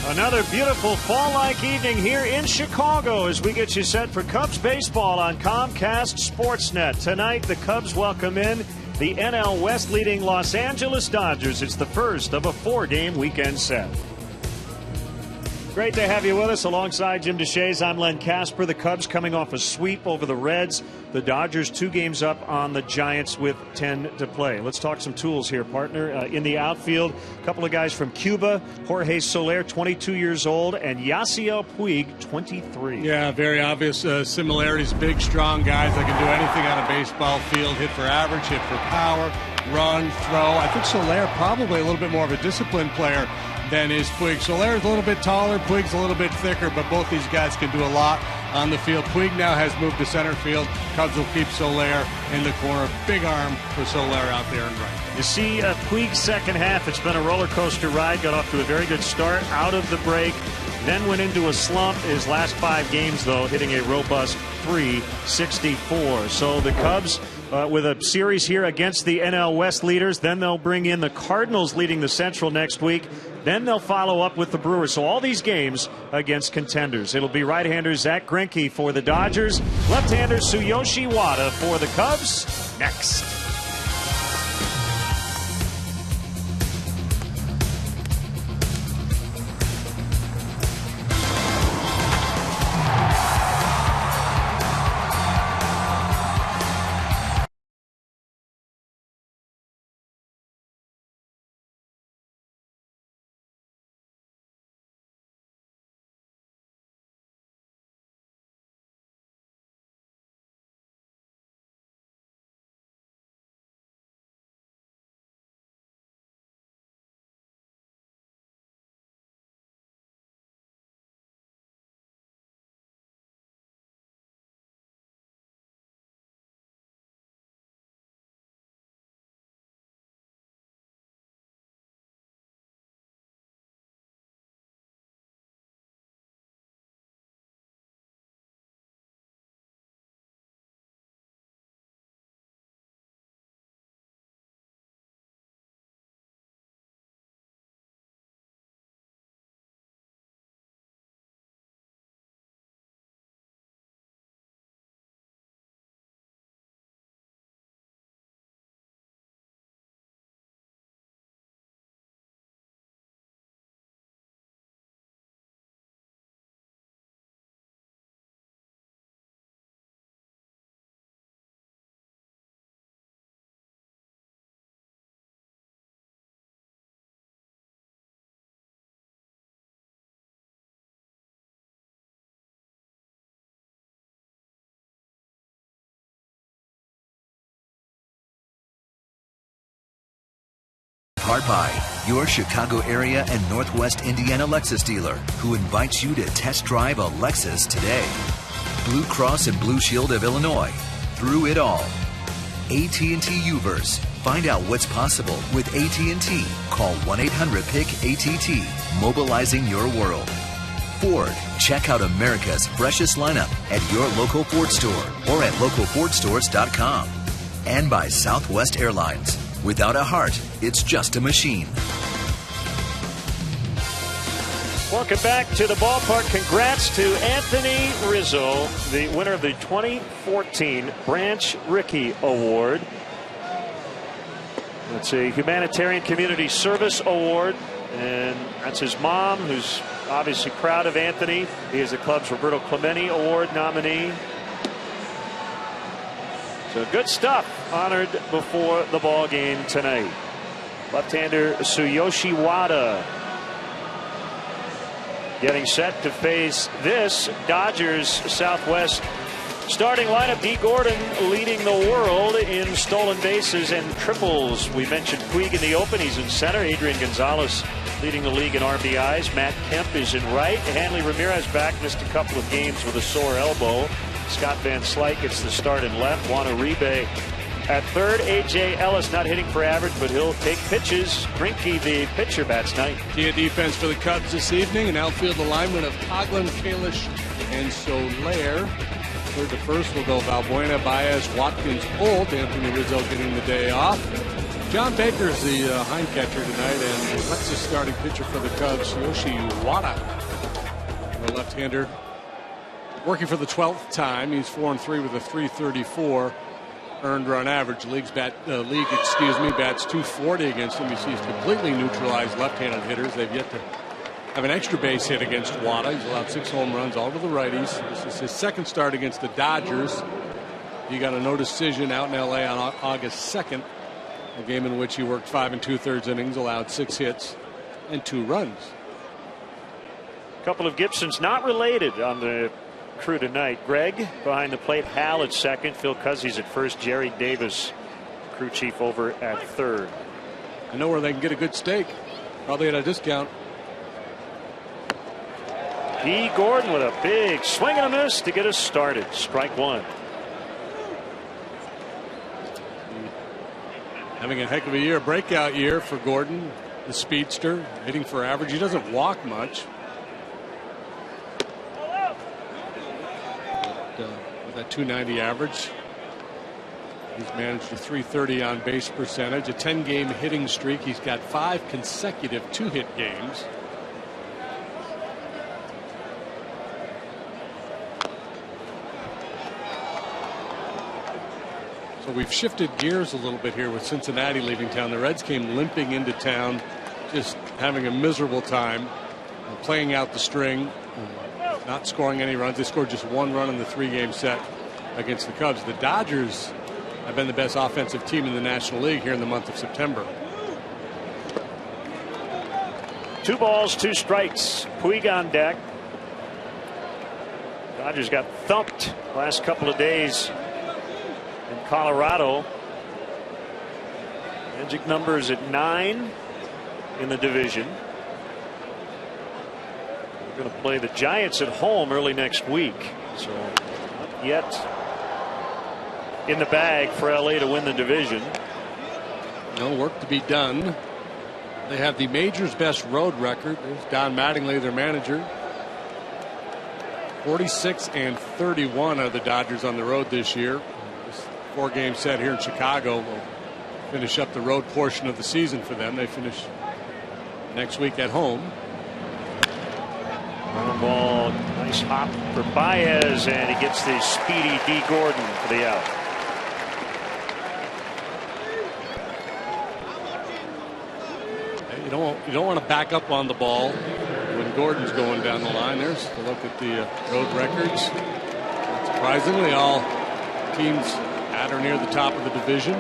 Another beautiful fall-like evening here in Chicago as we get you set for Cubs baseball on Comcast Sportsnet. Tonight, the Cubs welcome in the NL West leading Los Angeles Dodgers. It's the first of a 4-game weekend set. Great to have you with us. Alongside Jim DeShays, I'm Len Casper. The Cubs coming off a sweep over the Reds. The Dodgers 2 games up on the Giants with 10 to play. Let's talk some tools here, partner. In the outfield, a couple of guys from Cuba. Jorge Soler, 22 years old, and Yasiel Puig, 23. Yeah, very obvious similarities. Big, strong guys that can do anything on a baseball field. Hit for average, hit for power, run, throw. I think Soler probably a little bit more of a disciplined player than is Puig. Soler's a little bit taller, Puig's a little bit thicker, but both these guys can do a lot on the field. Puig now has moved to center field. Cubs will keep Soler in the corner. Big arm for Soler out there and right. You see Puig's second half, it's been a roller coaster ride. Got off to a very good start out of the break, then went into a slump. His last 5 games, though, hitting a robust .364. So the Cubs with a series here against the NL West leaders. Then they'll bring in the Cardinals leading the Central next week. Then they'll follow up with the Brewers. So all these games against contenders. It'll be right-hander Zach Greinke for the Dodgers. Left-hander Tsuyoshi Wada for the Cubs next. Powered by your Chicago area and Northwest Indiana Lexus dealer, who invites you to test drive a Lexus today. Blue Cross and Blue Shield of Illinois. Through it all. AT&T Uverse. Find out what's possible with AT&T. Call 1-800-PIC-ATT. Mobilizing your world. Ford. Check out America's freshest lineup at your local Ford store or at localfordstores.com. And by Southwest Airlines. Without a heart, it's just a machine. Welcome back to the ballpark. Congrats to Anthony Rizzo, the winner of the 2014 Branch Rickey Award. It's a Humanitarian Community Service Award, and that's his mom, who's obviously proud of Anthony. He is the club's Roberto Clemente Award nominee. So good stuff honored before the ball game tonight. Left-hander Tsuyoshi Wada getting set to face this Dodgers Southwest starting lineup. D. Gordon leading the world in stolen bases and triples. We mentioned Puig in the open. He's in center. Adrian Gonzalez leading the league in RBIs. Matt Kemp is in right. Hanley Ramirez back, missed a couple of games with a sore elbow. Scott Van Slyke gets the start in left. Juan Uribe at third. A.J. Ellis not hitting for average, but he'll take pitches. Greinke, the pitcher, bats ninth. Key defense for the Cubs this evening. An outfield alignment of Coghlan, Kalish, and Soler. Third to first will go Valbuena, Baez, Watkins, Holt. Anthony Rizzo getting the day off. John Baker's the hind catcher tonight, and the Alexis starting pitcher for the Cubs, Yoshi Wada, the left-hander, working for the 12th time. He's 4-3 with a 334 earned run average. Bats .240 against him. He's completely neutralized left-handed hitters. They've yet to have an extra base hit against Wada. He's allowed 6 home runs, all to the righties. This is his second start against the Dodgers. He got a no decision out in LA on August 2nd. A game in which he worked 5 2/3 innings, allowed 6 hits and 2 runs. A couple of Gibsons not related on the crew tonight. Greg behind the plate, Hal at second, Phil Cuzzies at first, Jerry Davis, crew chief, over at third. I know where they can get a good steak, probably at a discount. D. Gordon with a big swing and a miss to get us started. Strike one. Having a heck of a year, breakout year for Gordon, the speedster, hitting for average. He doesn't walk much. But, with that .290 average, he's managed a .330 on base percentage, a 10-game hitting streak. He's got 5 consecutive 2-hit games. So we've shifted gears a little bit here with Cincinnati leaving town. The Reds came limping into town, just having a miserable time, playing out the string, not scoring any runs. They scored just 1 run in the 3-game set against the Cubs. The Dodgers have been the best offensive team in the National League here in the month of September. 2 balls, 2 strikes. Puig on deck. Dodgers got thumped last couple of days in Colorado. Magic numbers at 9 in the division. We're going to play the Giants at home early next week, so not yet in the bag for LA to win the division. No work to be done. They have the major's best road record. There's Don Mattingly, their manager. 46-31 are the Dodgers on the road this year. 4-game set here in Chicago will finish up the road portion of the season for them. They finish next week at home. Ground ball, nice hop for Baez, and he gets the speedy D. Gordon for the out. You don't want to back up on the ball when Gordon's going down the line. There's a look at the road records. Surprisingly, all teams at or near the top of the division.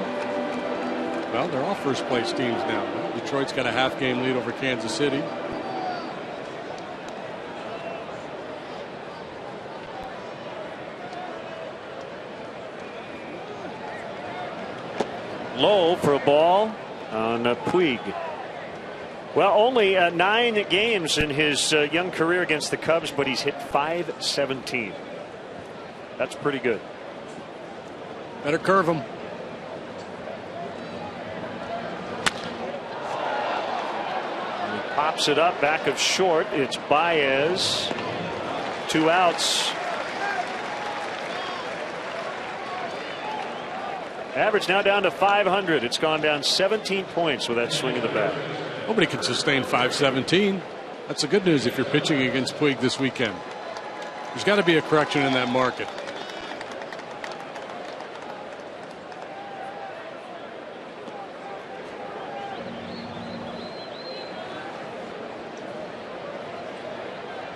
Well, they're all first place teams now. Detroit's got a half-game lead over Kansas City. Low for a ball on Puig. Well, only 9 games in his young career against the Cubs, but he's hit .517. That's pretty good. Better curve him. And he pops it up back of short. It's Baez. 2 outs. Average now down to 500. It's gone down 17 points with that swing of the bat. Nobody can sustain .517. That's the good news if you're pitching against Puig this weekend. There's got to be a correction in that market.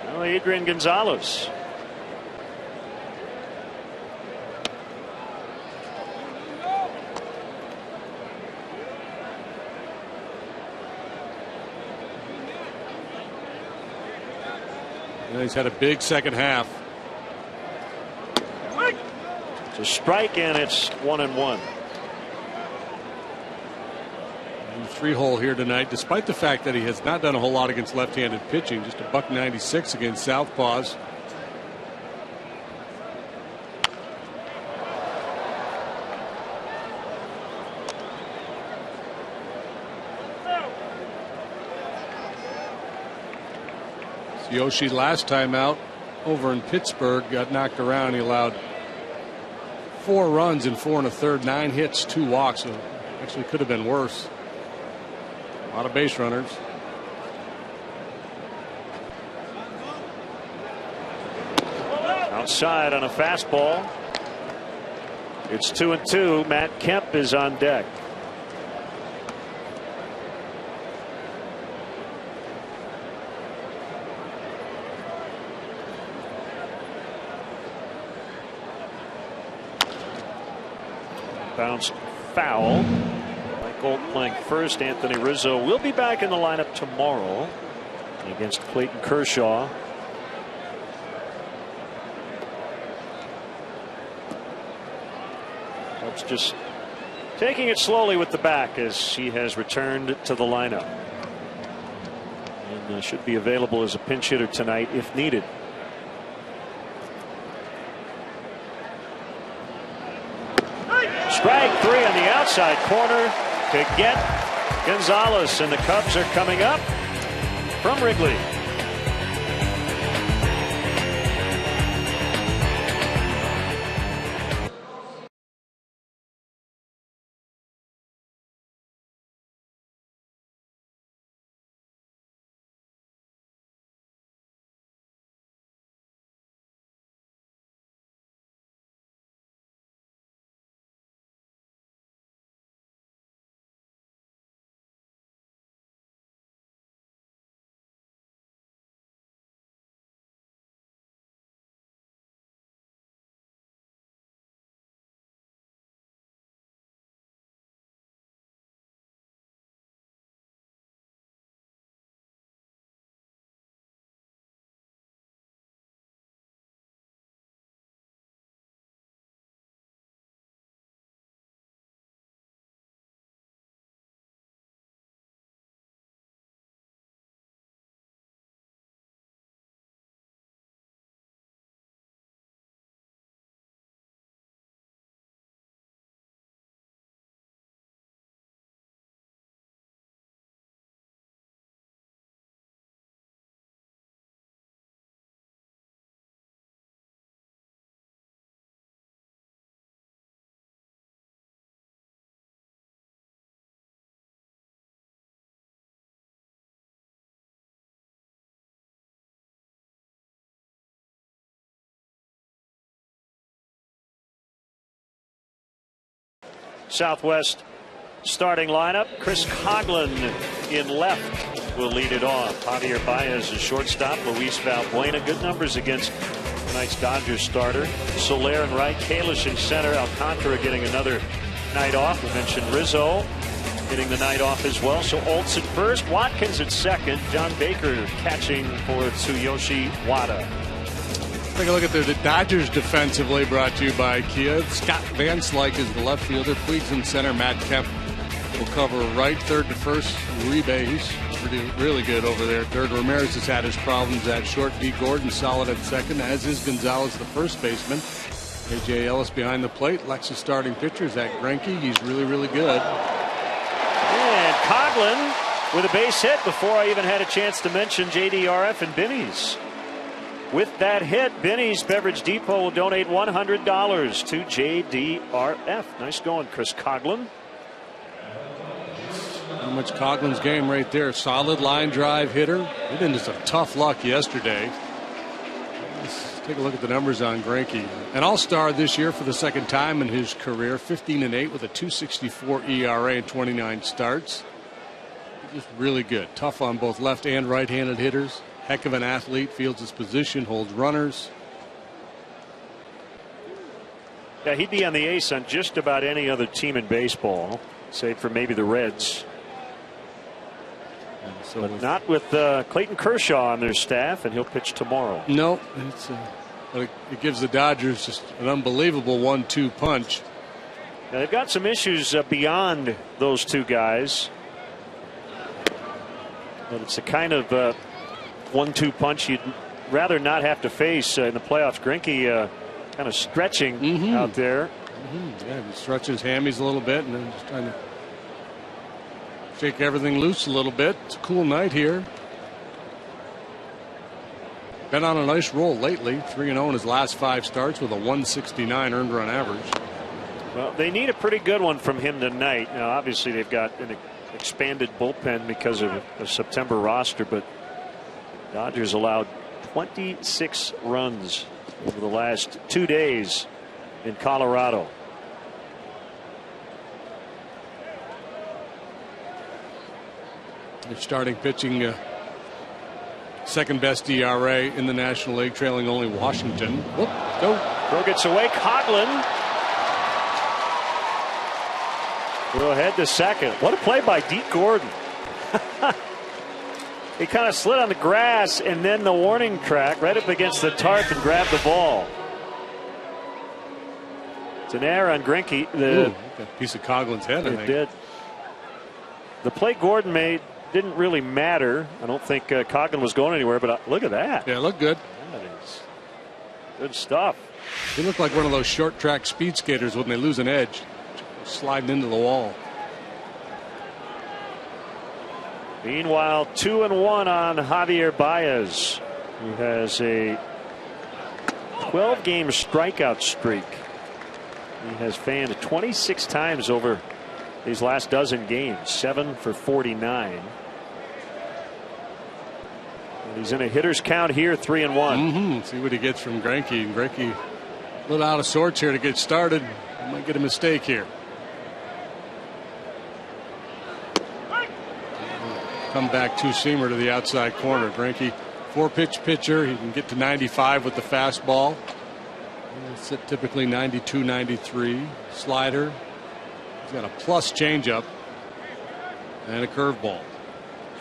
Well, Adrian Gonzalez. He's had a big second half. It's a strike, and it's 1-1. 3-hole here tonight, despite the fact that he has not done a whole lot against left-handed pitching. Just a .196 against southpaws. Yoshi last time out over in Pittsburgh got knocked around. He allowed 4 runs in 4 1/3, 9 hits, 2 walks. So Actually, could have been worse. A lot of base runners. Outside on a fastball. It's 2-2. Matt Kemp is on deck. Bounced foul. Mike Gold playing first. Anthony Rizzo will be back in the lineup tomorrow against Clayton Kershaw. Cubs just taking it slowly with the back as he has returned to the lineup. And should be available as a pinch hitter tonight if needed. Strike three on the outside corner to get Gonzalez, and the Cubs are coming up from Wrigley. Southwest starting lineup. Chris Coughlin in left will lead it off. Javier Baez is shortstop. Luis Valbuena, good numbers against tonight's Dodgers starter. Soler in right. Kalish in center. Alcantara getting another night off. We mentioned Rizzo getting the night off as well. So Olds at first. Watkins at second. John Baker catching for Tsuyoshi Wada. Take a look at the Dodgers defensively, brought to you by Kia. Scott Van Slyke is the left fielder. Puig's in center. Matt Kemp will cover right. Third to first. Uribe, he's really good over there. Third. Ramirez has had his problems at short. D. Gordon solid at second, as is Gonzalez, the first baseman. A.J. Ellis behind the plate. Lexus starting pitcher. Zach Greinke, he's really, really good. And Coughlin with a base hit before I even had a chance to mention JDRF and Binnie's. With that hit, Binnie's Beverage Depot will donate $100 to JDRF. Nice going, Chris Coughlin. How much Coughlin's game right there. Solid line drive hitter. He didn't just have tough luck yesterday. Let's take a look at the numbers on Greinke. An all-star this year for the second time in his career. 15-8 with a .264 ERA and 29 starts. Just really good. Tough on both left and right-handed hitters. Heck of an athlete, fields his position, holds runners. Yeah, he'd be on the ace on just about any other team in baseball, save for maybe the Reds. But not with Clayton Kershaw on their staff, and he'll pitch tomorrow. No, it gives the Dodgers just an unbelievable 1-2 punch. Now, they've got some issues beyond those two guys. But it's a kind of 1-2 punch you'd rather not have to face in the playoffs. Greinke kind of stretching out there. Yeah, he stretches hammies a little bit and then just trying to shake everything loose a little bit. It's a cool night here. Been on a nice roll lately. 3-0 in his last 5 starts with a 169 earned run average. Well, they need a pretty good one from him tonight. Now, obviously, they've got an expanded bullpen because of a September roster, but Dodgers allowed 26 runs over the last 2 days in Colorado. They're starting pitching second best ERA in the National League, trailing only Washington. Whoop, go. Throw gets away. Coghlan. Throw ahead to second. What a play by Deke Gordon. He kind of slid on the grass and then the warning track right up against the tarp and grabbed the ball. It's an error on Greinke. Ooh, a piece of Coghlan's head, I think. It did. The play Gordon made didn't really matter. I don't think Coghlan was going anywhere, but look at that. Yeah, it looked good. That is good stuff. He looked like one of those short track speed skaters when they lose an edge, sliding into the wall. Meanwhile, 2-1 on Javier Baez, who has a 12-game strikeout streak. He has fanned 26 times over these last dozen games, 7 for 49. And he's in a hitter's count here, 3-1. See what he gets from Greinke. Greinke a little out of sorts here to get started. He might get a mistake here. Come back two-seamer to the outside corner. Greinke, 4-pitch pitcher. He can get to 95 with the fastball. It's typically 92, 93. Slider. He's got a plus changeup and a curveball.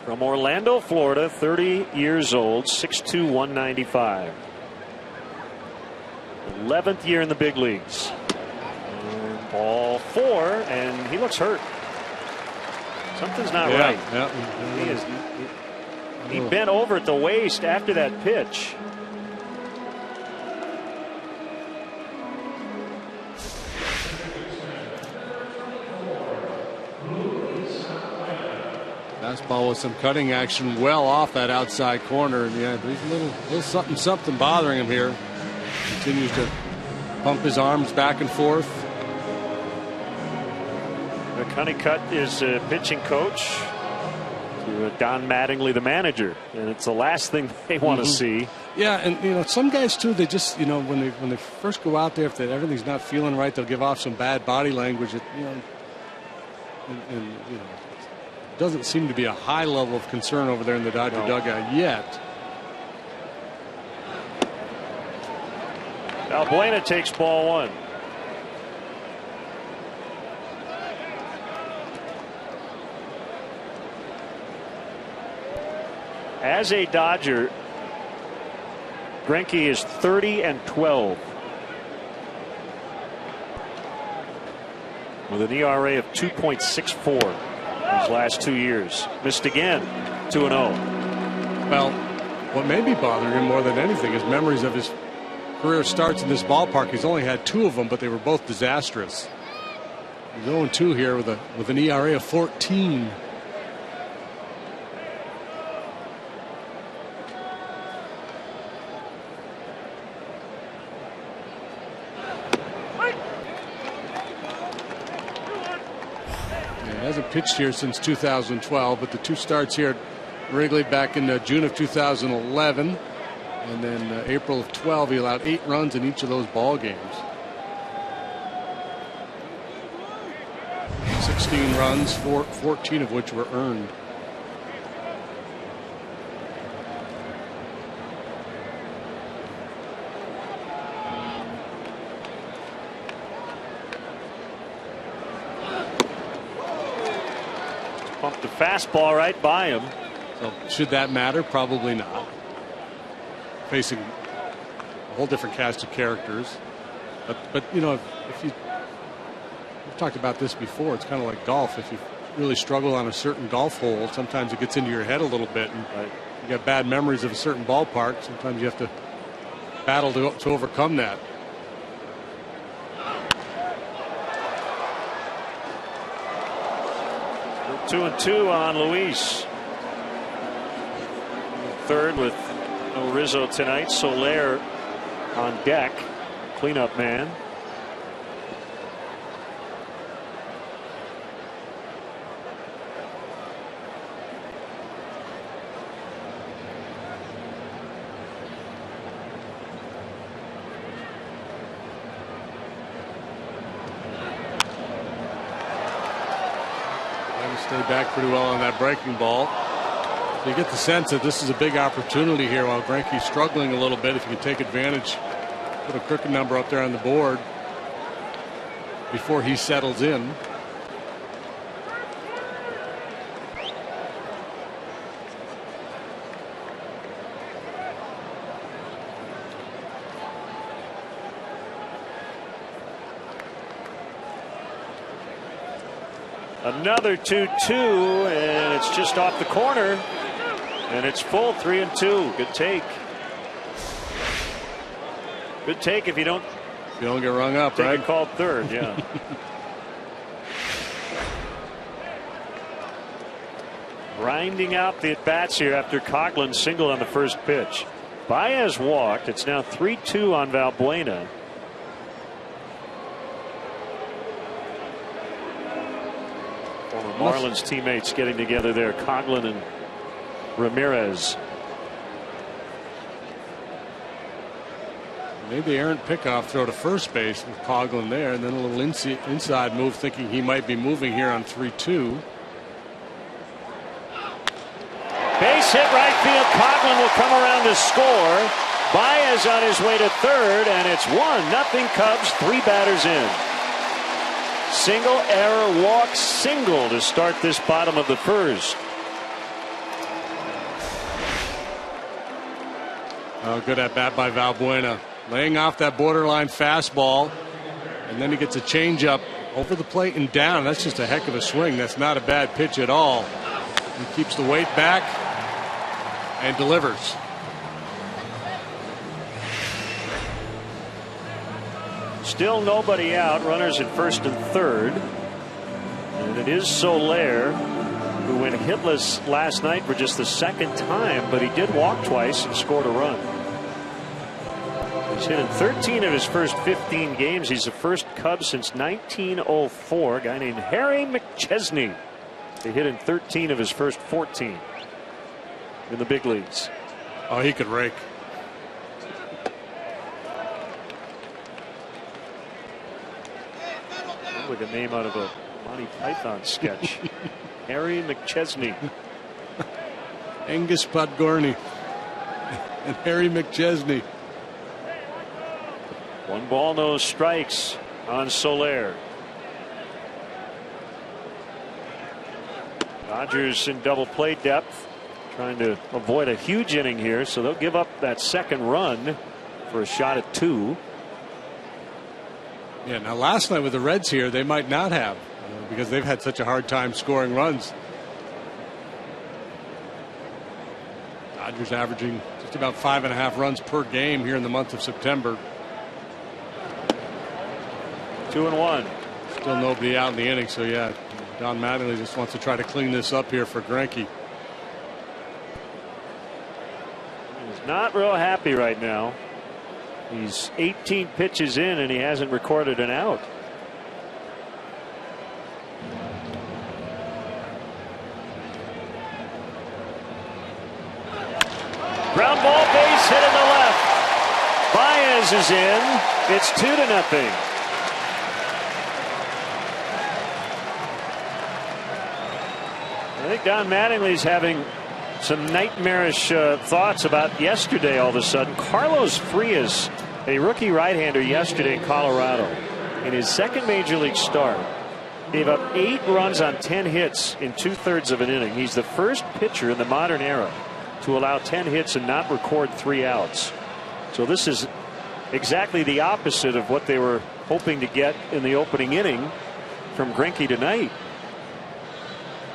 From Orlando, Florida, 30 years old, 6'2", 195. 11th year in the big leagues. And ball 4, and he looks hurt. Something's not right. He bent over at the waist after that pitch. Fastball with some cutting action well off that outside corner. And yeah, there's a little something bothering him here. Continues to pump his arms back and forth. Honeycutt is pitching coach to Don Mattingly, the manager, and it's the last thing they want to see. Yeah, and some guys too, they just when they first go out there, if everything's not feeling right, they'll give off some bad body language. It doesn't seem to be a high level of concern over there in the Dodger dugout yet. Valbuena takes ball 1. As a Dodger, Greinke is 30-12 with an ERA of 2.64 his last 2 years. Missed again, 2-0. Well, what may be bothering him more than anything is memories of his career starts in this ballpark. He's only had 2 of them, but they were both disastrous. He's 0-2 here with an ERA of 14. Hasn't pitched here since 2012, but the 2 starts here at Wrigley back in June of 2011, and then April of 12, he allowed 8 runs in each of those ball games. 16 runs, 14 of which were earned. Pumped the fastball right by him. So should that matter? Probably not. Facing a whole different cast of characters. But if we've talked about this before, it's kind of like golf. If you really struggle on a certain golf hole, sometimes it gets into your head a little bit, and you got bad memories of a certain ballpark. Sometimes you have to battle to overcome that. Two and 2 on Luis. Third with no Rizzo tonight. Soler on deck, cleanup man. Laid back pretty well on that breaking ball. So you get the sense that this is a big opportunity here while Greinke's struggling a little bit. If you can take advantage, put a crooked number up there on the board before he settles in. Another 2-2, and it's just off the corner, and it's full 3-2. Good take. Good take if you don't get rung up, take right? it called third, yeah. Grinding out the at bats here after Coughlin singled on the first pitch. Baez walked. It's now 3-2 on Valbuena. Marlins teammates getting together there, Coughlin and Ramirez. Maybe errant pickoff throw to first base with Coughlin there, and then a little inside move, thinking he might be moving here on 3-2. Base hit right field. Coughlin will come around to score. Baez on his way to third, and it's 1-0 Cubs. 3 batters in. Single, error, walk, single to start this bottom of the first. Oh, good at bat by Valbuena. Laying off that borderline fastball, and then he gets a changeup over the plate and down. That's just a heck of a swing. That's not a bad pitch at all. He keeps the weight back and delivers. Still nobody out. Runners at first and third. And it is Soler, who went hitless last night for just the second time, but he did walk twice and scored a run. He's hit in 13 of his first 15 games. He's the first Cub since 1904. A guy named Harry McChesney. He hit in 13 of his first 14 in the big leagues. Oh, he could rake. Like a name out of a Monty Python sketch. Harry McChesney. Angus Podgorny and Harry McChesney. 1 ball, no strikes on Soler. Dodgers in double play depth, trying to avoid a huge inning here, so they'll give up that second run for a shot at 2. Yeah, now last night with the Reds here, they might not have because they've had such a hard time scoring runs. Dodgers averaging just about 5.5 runs per game here in the month of September. 2-1. Still nobody out in the inning, so yeah, Don Mattingly just wants to try to clean this up here for Greinke. He's not real happy right now. He's 18 pitches in and he hasn't recorded an out. Ground ball, base hit in the left. Baez is in. It's 2-0. I think Don Mattingly's having some nightmarish thoughts about yesterday all of a sudden. Carlos Frias, a rookie right-hander yesterday in Colorado, in his second major league start, gave up 8 runs on 10 hits in 2/3 of an inning. He's the first pitcher in the modern era to allow 10 hits and not record 3 outs. So this is exactly the opposite of what they were hoping to get in the opening inning from Greinke tonight.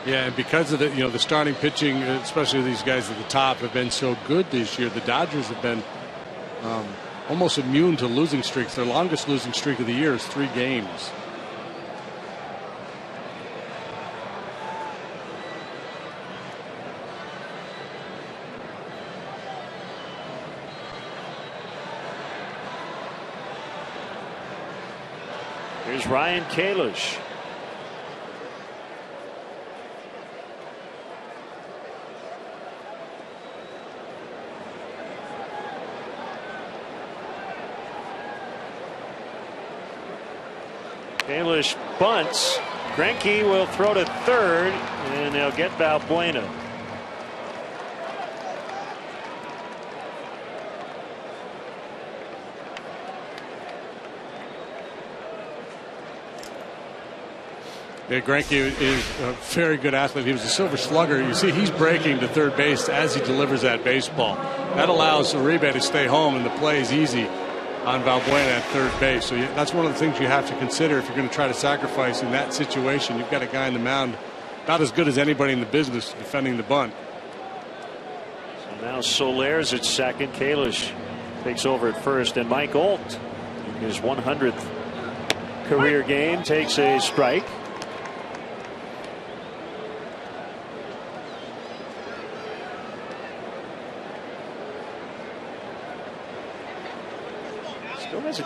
Yeah, and because of the starting pitching, especially these guys at the top, have been so good this year, the Dodgers have been almost immune to losing streaks. Their longest losing streak of the year is 3 games. Here's Ryan Kalish. Kalish bunts. Greinke will throw to third, and they'll get Valbuena. Yeah, Greinke is a very good athlete. He was a Silver Slugger. You see, he's breaking to third base as he delivers that baseball. That allows Uribe to stay home, and the play is easy on Valbuena at third base. So that's one of the things you have to consider if you're going to try to sacrifice in that situation. You've got a guy in the mound not as good as anybody in the business defending the bunt. So now Soler's at second. Kalish takes over at first, and Mike Olt, in his 100th career game, takes a strike. Still has a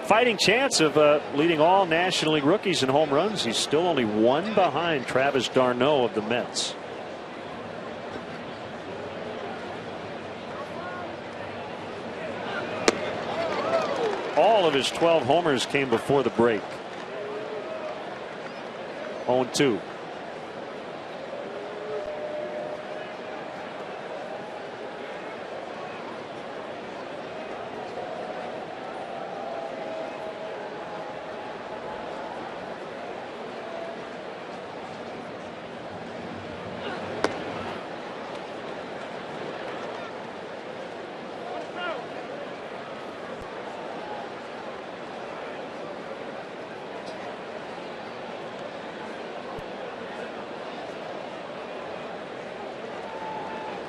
fighting chance of leading all National League rookies in home runs. He's still only one behind Travis d'Arnaud of the Mets. All of his 12 homers came before the break. 0-2.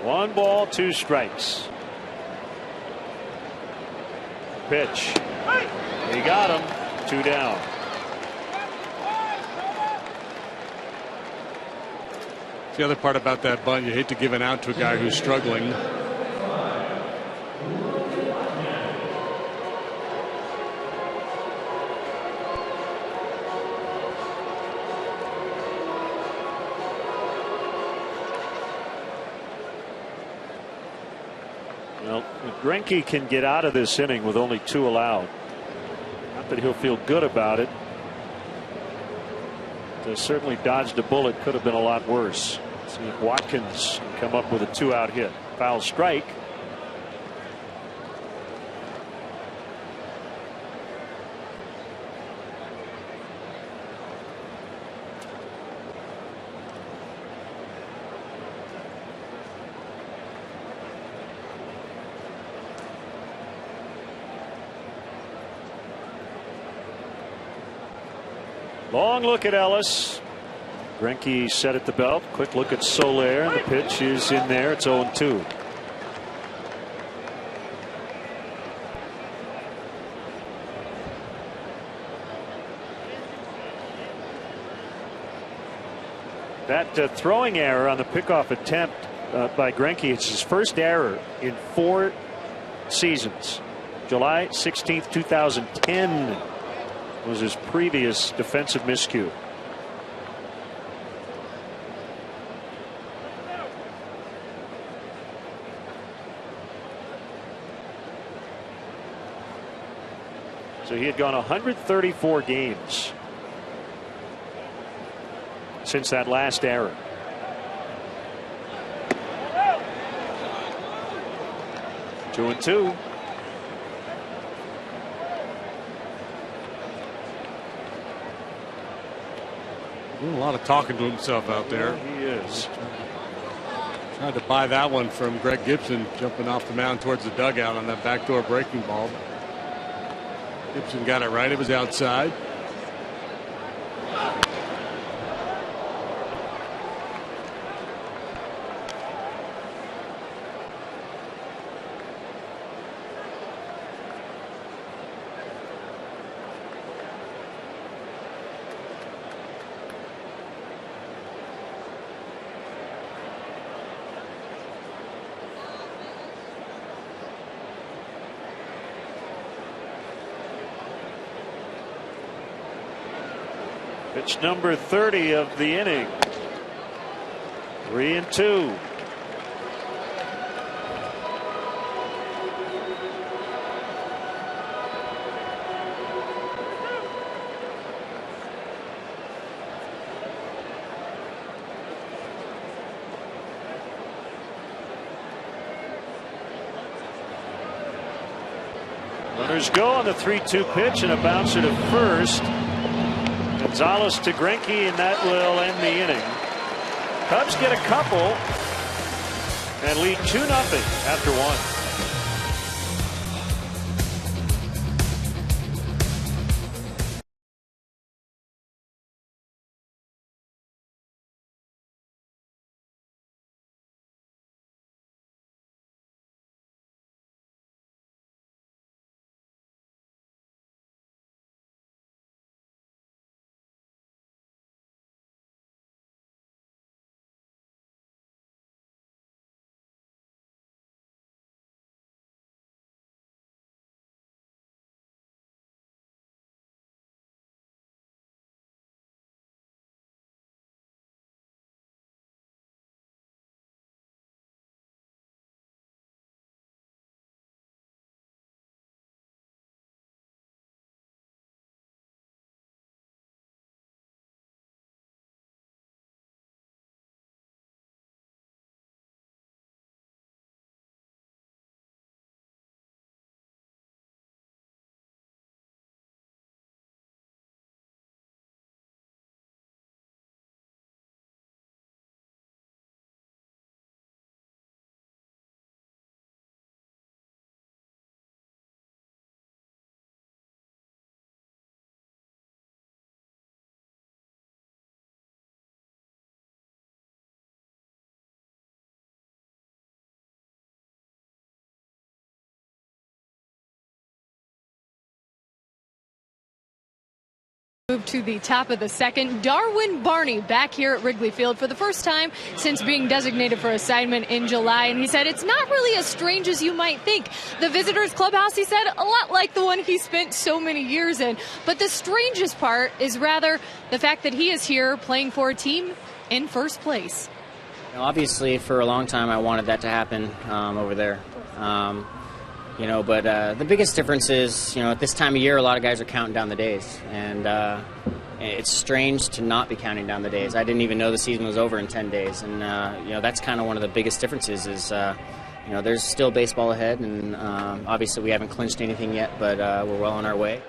One ball, two strikes. Pitch. He got him. Two down. The other part about that bunt, you hate to give an out to a guy who's struggling. Well, Greinke can get out of this inning with only 2 allowed. Not that he'll feel good about it. They certainly dodged a bullet. Could have been a lot worse. See if Watkins can come up with a 2-out hit. Foul strike. Long look at Ellis. Greinke set at the belt. Quick look at Soler, and the pitch is in there. It's 0-2. That throwing error on the pickoff attempt by Greinke, it's his first error in 4 seasons. July 16th, 2010. Was his previous defensive miscue. So he had gone 134 games since that last error. Two and two. Doing a lot of talking to himself out there. He is. Tried to buy that one from Greg Gibson, jumping off the mound towards the dugout on that backdoor breaking ball. Gibson got it right. It was outside. Pitch number 30 of the inning. 3-2. Runners go on the 3-2 pitch and a bouncer to first. Gonzalez to Greinke, and that will end the inning. Cubs get a couple and lead 2-0 after 1. Move to the top of the second. Darwin Barney back here at Wrigley Field for the first time since being designated for assignment in July. And he said it's not really as strange as you might think. The visitors clubhouse, he said, a lot like the one he spent so many years in. But the strangest part is rather the fact that he is here playing for a team in first place. Obviously, for a long time, I wanted that to happen over there. But the biggest difference is, at this time of year, a lot of guys are counting down the days. And it's strange to not be counting down the days. I didn't even know the season was over in 10 days. And, that's kind of one of the biggest differences is, there's still baseball ahead. And obviously we haven't clinched anything yet, but we're well on our way.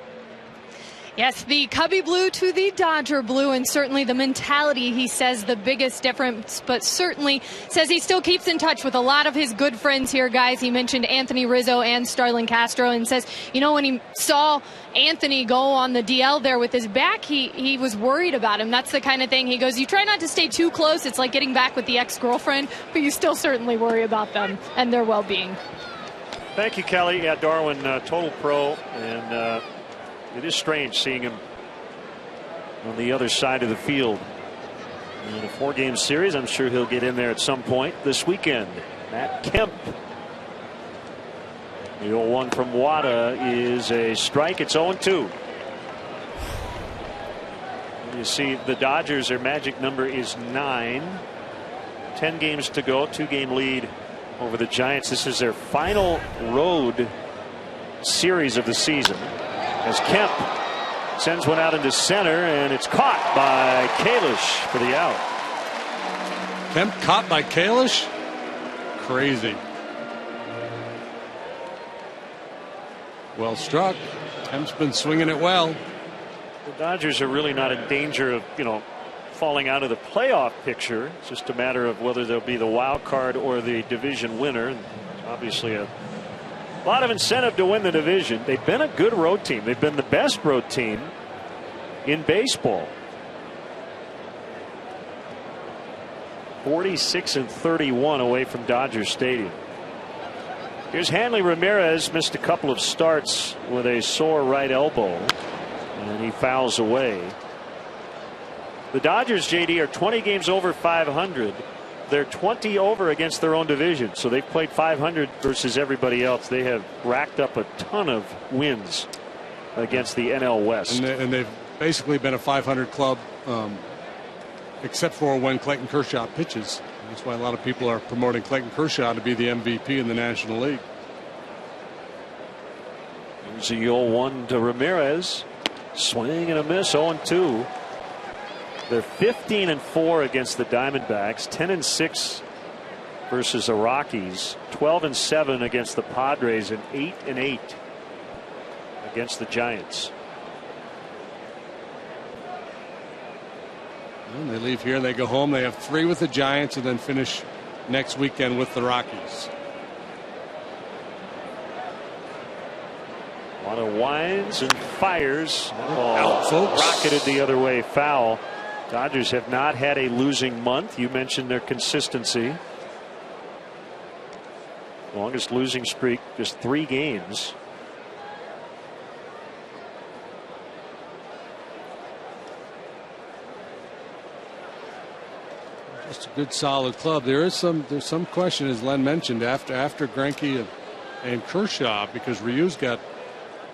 Yes, the Cubby blue to the Dodger blue, and certainly the mentality, he says, the biggest difference, but certainly says he still keeps in touch with a lot of his good friends here, guys. He mentioned Anthony Rizzo and Starlin Castro, and says, when he saw Anthony go on the DL there with his back, he was worried about him. That's the kind of thing. He goes, you try not to stay too close. It's like getting back with the ex-girlfriend, but you still certainly worry about them and their well-being. Thank you, Kelly. Yeah, Darwin, total pro, and it is strange seeing him on the other side of the field. In a 4-game series, I'm sure he'll get in there at some point this weekend. Matt Kemp. The 0-1 from Wada is a strike. It's 0-2. You see the Dodgers, their magic number is 9. 10 games to go, 2-game lead over the Giants. This is their final road series of the season, as Kemp sends one out into center, and it's caught by Kalish for the out. Kemp caught by Kalish? Crazy. Well struck. Kemp's been swinging it well. The Dodgers are really not in danger of, falling out of the playoff picture. It's just a matter of whether they'll be the wild card or the division winner. And obviously a lot of incentive to win the division. They've been a good road team. They've been the best road team in baseball. 46-31 away from Dodger Stadium. Here's Hanley Ramirez. Missed a couple of starts with a sore right elbow, and he fouls away. The Dodgers, JD, are 20 games over 500. They're 20 over against their own division, so they've played 500 versus everybody else. They have racked up a ton of wins against the NL West. And they've basically been a 500 club, except for when Clayton Kershaw pitches. That's why a lot of people are promoting Clayton Kershaw to be the MVP in the National League. There's a 0-1 to Ramirez. Swing and a miss, 0-2. They're 15-4 against the Diamondbacks, 10-6 versus the Rockies, 12-7 against the Padres, and 8-8 against the Giants. And they leave here and they go home. They have 3 with the Giants and then finish next weekend with the Rockies. A lot of winds and fires. Out, folks. Rocketed the other way, foul. Dodgers have not had a losing month. You mentioned their consistency. Longest losing streak, just 3 games. Just a good solid club. There's some question, as Len mentioned, after Greinke and Kershaw, because Ryu's got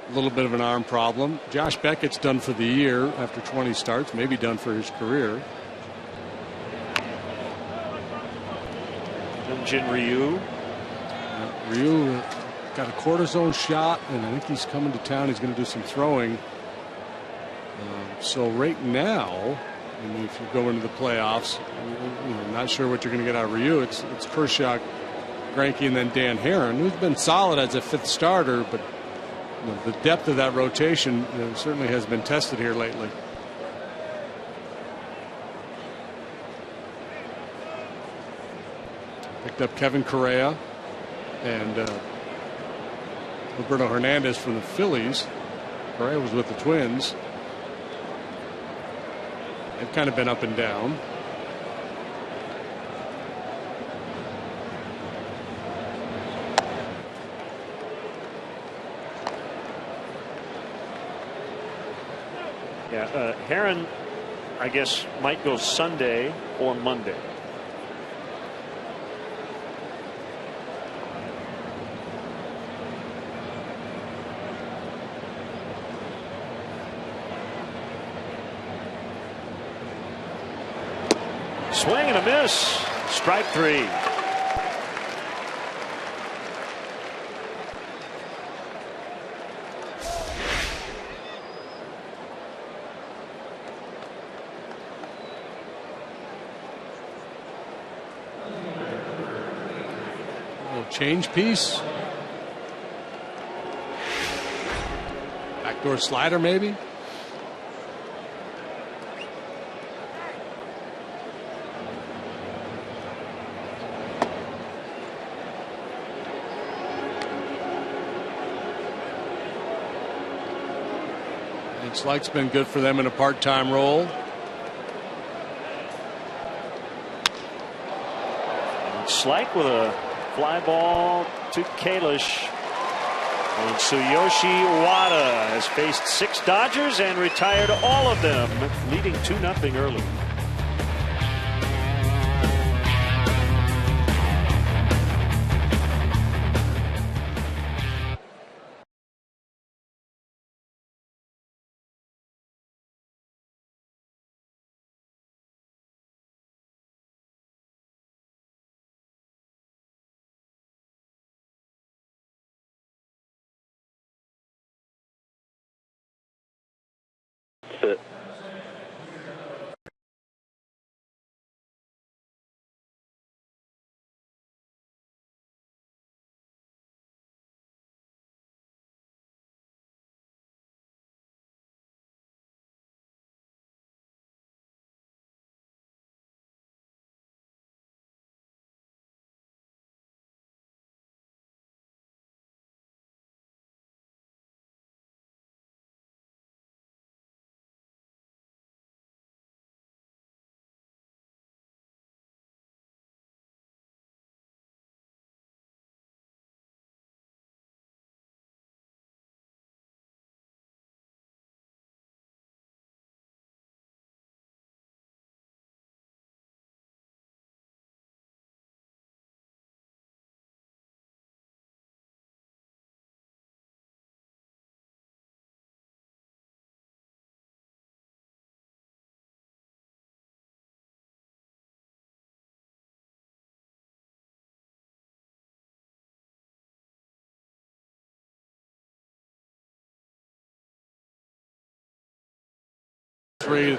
a little bit of an arm problem. Josh Beckett's done for the year after 20 starts, maybe done for his career. Jin Ryu. Ryu got a cortisone shot, and I think he's coming to town. He's going to do some throwing. So right now, I mean, if you go into the playoffs, not sure what you're going to get out of Ryu. It's Kershaw, Greinke, and then Dan Herron, who's been solid as a 5th starter, but the depth of that rotation certainly has been tested here lately. Picked up Kevin Correa and Roberto Hernandez from the Phillies. Correa was with the Twins. They've kind of been up and down. Yeah, Herron, I guess, might go Sunday or Monday. Swing and a miss. Strike 3. Change piece. Backdoor slider, maybe. Slik's been good for them in a part-time role. And Slik with a fly ball to Kalish. And Tsuyoshi Wada has faced 6 Dodgers and retired all of them, leading 2-0 early.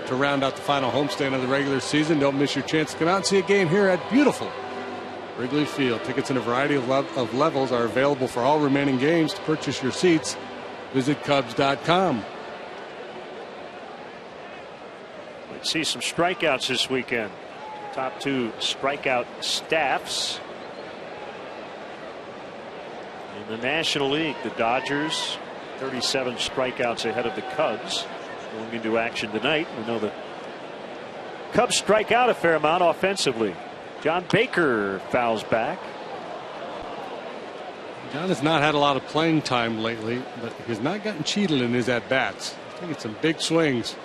To round out the final homestand of the regular season. Don't miss your chance to come out and see a game here at beautiful Wrigley Field. Tickets in a variety of levels are available for all remaining games. To purchase your seats, Visit Cubs.com. Let's see some strikeouts this weekend. Top 2 strikeout staffs in the National League. The Dodgers, 37 strikeouts ahead of the Cubs. Going into action tonight. We know the Cubs strike out a fair amount offensively. John Baker fouls back. John has not had a lot of playing time lately, but he's not gotten cheated in his at-bats. He's taking some big swings.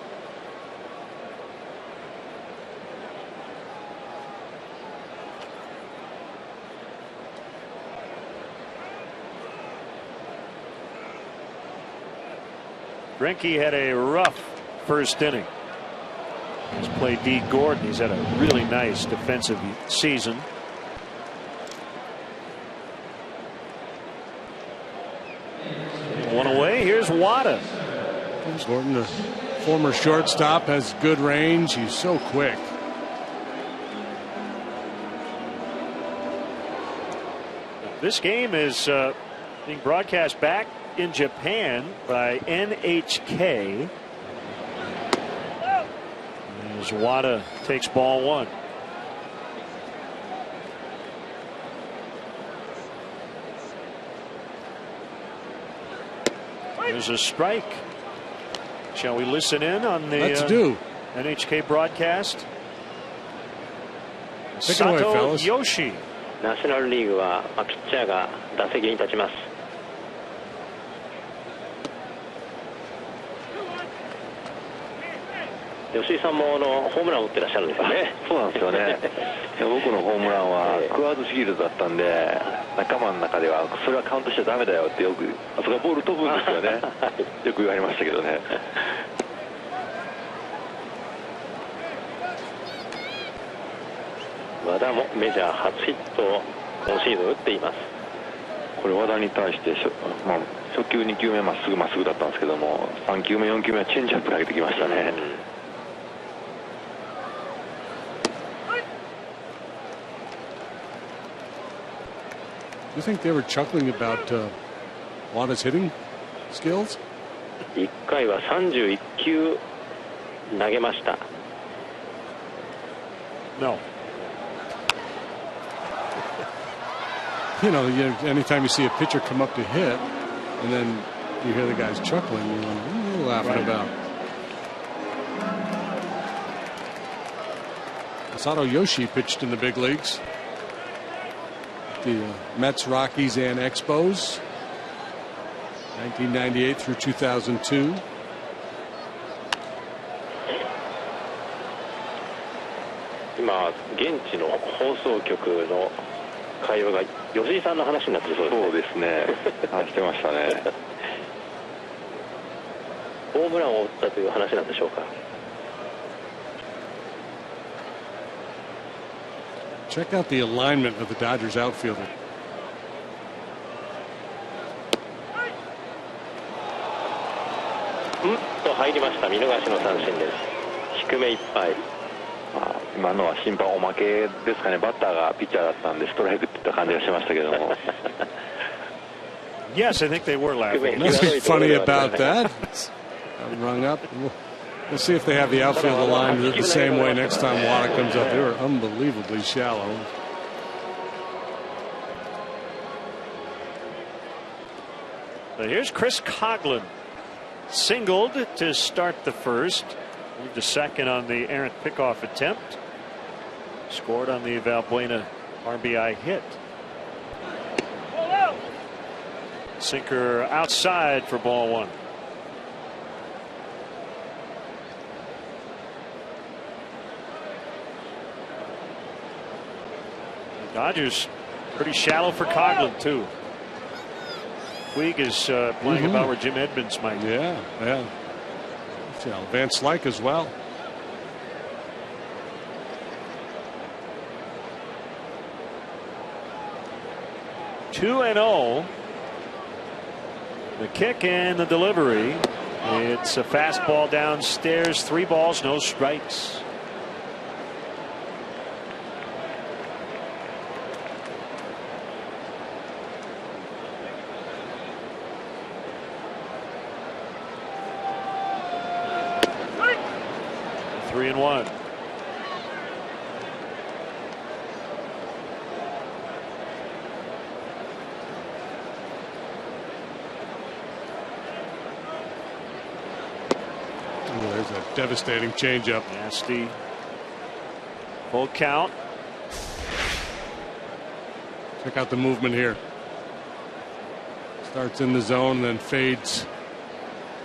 Greinke had a rough first inning. He's played D. Gordon. He's had a really nice defensive season. One away. Here's Wada. Gordon, the former shortstop, has good range. He's so quick. This game is being broadcast back in Japan by NHK. As Wada takes ball 1. There's a strike. Shall we listen in on the NHK broadcast? Take it away, fellas. Sato Yoshi. ナショナルリーグはピッチャーが打席に立ちます。吉井さんもホームランを打ってらっしゃるんですよね。そうなんですよね。僕のホームランはクワーズシールドだったんで、仲間の中ではそれはカウントしちゃダメだよってよく、あそこはボール飛ぶんですよね。よく言われましたけどね。和田もメジャー初ヒットを今シーズン打っています。これ和田に対して初球2球目まっすぐだったんですけども、3球目4球目はチェンジアップ投げてきましたね。You think they were chuckling about Wada's hitting skills? 1回は31球投げました。No. You know, anytime you see a pitcher come up to hit, and then you hear the guys chuckling, you're like, what are you laughing about? Sato Yoshi pitched in the big leagues. The Mets, Rockies, and Expos, 1998 through 2002. 今現地の放送局の会話が吉井さんの話になってるそうですね。そうですね。話してましたね。ホームランを打ったという話なんでしょうか。Check out the alignment of the Dodgers outfielder. 入りました。見逃しの三振です。低めいっぱい。今のは審判おまけですかね。バッターがピッチャーだったんでストライクって言った感じがしましたけども。Yes, I think they were laughing. Nothing funny about that. Rung up. We'll see if they have the outfield aligned the same way next time Wada comes up. They were unbelievably shallow. But here's Chris Coghlan. Singled to start the first. Moved to second on the errant pickoff attempt. Scored on the Valbuena RBI hit. Sinker outside for ball 1. Dodgers pretty shallow for Coghlan too. Puig is playing about where Jim Edmonds might be. Yeah. Van Slyke as well. Two and 0. The kick and the delivery. It's a fastball downstairs. 3 balls, no strikes. 3-1. There's a devastating changeup. Nasty. Full count. Check out the movement here. Starts in the zone, then fades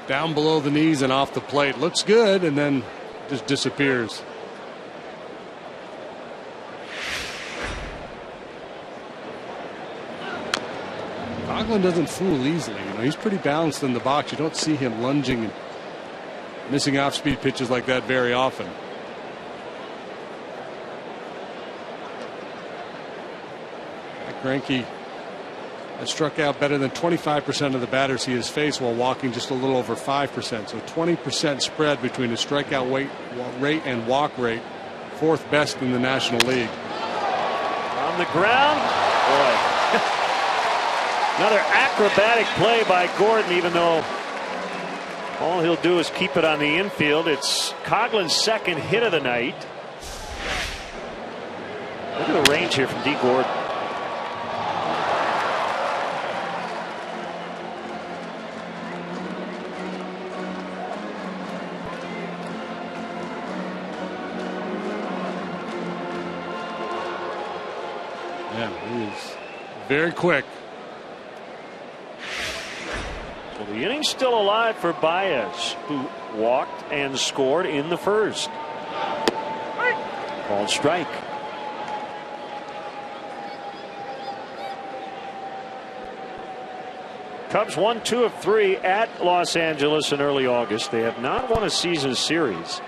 down below the knees and off the plate. Looks good, and then just disappears. Oakland doesn't fool easily. You know, he's pretty balanced in the box. You don't see him lunging and missing off-speed pitches like that very often. Greinke has struck out better than 25% of the batters he has faced while walking just a little over 5%. So 20% spread between his strikeout rate and walk rate, fourth best in the National League. On the ground, boy. Another acrobatic play by Gordon, even though all he'll do is keep it on the infield. It's Coughlin's second hit of the night. Look at the range here from D. Gordon. Yeah, he is very quick. Well, the inning's still alive for Baez, who walked and scored in the first. Called strike. Cubs won 2 of 3 at Los Angeles in early August. They have not won a season series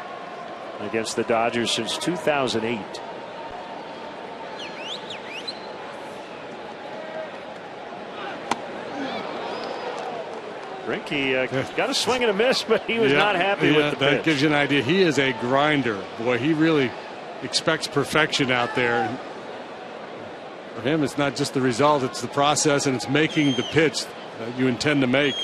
against the Dodgers since 2008. Greinke got a swing and a miss, but he was not happy with the pitch. That gives you an idea. He is a grinder. Boy, he really expects perfection out there. For him, it's not just the result, it's the process, and it's making the pitch that you intend to make.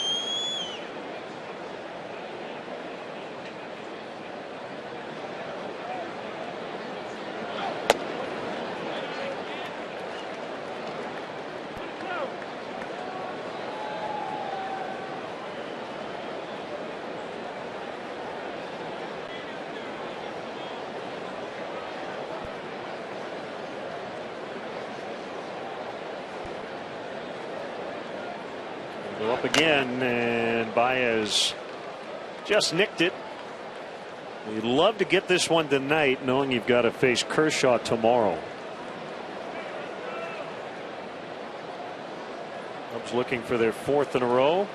Go up again, and Baez just nicked it. We'd love to get this one tonight, knowing you've got to face Kershaw tomorrow. Cubs looking for their 4th in a row.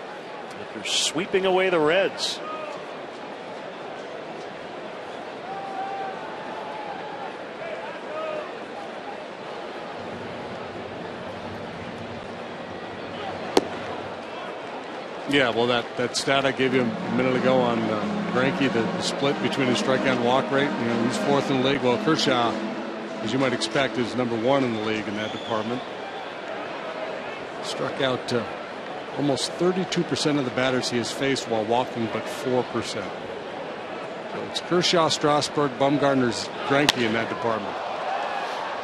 They're sweeping away the Reds. Yeah, well, that stat I gave you a minute ago on Greinke, the split between his strikeout and walk rate, you know, he's 4th in the league. Well, Kershaw, as you might expect, is number 1 in the league in that department. Struck out almost 32% of the batters he has faced while walking, but 4%. So it's Kershaw, Strasburg, Bumgarner's Greinke in that department.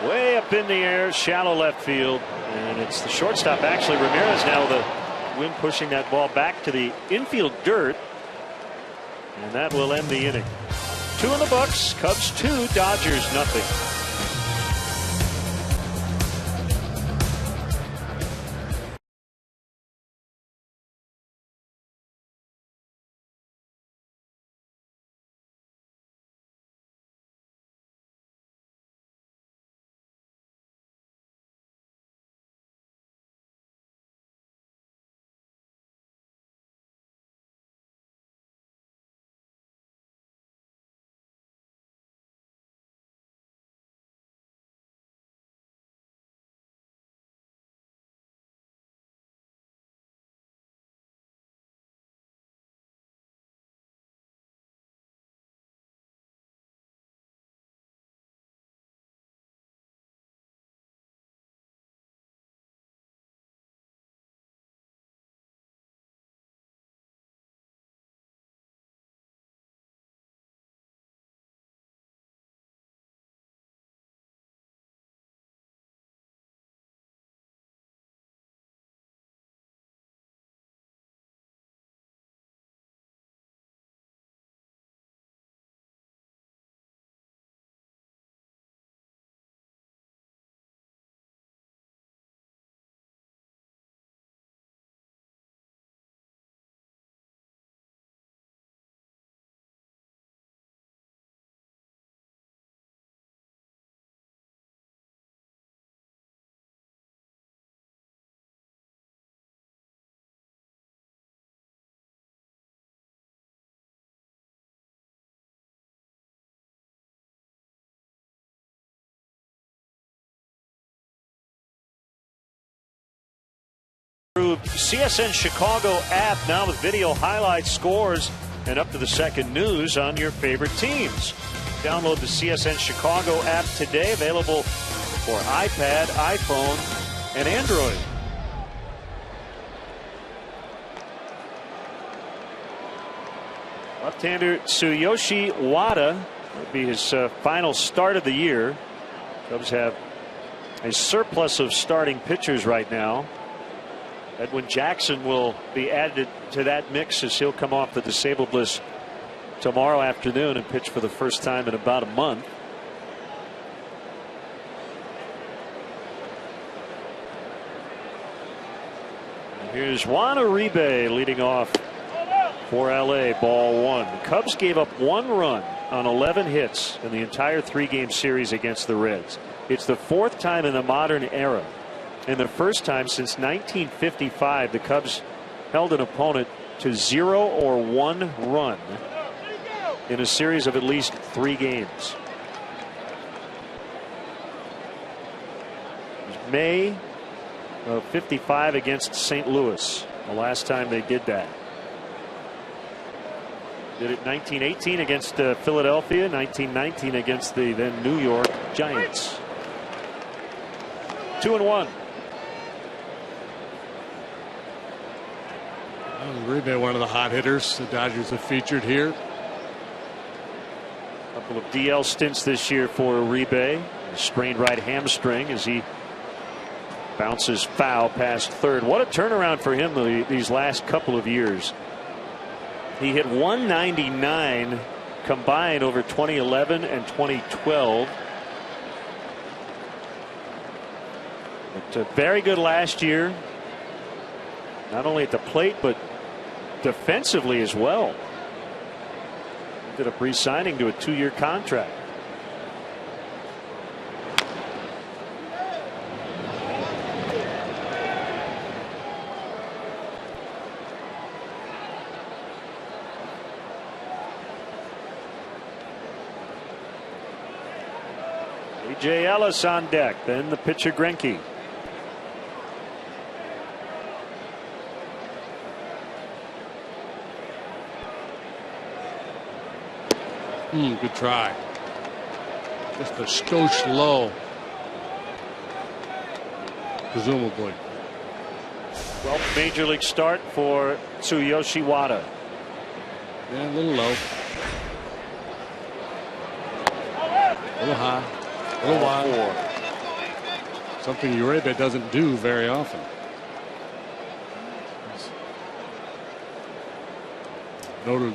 Way up in the air, shallow left field, and it's the shortstop, actually, Ramirez, now the wind pushing that ball back to the infield dirt, and that will end the inning. 2 in the books. Cubs 2, Dodgers nothing. improved CSN Chicago app now with video highlights, scores, and up to the second news on your favorite teams. Download the CSN Chicago app today, available for iPad, iPhone, and Android. Left-hander Tsuyoshi Wada will be his final start of the year. Cubs have a surplus of starting pitchers right now. Edwin Jackson will be added to that mix as he'll come off the disabled list tomorrow afternoon and pitch for the first time in about a month. And here's Juan Uribe leading off for LA, ball one. The Cubs gave up 1 run on 11 hits in the entire 3-game series against the Reds. It's the 4th time in the modern era, and the first time since 1955 the Cubs held an opponent to 0 or 1 run in a series of at least 3 games. It was May of '55 against St. Louis, the last time they did that. Did it 1918 against Philadelphia, 1919 against the then New York Giants. 2-1. Uribe, one of the hot hitters the Dodgers have featured here. A couple of DL stints this year for Uribe. Sprained right hamstring as he bounces foul past third. What a turnaround for him these last couple of years. He hit 199 combined over 2011 and 2012. But very good last year, not only at the plate but defensively as well. Ended up re-signing to a 2-year contract. A.J. Ellis on deck, then the pitcher Greinke. Good try. Just a skosh low, presumably. 12th major league start for Tsuyoshi Wada. Yeah, a little low. A little high. A little wide. Something Uribe doesn't do very often. Noted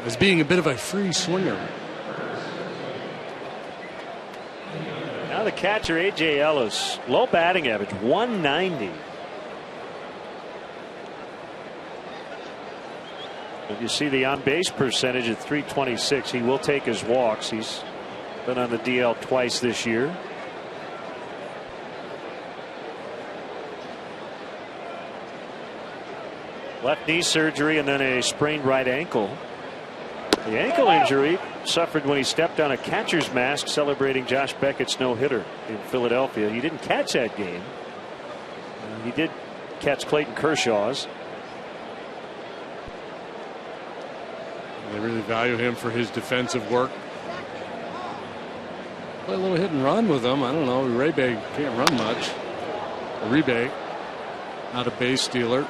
as being a bit of a free swinger. Now the catcher A.J. Ellis, low batting average, 190. You see the on base percentage at 326. He will take his walks. He's been on the DL twice this year. Left knee surgery and then a sprained right ankle. The ankle injury suffered when he stepped on a catcher's mask celebrating Josh Beckett's no-hitter in Philadelphia. He didn't catch that game. He did catch Clayton Kershaw's. They really value him for his defensive work. Play a little hit and run with him. I don't know. Uribe can't run much. Uribe, not a base stealer.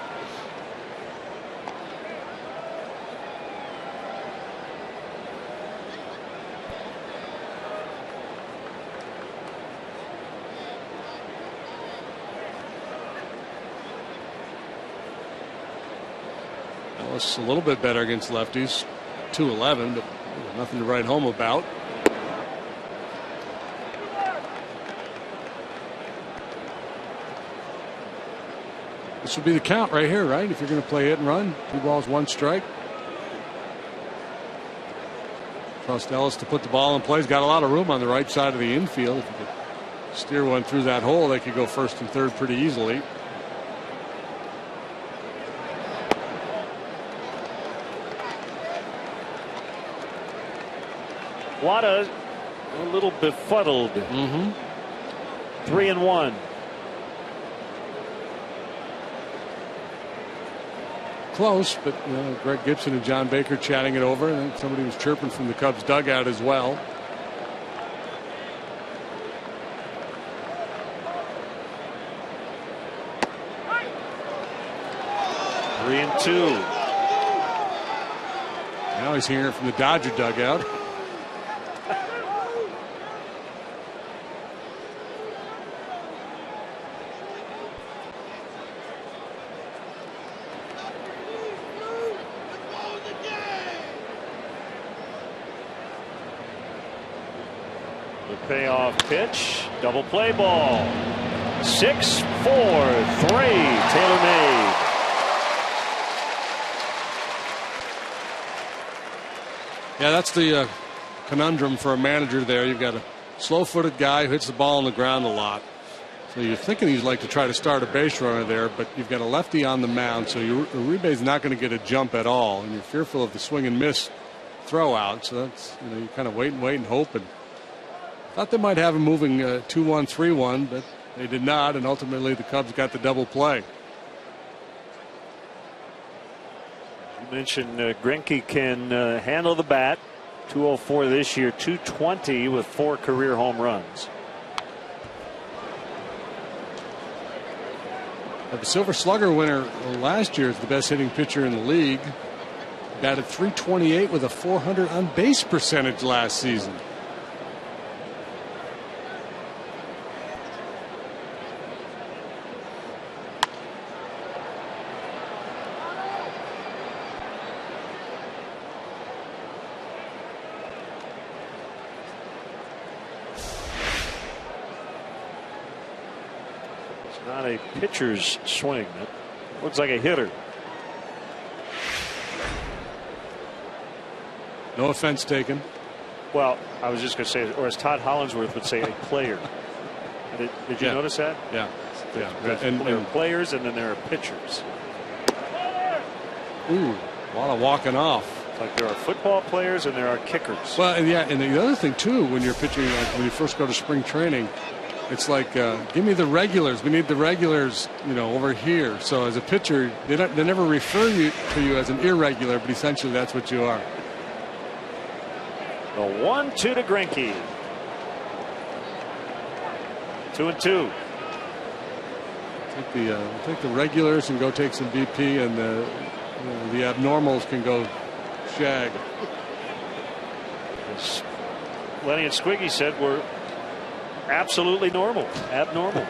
Ellis a little bit better against lefties. 211, but nothing to write home about. This would be the count right here, right? If you're going to play hit and run, 2 balls, 1 strike. Trust Ellis to put the ball in play. He's got a lot of room on the right side of the infield. If you could steer one through that hole, they could go first and third pretty easily. Wada a little befuddled. 3-1. close, but Greg Gibson and John Baker chatting it over, and somebody was chirping from the Cubs dugout as well. Three and two. Now he's hearing it from the Dodger dugout. The payoff pitch, double play ball. 6-4-3, tailor-made. Yeah, that's the conundrum for a manager there. You've got a slow-footed guy who hits the ball on the ground a lot. So you're thinking he'd like to try to start a base runner there, but you've got a lefty on the mound, so Uribe's not going to get a jump at all, and you're fearful of the swing and miss throw out. So that's, you kind of wait and hope. And thought they might have him moving 2-1, 3-1, but they did not, and ultimately the Cubs got the double play. You mentioned Greinke can handle the bat. 204 this year, 220 with 4 career home runs. The Silver Slugger winner last year is the best hitting pitcher in the league. Batted .328 with a .400 on base percentage last season. Not a pitcher's swing. It looks like a hitter. No offense taken. Well, I was just going to say, or as Todd Hollinsworth would say, a player. Did you notice that? Yeah. There are players and then there are pitchers. Ooh, a lot of walking off. Like there are football players and there are kickers. Well, and the other thing too, when you're pitching, like when you first go to spring training, it's like, give me the regulars. We need the regulars, over here. So as a pitcher, they never refer to you as an irregular, but essentially that's what you are. The 1-2 to Greinke. 2-2. Take the regulars and go take some BP, and the abnormals can go shag. As Lenny and Squiggy said, we're absolutely normal, abnormal.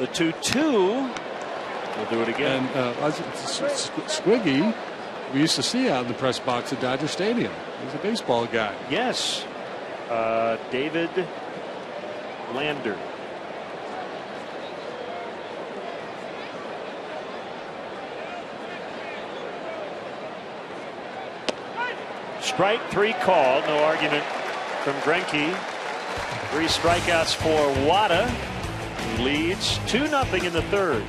The 2-2. We'll do it again. And Squiggy, we used to see out in the press box at Dodger Stadium. He's a baseball guy. Yes. David Lander. Strike 3 called. No argument from Greinke. 3 strikeouts for Wada. He leads 2-0 in the third.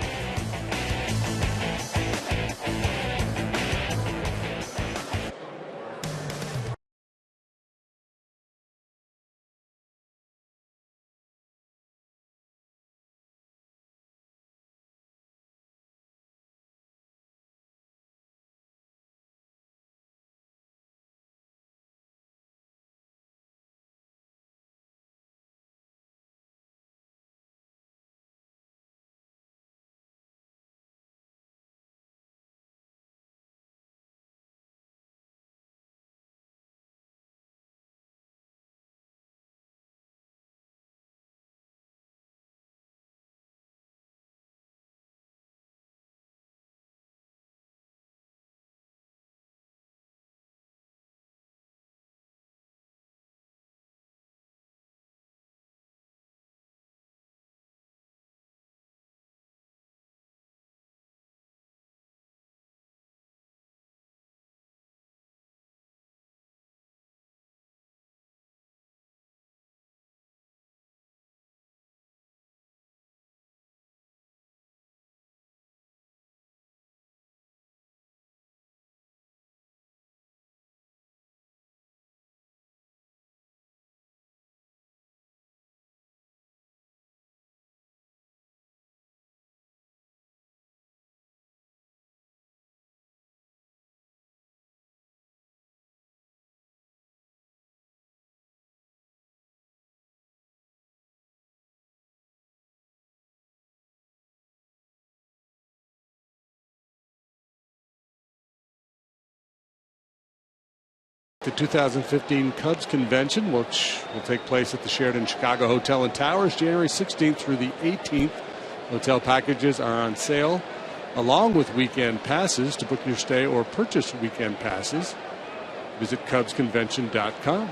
the 2015 Cubs convention, which will take place at the Sheraton Chicago Hotel and Towers January 16th through the 18th. Hotel packages are on sale along with weekend passes. To book your stay or purchase weekend passes, visit CubsConvention.com.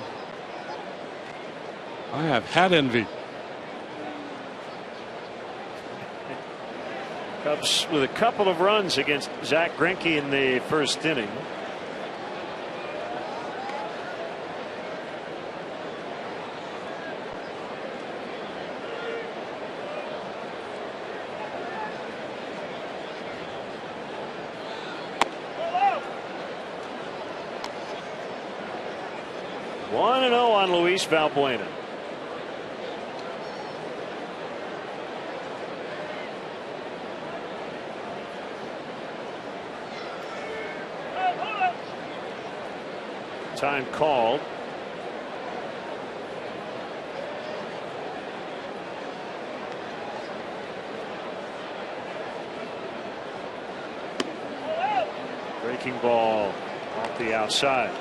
I have hat envy. Cubs with a couple of runs against Zach Greinke in the first inning. On Luis Valbuena. Time called. Breaking ball off the outside.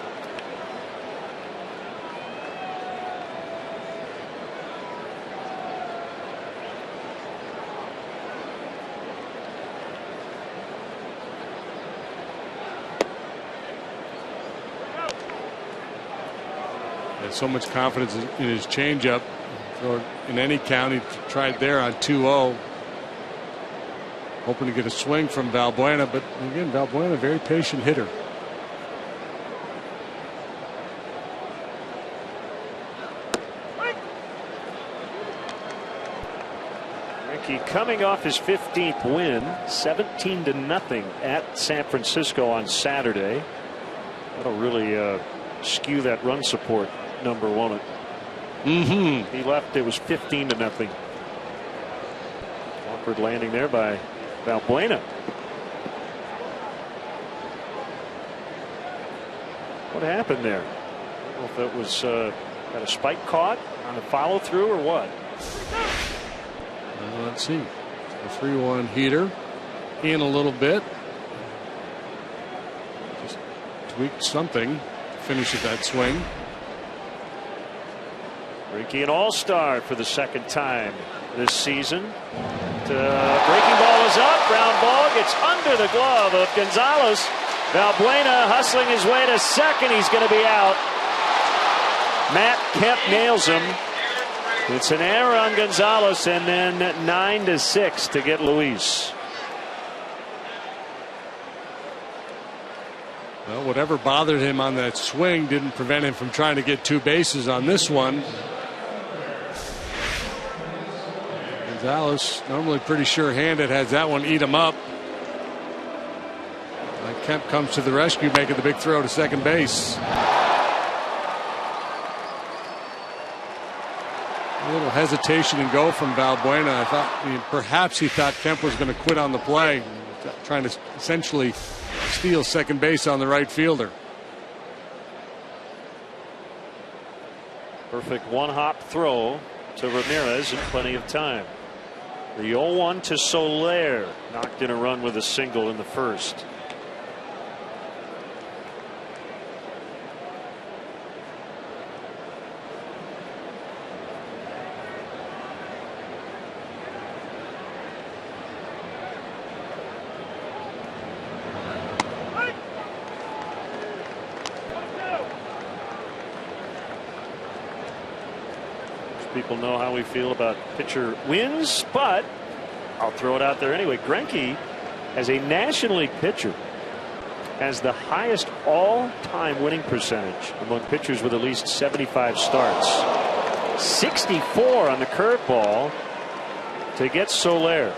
So much confidence in his changeup. In any count, he tried there on 2-0. Hoping to get a swing from Valbuena, but again, Valbuena, a very patient hitter. Greinke coming off his 15th win, 17-0 at San Francisco on Saturday. That'll really skew that run support number, won't it? He left, it was 15-0. Awkward landing there by Valbuena. What happened there? I don't know if that was got a spike caught on the follow through or what. Let's see. A 3-1 heater in a little bit. Just tweaked something. Finishes that swing. Greinke an all-star for the second time this season. Breaking ball is up. Ground ball gets under the glove of Gonzalez. Valbuena hustling his way to second. He's going to be out. Matt Kemp nails him. It's an error on Gonzalez, and then 9-6 to get Luis. Well, whatever bothered him on that swing didn't prevent him from trying to get 2 bases on this one. Gonzalez, normally pretty sure-handed, has that one eat him up. Kemp comes to the rescue, making the big throw to second base. A little hesitation and go from Valbuena. I thought perhaps he thought Kemp was going to quit on the play, trying to essentially steal second base on the right fielder. Perfect one-hop throw to Ramirez in plenty of time. The 0-1 to Soler, knocked in a run with a single in the first. People know how we feel about pitcher wins, but I'll throw it out there anyway. Greinke, as a National League pitcher, has the highest all-time winning percentage among pitchers with at least 75 starts. 64 on the curveball to get Soler.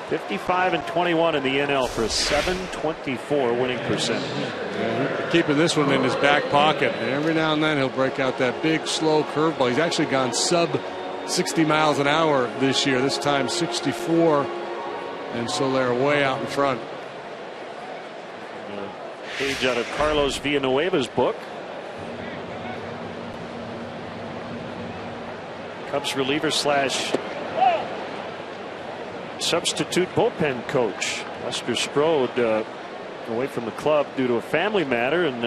55-21 in the NL for a 724 winning percentage. Yeah, keeping this one in his back pocket. And every now and then he'll break out that big, slow curveball. He's actually gone sub 60 miles an hour this year. This time 64. And Soler way out in front. Page out of Carlos Villanueva's book. Cubs reliever slash substitute bullpen coach. Lester Strode away from the club due to a family matter, and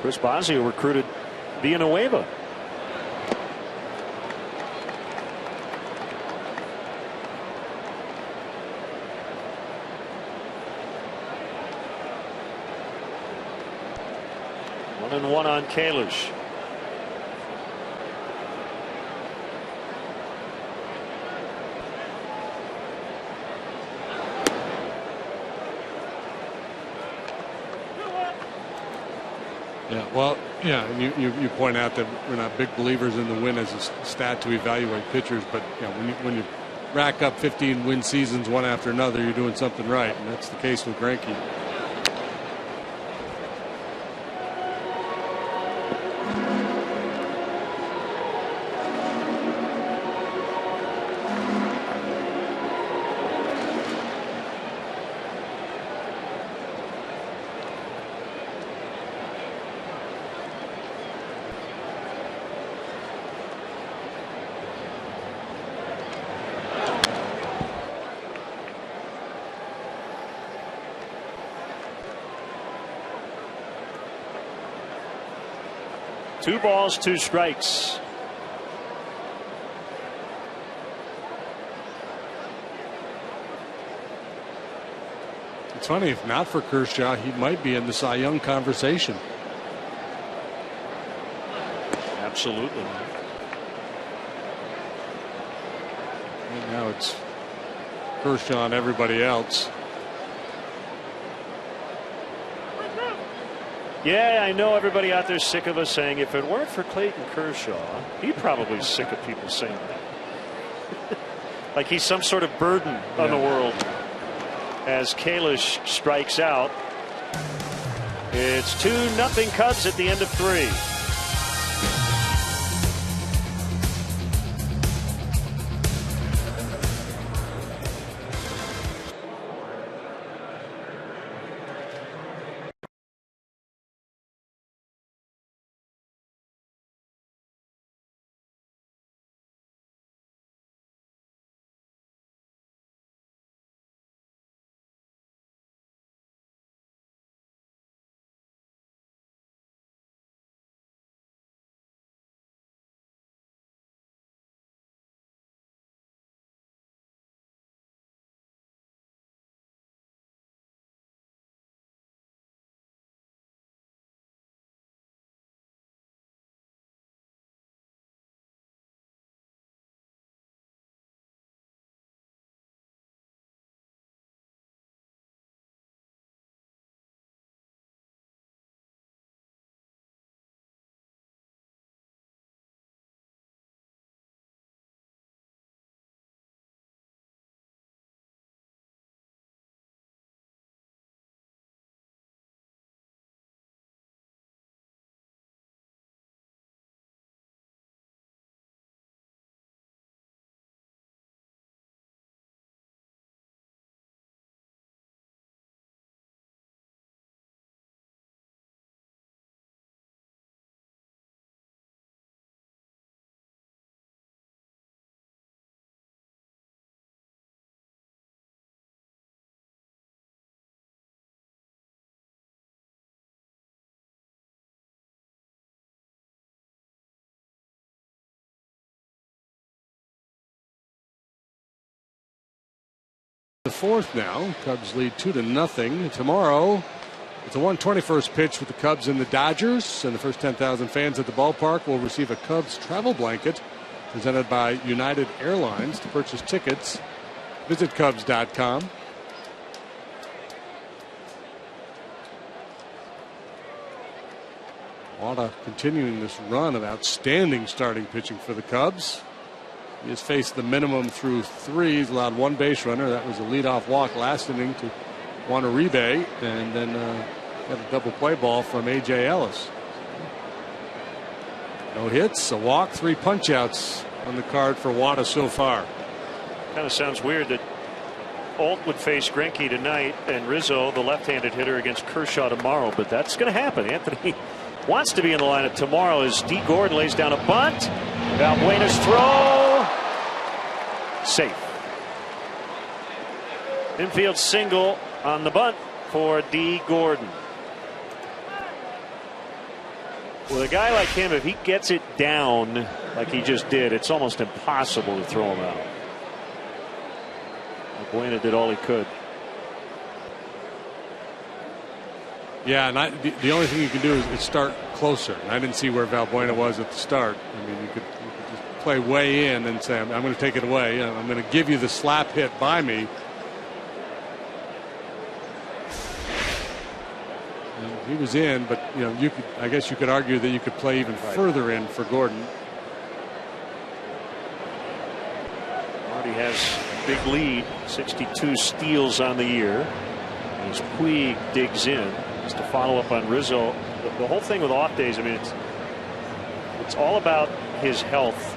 Chris Bosio recruited Villanueva. And one on Kalish. Yeah, well, yeah, you point out that we're not big believers in the win as a stat to evaluate pitchers, but you know, when you rack up 15 win seasons one after another, you're doing something right, and that's the case with Greinke. Two balls, two strikes. It's funny, if not for Kershaw, he might be in the Cy Young conversation. Absolutely. And now it's Kershaw and everybody else. Yeah, I know everybody out there is sick of us saying if it weren't for Clayton Kershaw, he'd probably sick of people saying that. Like he's some sort of burden on the world. As Kalish strikes out, it's 2-0 Cubs at the end of 3. The fourth now. Cubs lead 2-0. Tomorrow, it's a 1/21 pitch with the Cubs and the Dodgers, and the first 10,000 fans at the ballpark will receive a Cubs travel blanket presented by United Airlines. To purchase tickets, visit Cubs.com. Wada continuing this run of outstanding starting pitching for the Cubs. He has faced the minimum through 3. He's allowed 1 base runner. That was a leadoff walk last inning to Juan Uribe, and then got a double play ball from A.J. Ellis. No hits, a walk, 3 punch outs on the card for Wada so far. Kind of sounds weird that Alt would face Greinke tonight and Rizzo, the left-handed hitter, against Kershaw tomorrow, but that's going to happen. Anthony wants to be in the lineup tomorrow as D. Gordon lays down a bunt. Valbuena's throw. Safe. Infield single on the bunt for D. Gordon. With a guy like him, if he gets it down like he just did, it's almost impossible to throw him out. Valbuena did all he could. Yeah, and the only thing you can do is start closer. And I didn't see where Valbuena was at the start. I mean, you could just play way in and say, I'm going to take it away. I'm going to give you the slap hit by me. And he was in, but you could. I guess you could argue that you could play even further in for Gordon. Already has a big lead, 62 steals on the year. As Puig digs in. Just to follow up on Rizzo, the whole thing with off days, I mean, it's all about his health,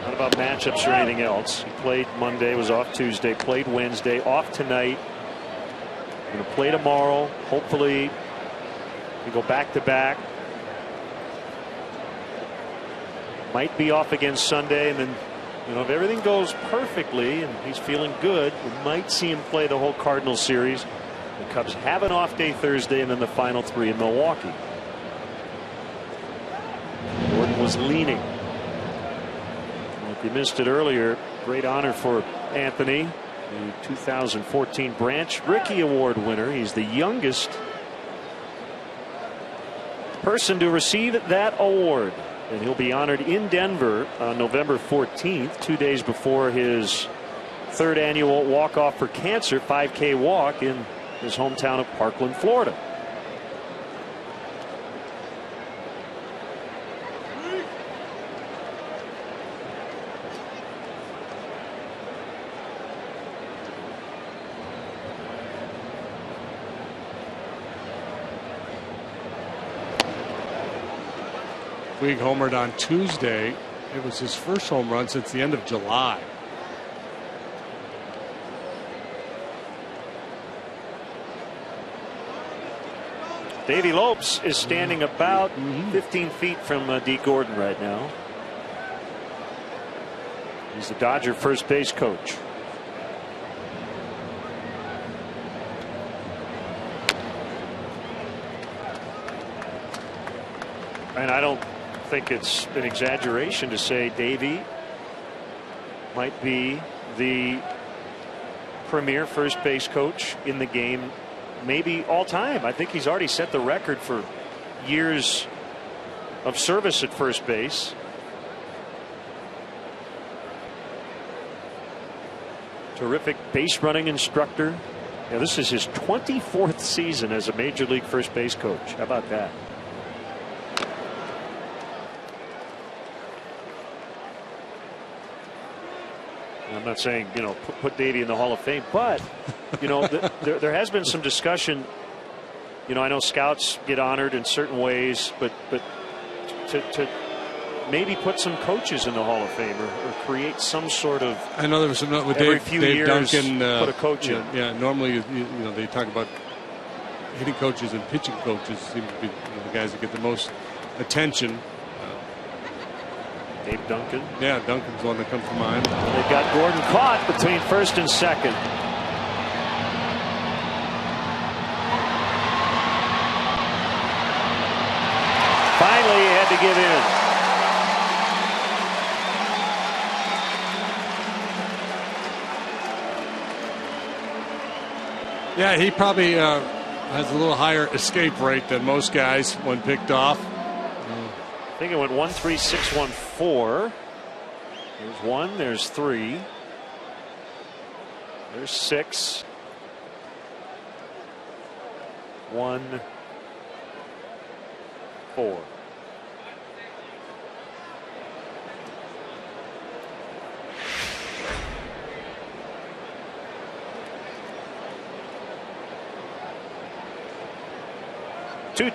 not about matchups or anything else. He played Monday, was off Tuesday, played Wednesday, off tonight. Going to play tomorrow. Hopefully, we go back to back. Might be off again Sunday, and then, if everything goes perfectly and he's feeling good, we might see him play the whole Cardinals series. The Cubs have an off day Thursday and then the final 3 in Milwaukee. Gordon was leaning. If you missed it earlier, great honor for Anthony, the 2014 Branch Rickey Award winner. He's the youngest person to receive that award, and he'll be honored in Denver on November 14th, 2 days before his 3rd annual Walk Off for Cancer 5K walk in his hometown of Parkland, Florida. Puig homered on Tuesday. It was his first home run since the end of July. Davey Lopes is standing about 15 feet from D. Gordon right now. He's the Dodger first base coach. And I don't think it's an exaggeration to say Davey might be the premier first base coach in the game, maybe all time. I think he's already set the record for years of service at first base. Terrific base running instructor. Yeah, this is his 24th season as a major league first base coach. How about that? I'm not saying, put Davey in the Hall of Fame, but, there has been some discussion. I know scouts get honored in certain ways, but to maybe put some coaches in the Hall of Fame or create some sort of. I know there was some with every Dave, few Dave years, Duncan. Put a coach in. Yeah, normally, they talk about hitting coaches and pitching coaches seem to be the guys that get the most attention. Dave Duncan. Yeah, Duncan's one that comes to mind. They've got Gordon caught between first and second. Finally, he had to give in. Yeah, he probably has a little higher escape rate than most guys when picked off. I think it went 1, 3, 6, 1, 4. There's 1, there's 3. There's 6. 1, 4.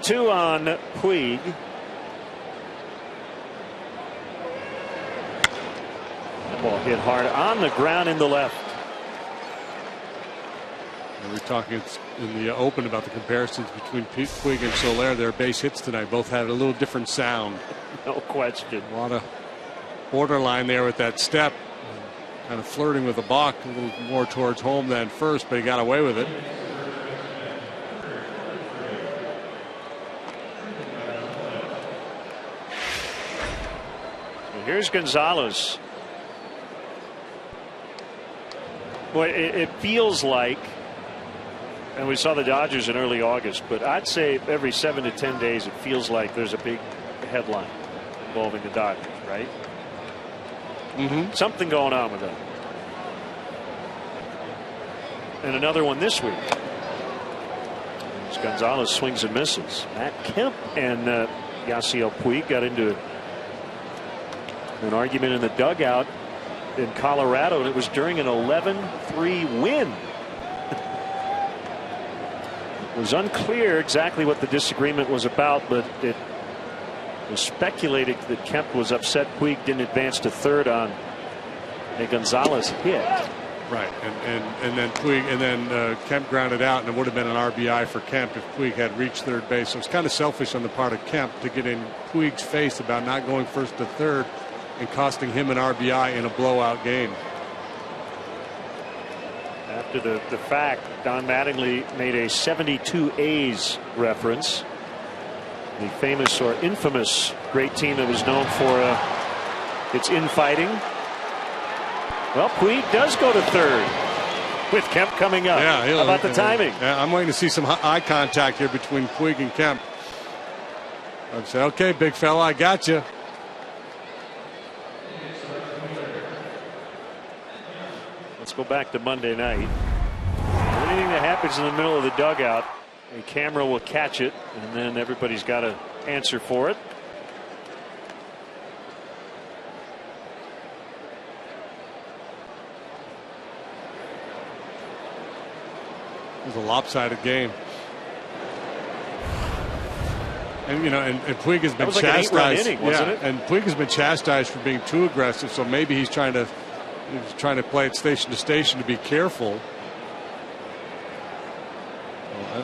Two on Puig. Ball hit hard on the ground in the left. We were talking in the open about the comparisons between Puig and Soler. Their base hits tonight both had a little different sound. No question. A lot of borderline there with that step. Kind of flirting with the balk a little more towards home than first, but he got away with it. Here's Gonzalez. Boy, it feels like, and we saw the Dodgers in early August, but I'd say every 7 to 10 days it feels like there's a big headline involving the Dodgers, right? Something going on with them. And another one this week. As Gonzalez swings and misses. Matt Kemp and Yasiel Puig got into an argument in the dugout in Colorado, and it was during an 11-3 win. It was unclear exactly what the disagreement was about, but it was speculated that Kemp was upset Puig didn't advance to third on a Gonzalez hit. Right, and then Puig, and then Kemp grounded out, and it would have been an RBI for Kemp if Puig had reached third base. So it's kind of selfish on the part of Kemp to get in Puig's face about not going first to third and costing him an RBI in a blowout game. After the fact, Don Mattingly made a 72 A's reference. The famous or infamous great team that was known for its infighting. Well, Puig does go to third with Kemp coming up. Yeah, how about the timing? Yeah, I'm waiting to see some eye contact here between Puig and Kemp. I'd say, okay, big fella, I got you. Let's go back to Monday night. Anything that happens in the middle of the dugout, a camera will catch it, and then everybody's got to answer for it. It was a lopsided game. And you know, and Puig has been chastised. Like an 8-run inning, wasn't it? And Puig has been chastised for being too aggressive. So maybe he's trying to play it station to station to be careful.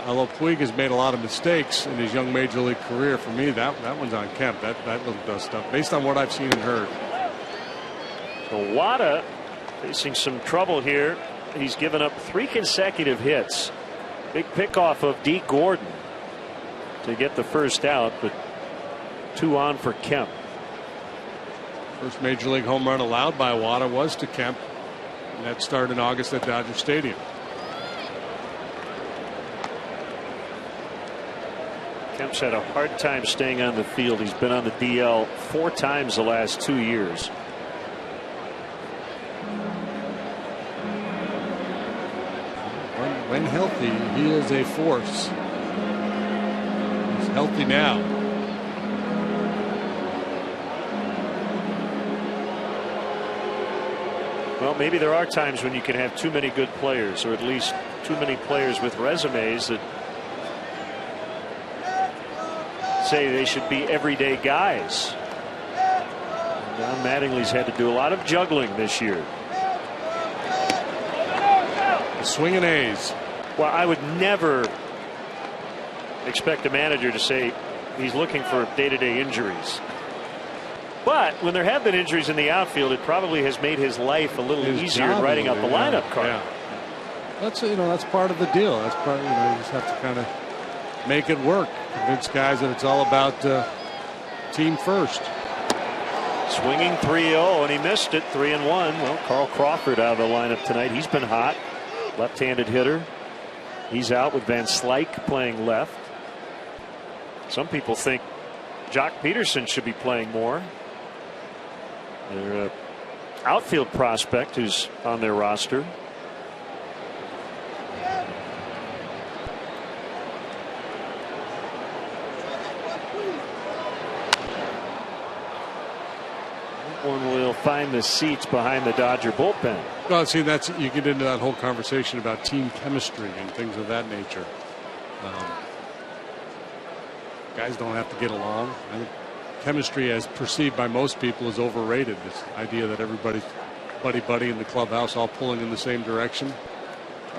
Although Puig has made a lot of mistakes in his young major league career, for me that one's on Kemp. That little dust stuff, based on what I've seen and heard. So Wada facing some trouble here. He's given up 3 consecutive hits. Big pickoff of D. Gordon to get the first out, but 2 on for Kemp. First major league home run allowed by Wada was to Kemp, and that started in August at Dodger Stadium. Kemp's had a hard time staying on the field. He's been on the DL 4 times the last 2 years. When healthy, he is a force. He's healthy now. Well, maybe there are times when you can have too many good players, or at least too many players with resumes that say they should be everyday guys. Don Mattingly's had to do a lot of juggling this year. Swinging A's. Well, I would never expect a manager to say he's looking for day-to-day injuries. But when there have been injuries in the outfield, it probably has made his life a little easier in writing up the lineup card. Yeah. That's part of the deal. That's part. You just have to kind of make it work. Convince guys that it's all about team first. Swinging 3-0, and he missed it. 3-1. Well, Carl Crawford out of the lineup tonight. He's been hot. Left-handed hitter. He's out with Van Slyke playing left. Some people think Jock Peterson should be playing more. Their outfield prospect who's on their roster. One will find the seats behind the Dodger bullpen. Well, see, you get into that whole conversation about team chemistry and things of that nature. Guys don't have to get along. I think chemistry, as perceived by most people, is overrated. This idea that everybody's buddy in the clubhouse, all pulling in the same direction.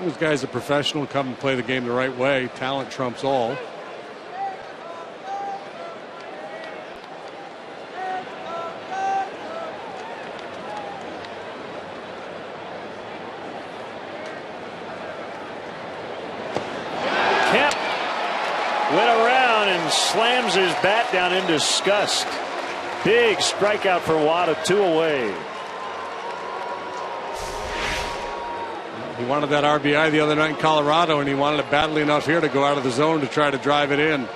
Those guys are professional, come and play the game the right way. Talent trumps all. Went around and slams his bat down in disgust. Big strikeout for Wada, 2 away. He wanted that RBI the other night in Colorado, and he wanted it badly enough here to go out of the zone to try to drive it in.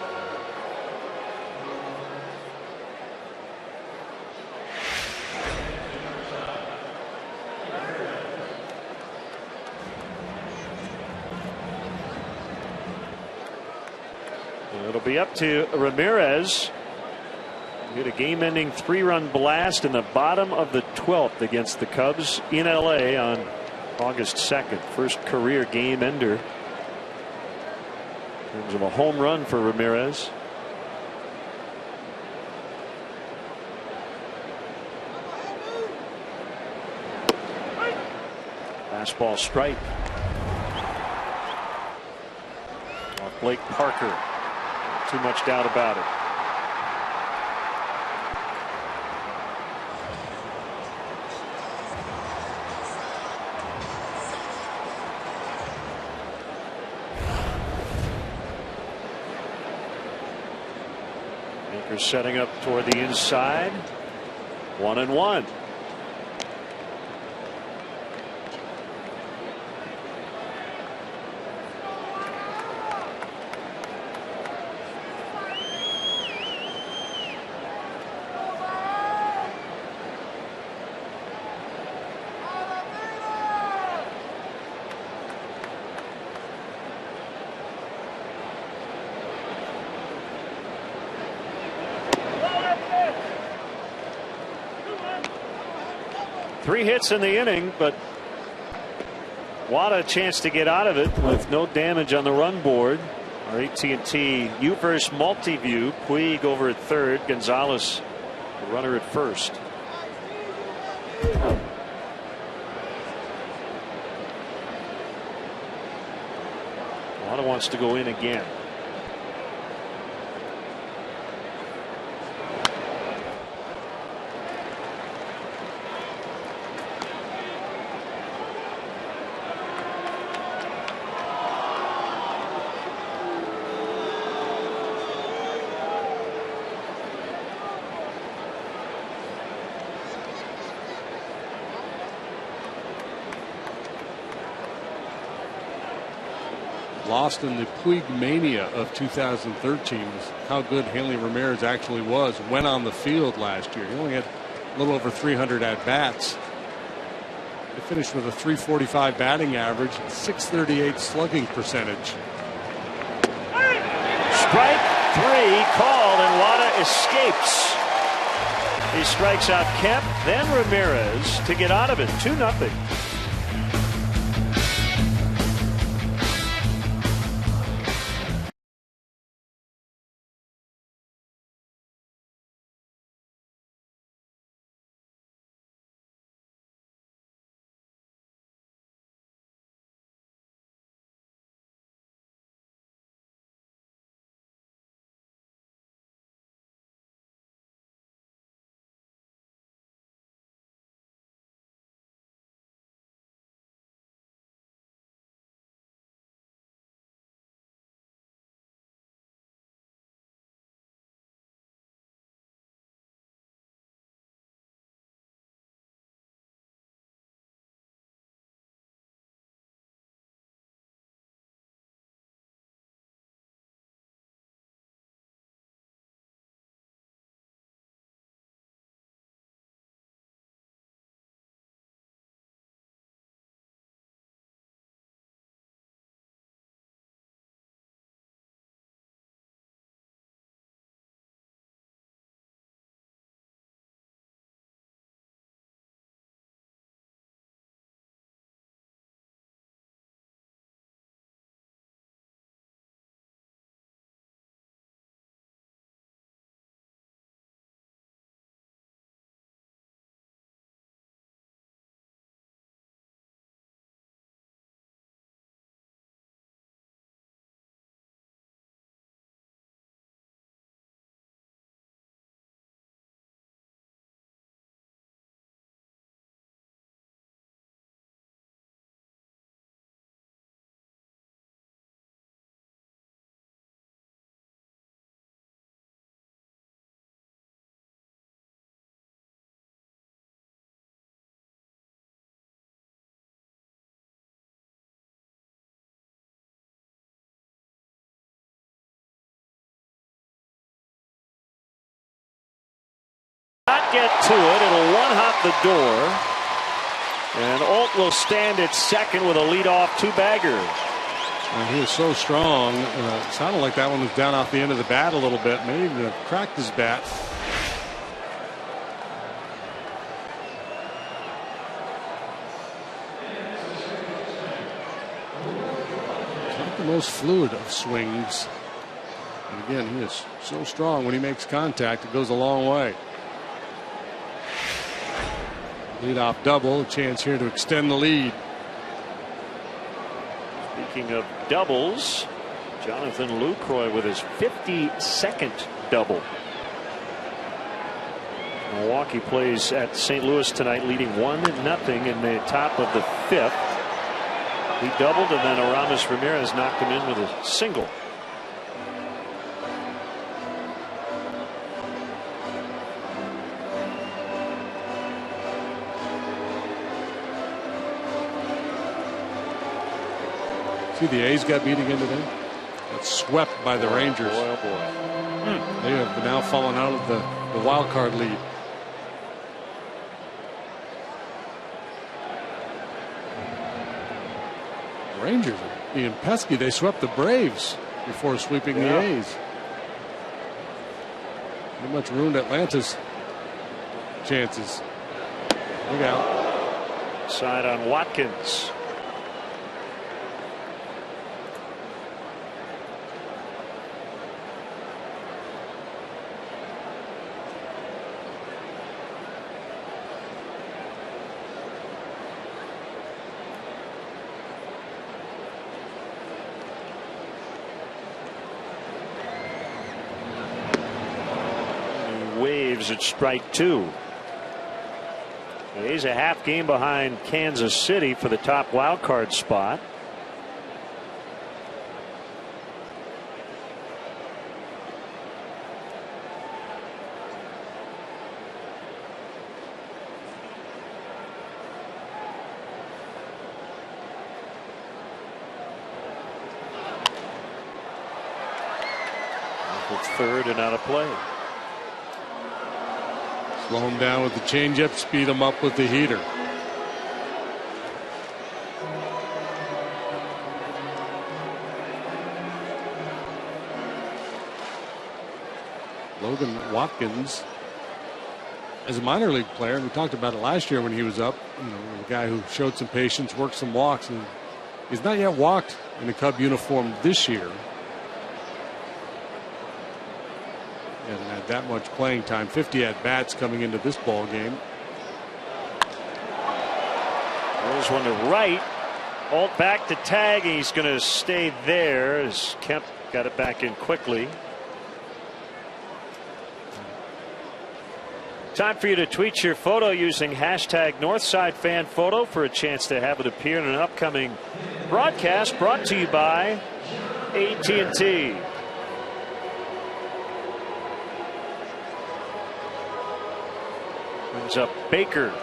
It'll be up to Ramirez. He had a game-ending 3-run blast in the bottom of the 12th against the Cubs in LA on August 2nd. First career game ender in terms of a home run for Ramirez. Fastball strike. Off Blake Parker. Too much doubt about it. Makers setting up toward the inside. 1-1. Three hits in the inning, but Wada a chance to get out of it with no damage on the run board. Our AT&T U-verse multi-view. Puig over at third. Gonzalez, the runner at first. Wada wants to go in again. Lost in the Puig mania of 2013 was how good Hanley Ramirez actually was when on the field last year. He only had a little over 300 at bats. He finished with a .345 batting average, .638 slugging percentage. Strike 3 called, and Wada escapes. He strikes out Kemp, then Ramirez to get out of it. 2-0. get to it. It'll one-hop the door. And Alt will stand at second with a leadoff two-bagger. He is so strong. It sounded like that one was down off the end of the bat a little bit. Maybe even have cracked his bat. Not the most fluid of swings. And again, he is so strong when he makes contact. It goes a long way. Leadoff double, a chance here to extend the lead. Speaking of doubles, Jonathan Lucroy with his 52nd double. Milwaukee plays at St. Louis tonight, leading 1-0 in the top of the 5th. He doubled, and then Aramis Ramirez knocked him in with a single. See, the A's got beat again today. Got swept by the Rangers. Boy, oh boy. They have now fallen out of the wild card lead. The Rangers are being pesky. They swept the Braves before sweeping the A's. Pretty much ruined Atlanta's chances. Look out. Side on Watkins. At strike two. He's a half game behind Kansas City for the top wild card spot. It's third and out of play. Slow him down with the changeup, speed him up with the heater. Logan Watkins, as a minor league player, we talked about it last year when he was up. A guy who showed some patience, worked some walks, and he's not yet walked in a Cub uniform this year. Hasn't had that much playing time. 50 at bats coming into this ball game. There's one to right. Alt back to tag. He's going to stay there as Kemp got it back in quickly. Time for you to tweet your photo using hashtag NorthsideFanPhoto for a chance to have it appear in an upcoming broadcast brought to you by AT&T. Brings up Baker.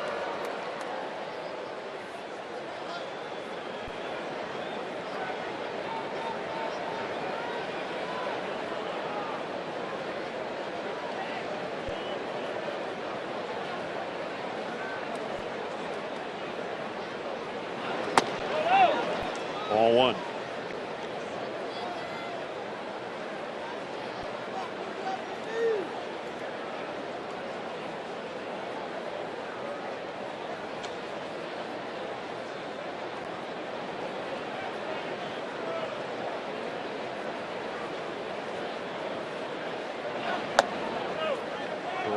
Ball one.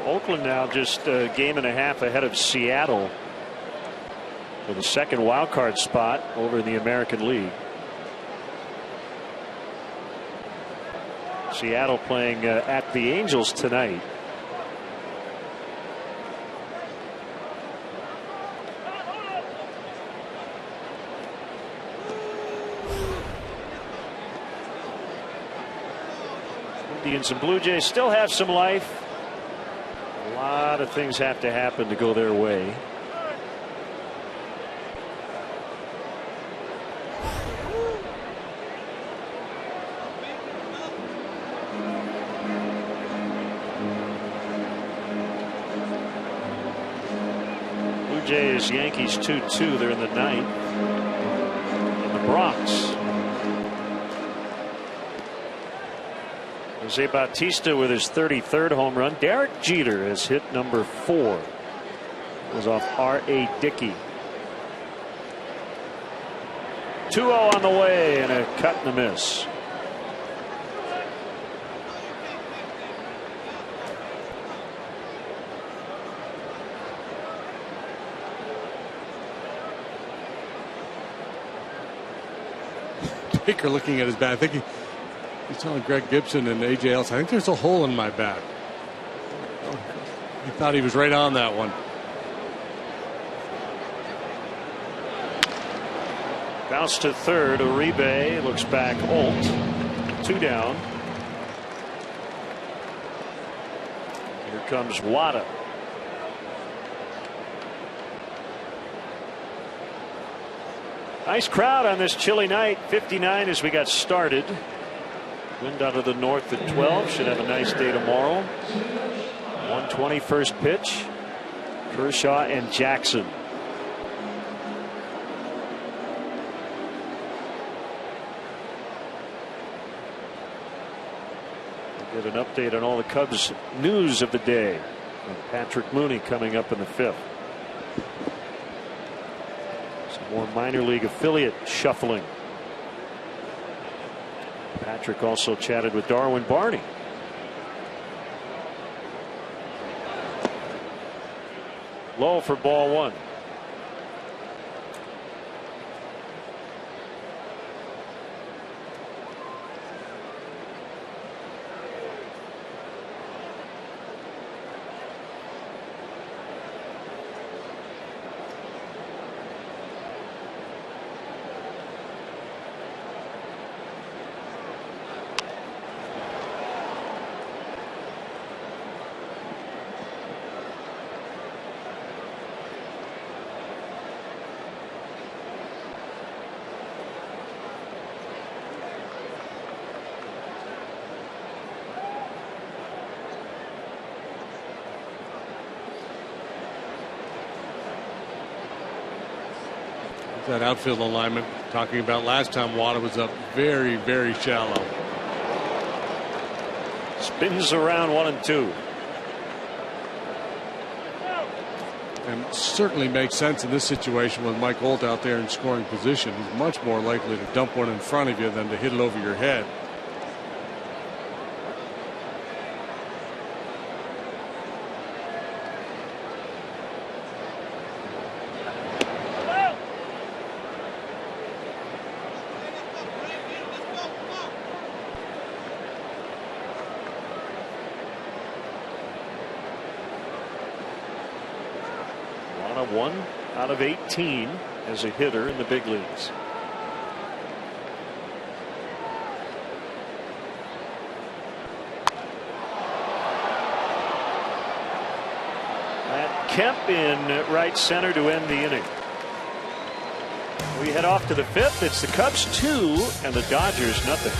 Oakland now just a game and a half ahead of Seattle for the second wild card spot over in the American League. Seattle playing at the Angels tonight. Indians and Blue Jays still have some life. A lot of things have to happen to go their way. Jays Yankees 2-2. They're in the ninth. In the Bronx. Jose Bautista with his 33rd home run. Derek Jeter has hit number 4. It was off R.A. Dickey. 2-0 on the way and a cut and a miss. Baker looking at his bat. I think he's telling Greg Gibson and A.J. Ellis, I think there's a hole in my bat. He thought he was right on that one. Bounce to third. Uribe looks back. Holt. 2 down. Here comes Wada. Nice crowd on this chilly night. 59 as we got started. Wind out of the north at 12. Should have a nice day tomorrow. 120 first pitch. Kershaw and Jackson. We'll get an update on all the Cubs news of the day. And Patrick Mooney coming up in the 5th. More minor league affiliate shuffling. Patrick also chatted with Darwin Barney. Low for ball 1. That outfield alignment talking about last time Wada was up very, very shallow. Spins around 1-2. And certainly makes sense in this situation with Mike Holt out there in scoring position. He's much more likely to dump one in front of you than to hit it over your head. One out of 18 as a hitter in the big leagues. Matt Kemp in right center to end the inning. We head off to the 5th. It's the Cubs 2 and the Dodgers nothing.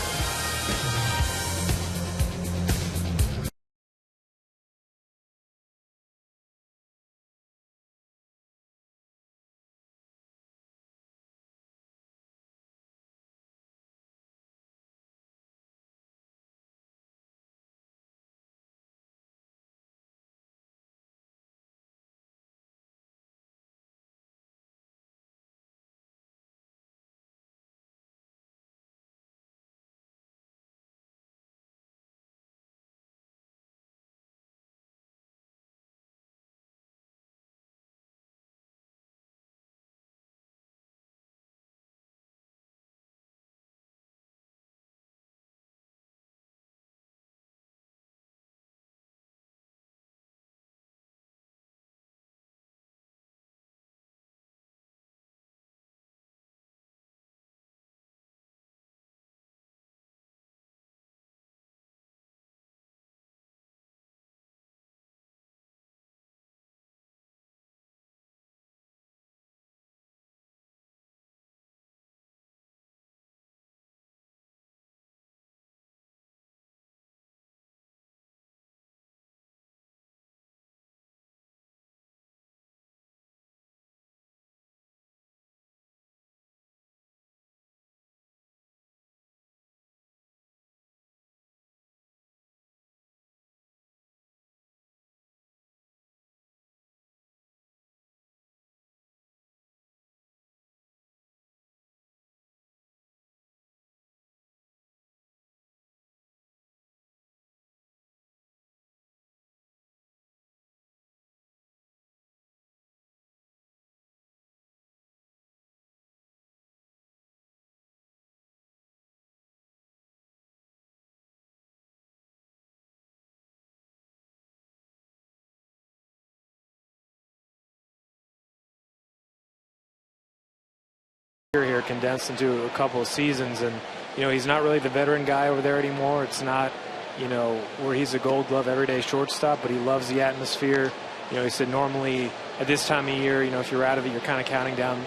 career condensed into a couple of seasons. And, you know, he's not really the veteran guy over there anymore. It's not, you know, where he's a Gold Glove everyday shortstop, but he loves the atmosphere. You know, he said normally at this time of year, you know, if you're out of it, you're kind of counting down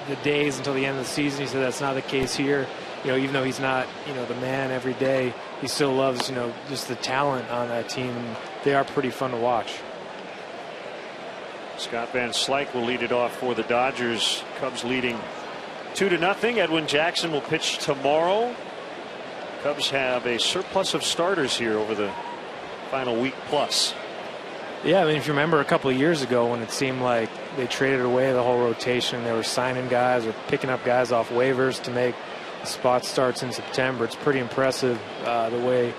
the days until the end of the season. He said that's not the case here. You know, even though he's not, you know, the man every day, he still loves, you know, just the talent on that team. And they are pretty fun to watch. Scott Van Slyke will lead it off for the Dodgers. Cubs leading 2-0. Edwin Jackson will pitch tomorrow. Cubs have a surplus of starters here over the final week plus. Yeah, I mean, if you remember a couple of years ago when it seemed like they traded away the whole rotation, they were signing guys or picking up guys off waivers to make spot starts in September. It's pretty impressive the way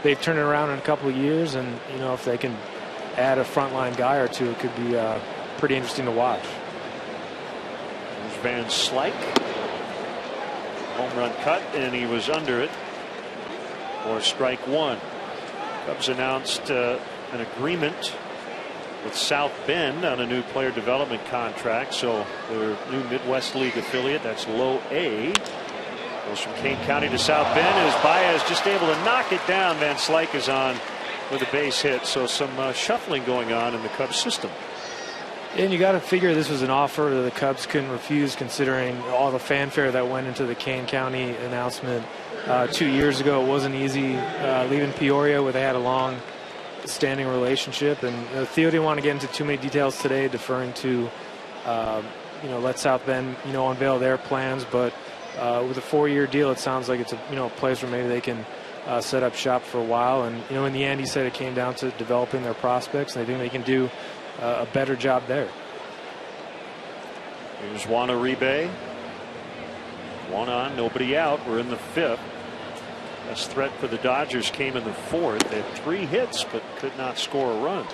they've turned it around in a couple of years, and you know, if they can add a frontline guy or two, it could be pretty interesting to watch. There's Van Slyke, home run cut, and he was under it for strike one. Cubs announced an agreement with South Bend on a new player development contract, so their new Midwest League affiliate, that's low A, goes from Kane County to South Bend. As Baez just able to knock it down, Van Slyke is on with a base hit, so some shuffling going on in the Cubs system. And you got to figure this was an offer that the Cubs couldn't refuse, considering all the fanfare that went into the Kane County announcement 2 years ago. It wasn't easy leaving Peoria, where they had a long standing relationship, and Theo didn't want to get into too many details today, deferring to you know, let South Bend, you know, unveil their plans. But with a 4-year deal, it sounds like it's a, you know, a place where maybe they can set up shop for a while. And you know, in the end, he said it came down to developing their prospects, and they think they can do a better job there. Here's Juan Uribe. One on, nobody out. We're in the fifth. Best threat for the Dodgers came in the fourth. They had 3 hits but could not score a run.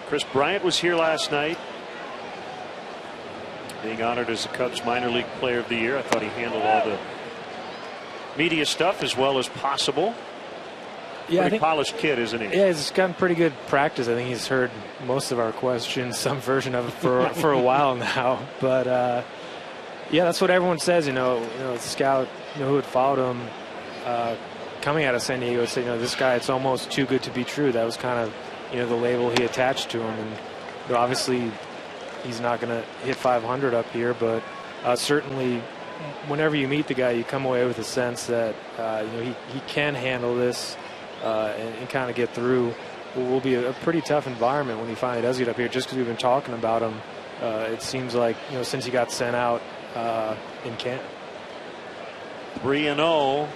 Chris Bryant was here last night, being honored as the Cubs minor league player of the year. I thought he handled all the media stuff as well as possible. Yeah, pretty polished kid, isn't he? Yeah, he's gotten pretty good practice. I think he's heard most of our questions, some version of it for a while now. But yeah, that's what everyone says. You know, the scout, you know, who had followed him coming out of San Diego, said, you know, this guy, it's almost too good to be true. That was kind of, you know, the label he attached to him. And you know, obviously, he's not going to hit 500 up here, but certainly, whenever you meet the guy, you come away with a sense that you know, he can handle this. And kind of get through. Will be a pretty tough environment when he finally does get up here. Just because we've been talking about him, it seems like, you know, since he got sent out in camp. 3-0,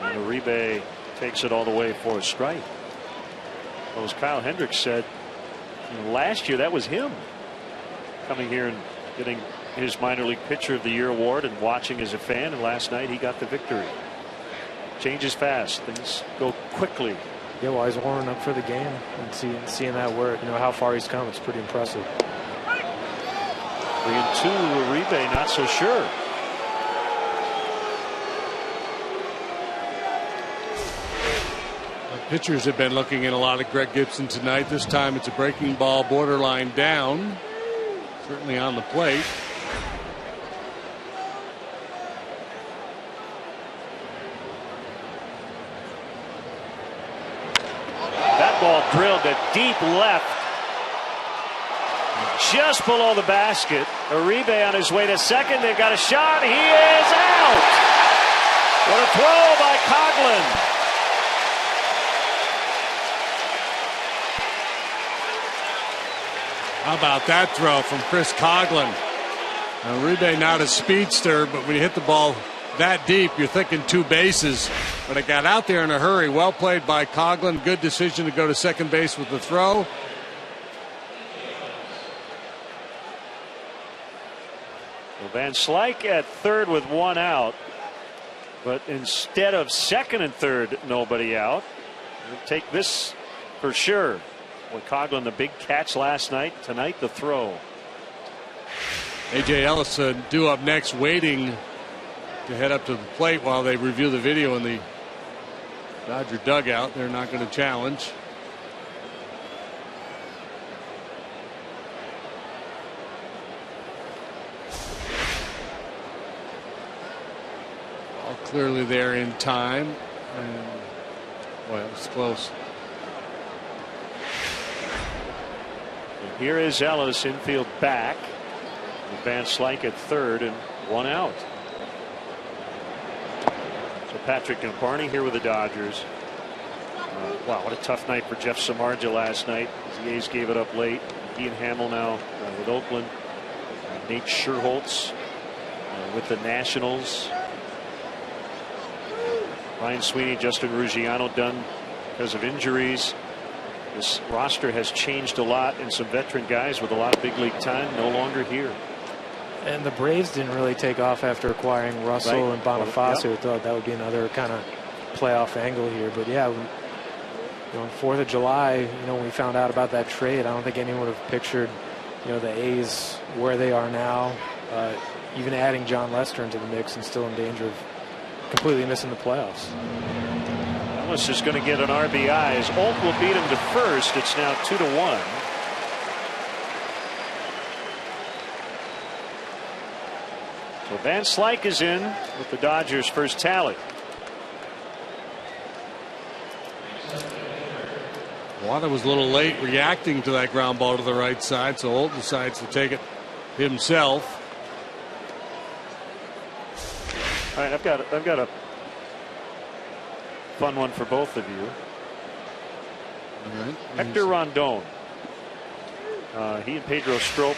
and Uribe takes it all the way for a strike. Well, as Kyle Hendricks said, you know, last year that was him coming here and getting his minor league pitcher of the year award and watching as a fan. And last night he got the victory. Changes fast. Things go quickly. Yeah, well, he's warming up for the game and seeing that work. You know how far he's come. It's pretty impressive. 3-2. Uribe not so sure. The pitchers have been looking at a lot of Greg Gibson tonight. This time it's a breaking ball, borderline down. Certainly on the plate. Ball drilled to deep left, just below the basket. Uribe on his way to second. They've got a shot. He is out. What a throw by Coghlan. How about that throw from Chris Coghlan? Uribe not a speedster, but when you hit the ball that deep, you're thinking 2 bases. But it got out there in a hurry. Well played by Coghlan. Good decision to go to second base with the throw. Well, Van Slyke at third with 1 out. But instead of second and third, nobody out. We'll take this for sure. With Coghlan, the big catch last night. Tonight, the throw. A.J. Ellison due up next, waiting to head up to the plate while they review the video in the Dodger dugout, they're not going to challenge. All clearly there in time. And boy, it was close. And here is Ellis, infield back. Van Slyke at third and 1 out. So Patrick and Barney here with the Dodgers. Wow, what a tough night for Jeff Samardzija last night. The A's gave it up late. Ian Hamill now with Oakland. Nate Scherholtz with the Nationals. Ryan Sweeney, Justin Ruggiano done because of injuries. This roster has changed a lot, and some veteran guys with a lot of big league time no longer here. And the Braves didn't really take off after acquiring Russell and Bonifacio. Yep. Thought that would be another kind of playoff angle here. But yeah, on 4th of July, when we found out about that trade, I don't think anyone would have pictured, the A's where they are now, even adding John Lester into the mix and still in danger of completely missing the playoffs. Ellis is going to get an RBI as Oak will beat him to first. It's now 2-1. So Van Slyke is in with the Dodgers' first tally. Wada was a little late reacting to that ground ball to the right side, so Olt decides to take it himself. All right, I've got a fun one for both of you. All right. Hector Rondon. He and Pedro Strop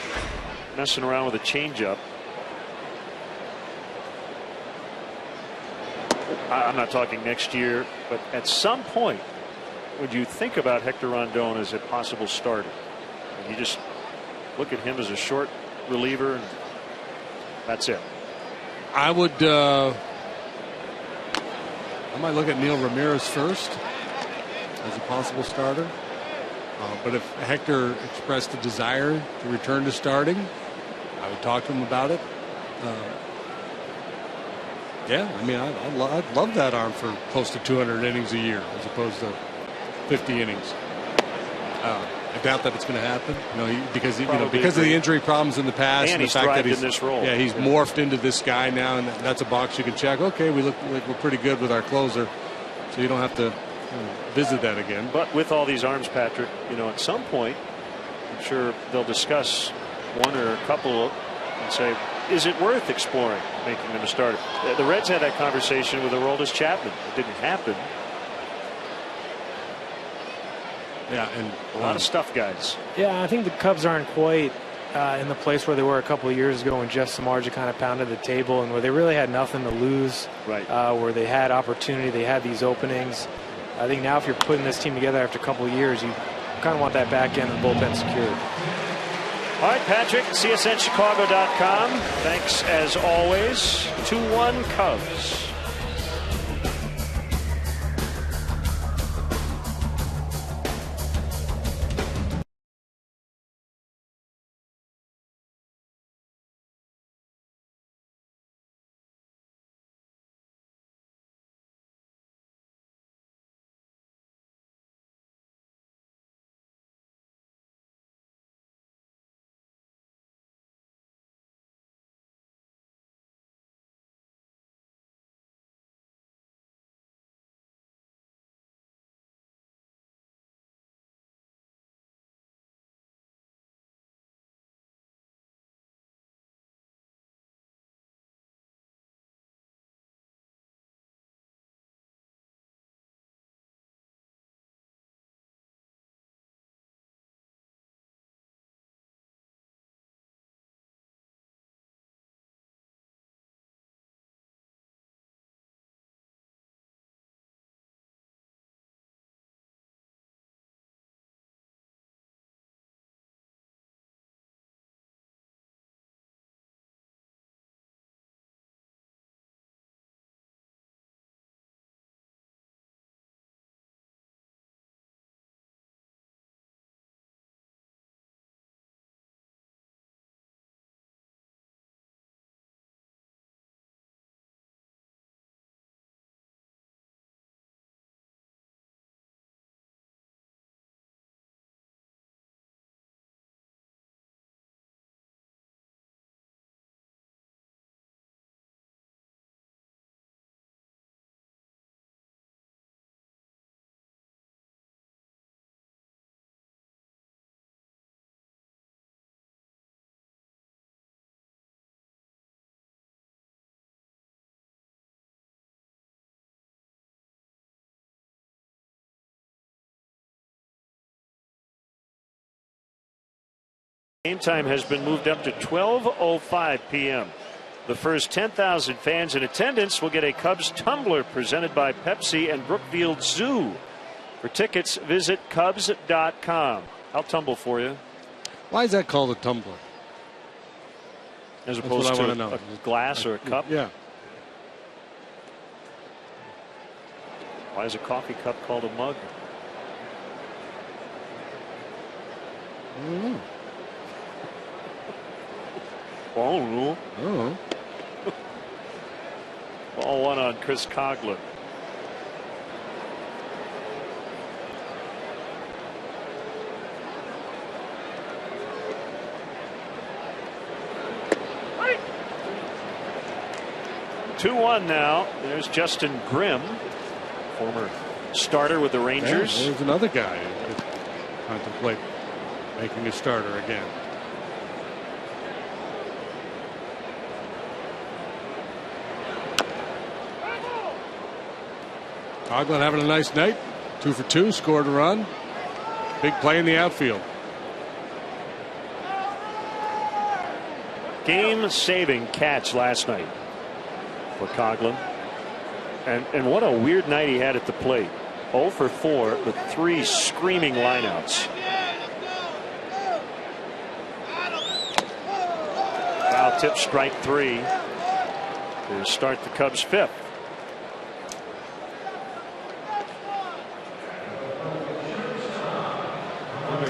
messing around with a changeup. I'm not talking next year, but at some point, would you think about Hector Rondon as a possible starter? And you just look at him as a short reliever, and that's it. I would. I might look at Neil Ramirez first as a possible starter. But if Hector expressed a desire to return to starting, I would talk to him about it. Yeah, I mean, I'd love that arm for close to 200 innings a year as opposed to 50 innings. I doubt that it's going to happen. Because of the injury problems in the past, and the he's fact that in this role. Yeah, he's morphed into this guy now, and that's a box you can check. Okay, we look like we're pretty good with our closer, so you don't have to visit that again. But with all these arms, Patrick, at some point, I'm sure they'll discuss one or a couple and say, is it worth exploring making them a starter? The Reds had that conversation with Aroldis Chapman. It didn't happen. Yeah, and a lot of stuff, guys. Yeah, I think the Cubs aren't quite in the place where they were a couple of years ago when Jeff Samardzija kind of pounded the table and where they really had nothing to lose. Right. Where they had opportunity, they had these openings. I think now if you're putting this team together after a couple of years, you kind of want that back end and bullpen secured. All right, Patrick, CSNChicago.com. Thanks as always. 2-1 Cubs. Game time has been moved up to 12:05 p.m. The first 10,000 fans in attendance will get a Cubs tumbler presented by Pepsi and Brookfield Zoo. For tickets, visit Cubs.com. I'll tumble for you. Why is that called a tumbler? As opposed to a glass or a cup? Yeah. Why is a coffee cup called a mug? I don't know. Oh. Ball one on Chris Coghlan. Right. 2-1 now. There's Justin Grimm, former starter with the Rangers. Yeah, there's another guy who could contemplate making a starter again. Coghlan having a nice night. 2 for 2, scored a run. Big play in the outfield. Game-saving catch last night for Coghlan. And what a weird night he had at the plate. 0 for 4 with 3 screaming lineouts. Foul tip, strike 3 to start the Cubs' 5th.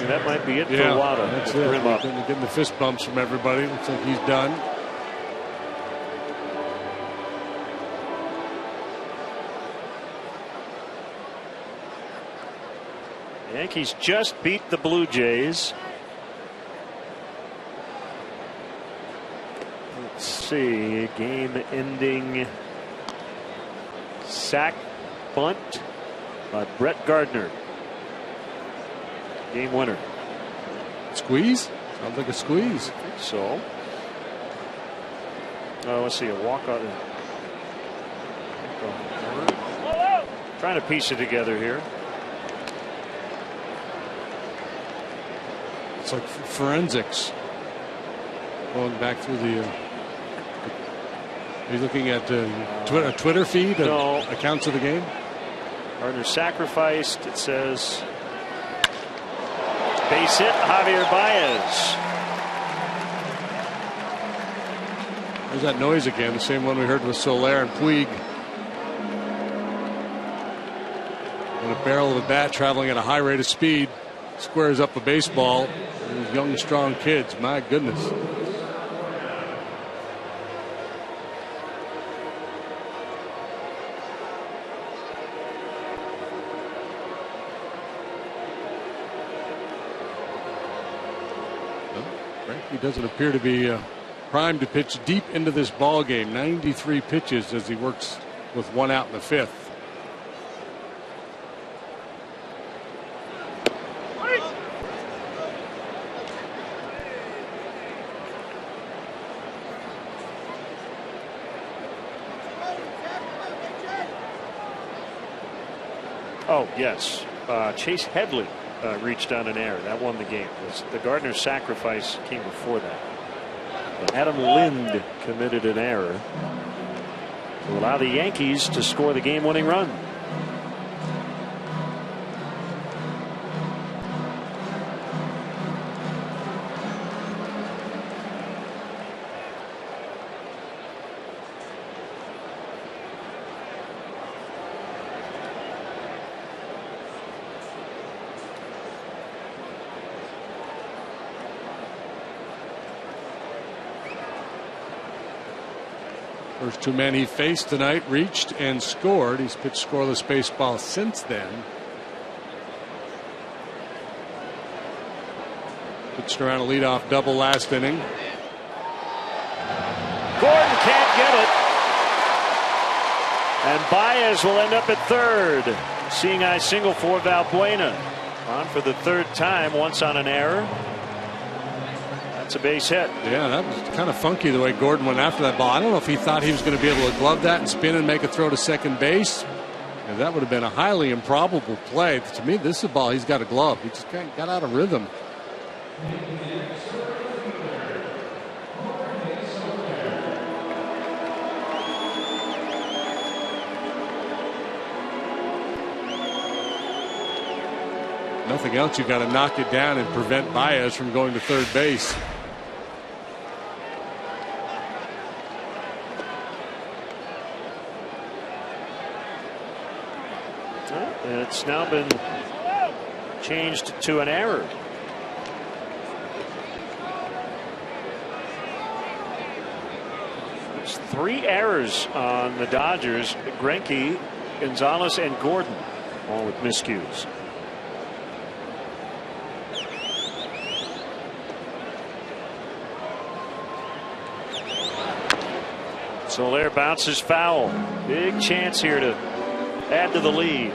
That might be it for Wada. That's it. Getting the fist bumps from everybody. Looks like he's done. The Yankees just beat the Blue Jays. Let's see. Game-ending sac bunt by Brett Gardner. Game winner. Squeeze? Sounds like a squeeze. I think so. Oh, let's see. A walk out. Trying to piece it together here. It's like forensics. Going back through the. Are you looking at a Twitter feed? No. Accounts of the game? Gardner sacrificed. It says. Base hit, Javier Baez. There's that noise again, the same one we heard with Soler and Puig. When a barrel of a bat traveling at a high rate of speed squares up a baseball. Those young, strong kids, my goodness. He doesn't appear to be primed to pitch deep into this ball game. 93 pitches as he works with 1 out in the 5th. Oh yes, Chase Headley reached on an error that won the game. The Gardner sacrifice came before that. But Adam Lind committed an error to allow the Yankees to score the game-winning run. First 2 men he faced tonight reached and scored. He's pitched scoreless baseball since then. Pitched around a leadoff double last inning. Gordon can't get it. And Baez will end up at third. Seeing eye single for Valbuena. On for the 3rd time, once on an error. That's a base hit. Yeah, that was kind of funky the way Gordon went after that ball. I don't know if he thought he was going to be able to glove that and spin and make a throw to second base. And that would have been a highly improbable play. To me, this is a ball he's got to glove. He just got out of rhythm. nothing else, you've got to knock it down and prevent Baez from going to third base. It's now been changed to an error. There's 3 errors on the Dodgers. Greinke, Gonzalez, and Gordon, all with miscues. Soler bounces foul. Big chance here to add to the lead.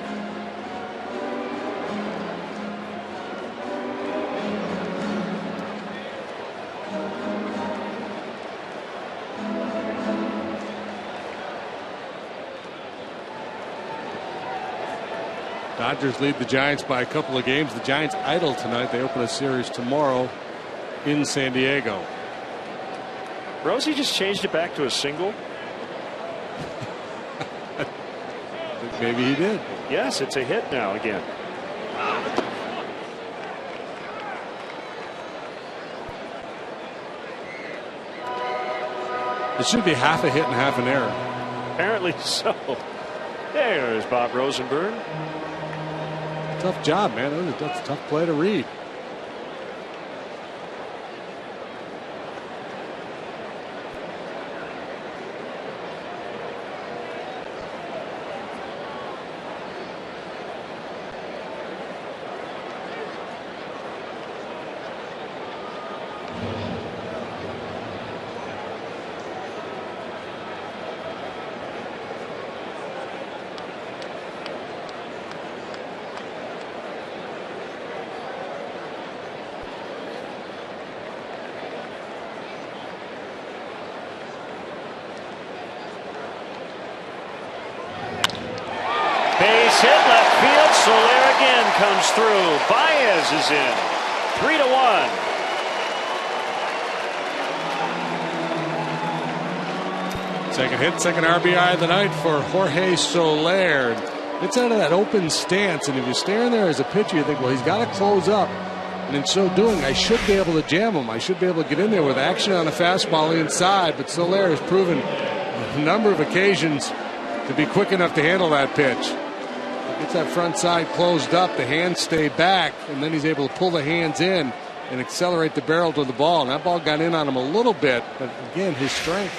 Dodgers lead the Giants by a couple of games. The Giants idle tonight. They open a series tomorrow in San Diego. Rosie just changed it back to a single. Maybe he did. Yes, it's a hit now again. It should be half a hit and half an error. Apparently so. There's Bob Rosenberg. Tough job, man. That's a tough play to read. Base hit left field. Soler again comes through. Baez is in. 3-1. Second hit, second RBI of the night for Jorge Soler. It's out of that open stance, and if you're staring there as a pitcher, you think, well, he's got to close up. And in so doing, I should be able to jam him. I should be able to get in there with action on a fastball inside. But Soler has proven on a number of occasions to be quick enough to handle that pitch. Gets that front side closed up, the hands stay back, and then he's able to pull the hands in and accelerate the barrel to the ball. And that ball got in on him a little bit, but again, his strength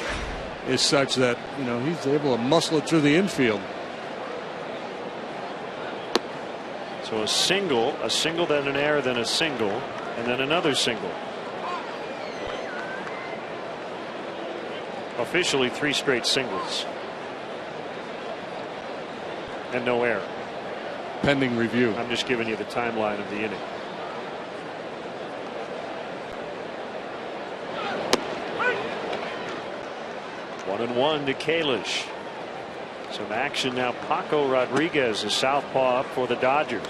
is such that, you know, he's able to muscle it through the infield. So a single, then an error, then a single, and then another single. Officially 3 straight singles. And no error. Pending review. I'm just giving you the timeline of the inning. One and one to Kalish. Some action now. Paco Rodriguez, a southpaw, up for the Dodgers.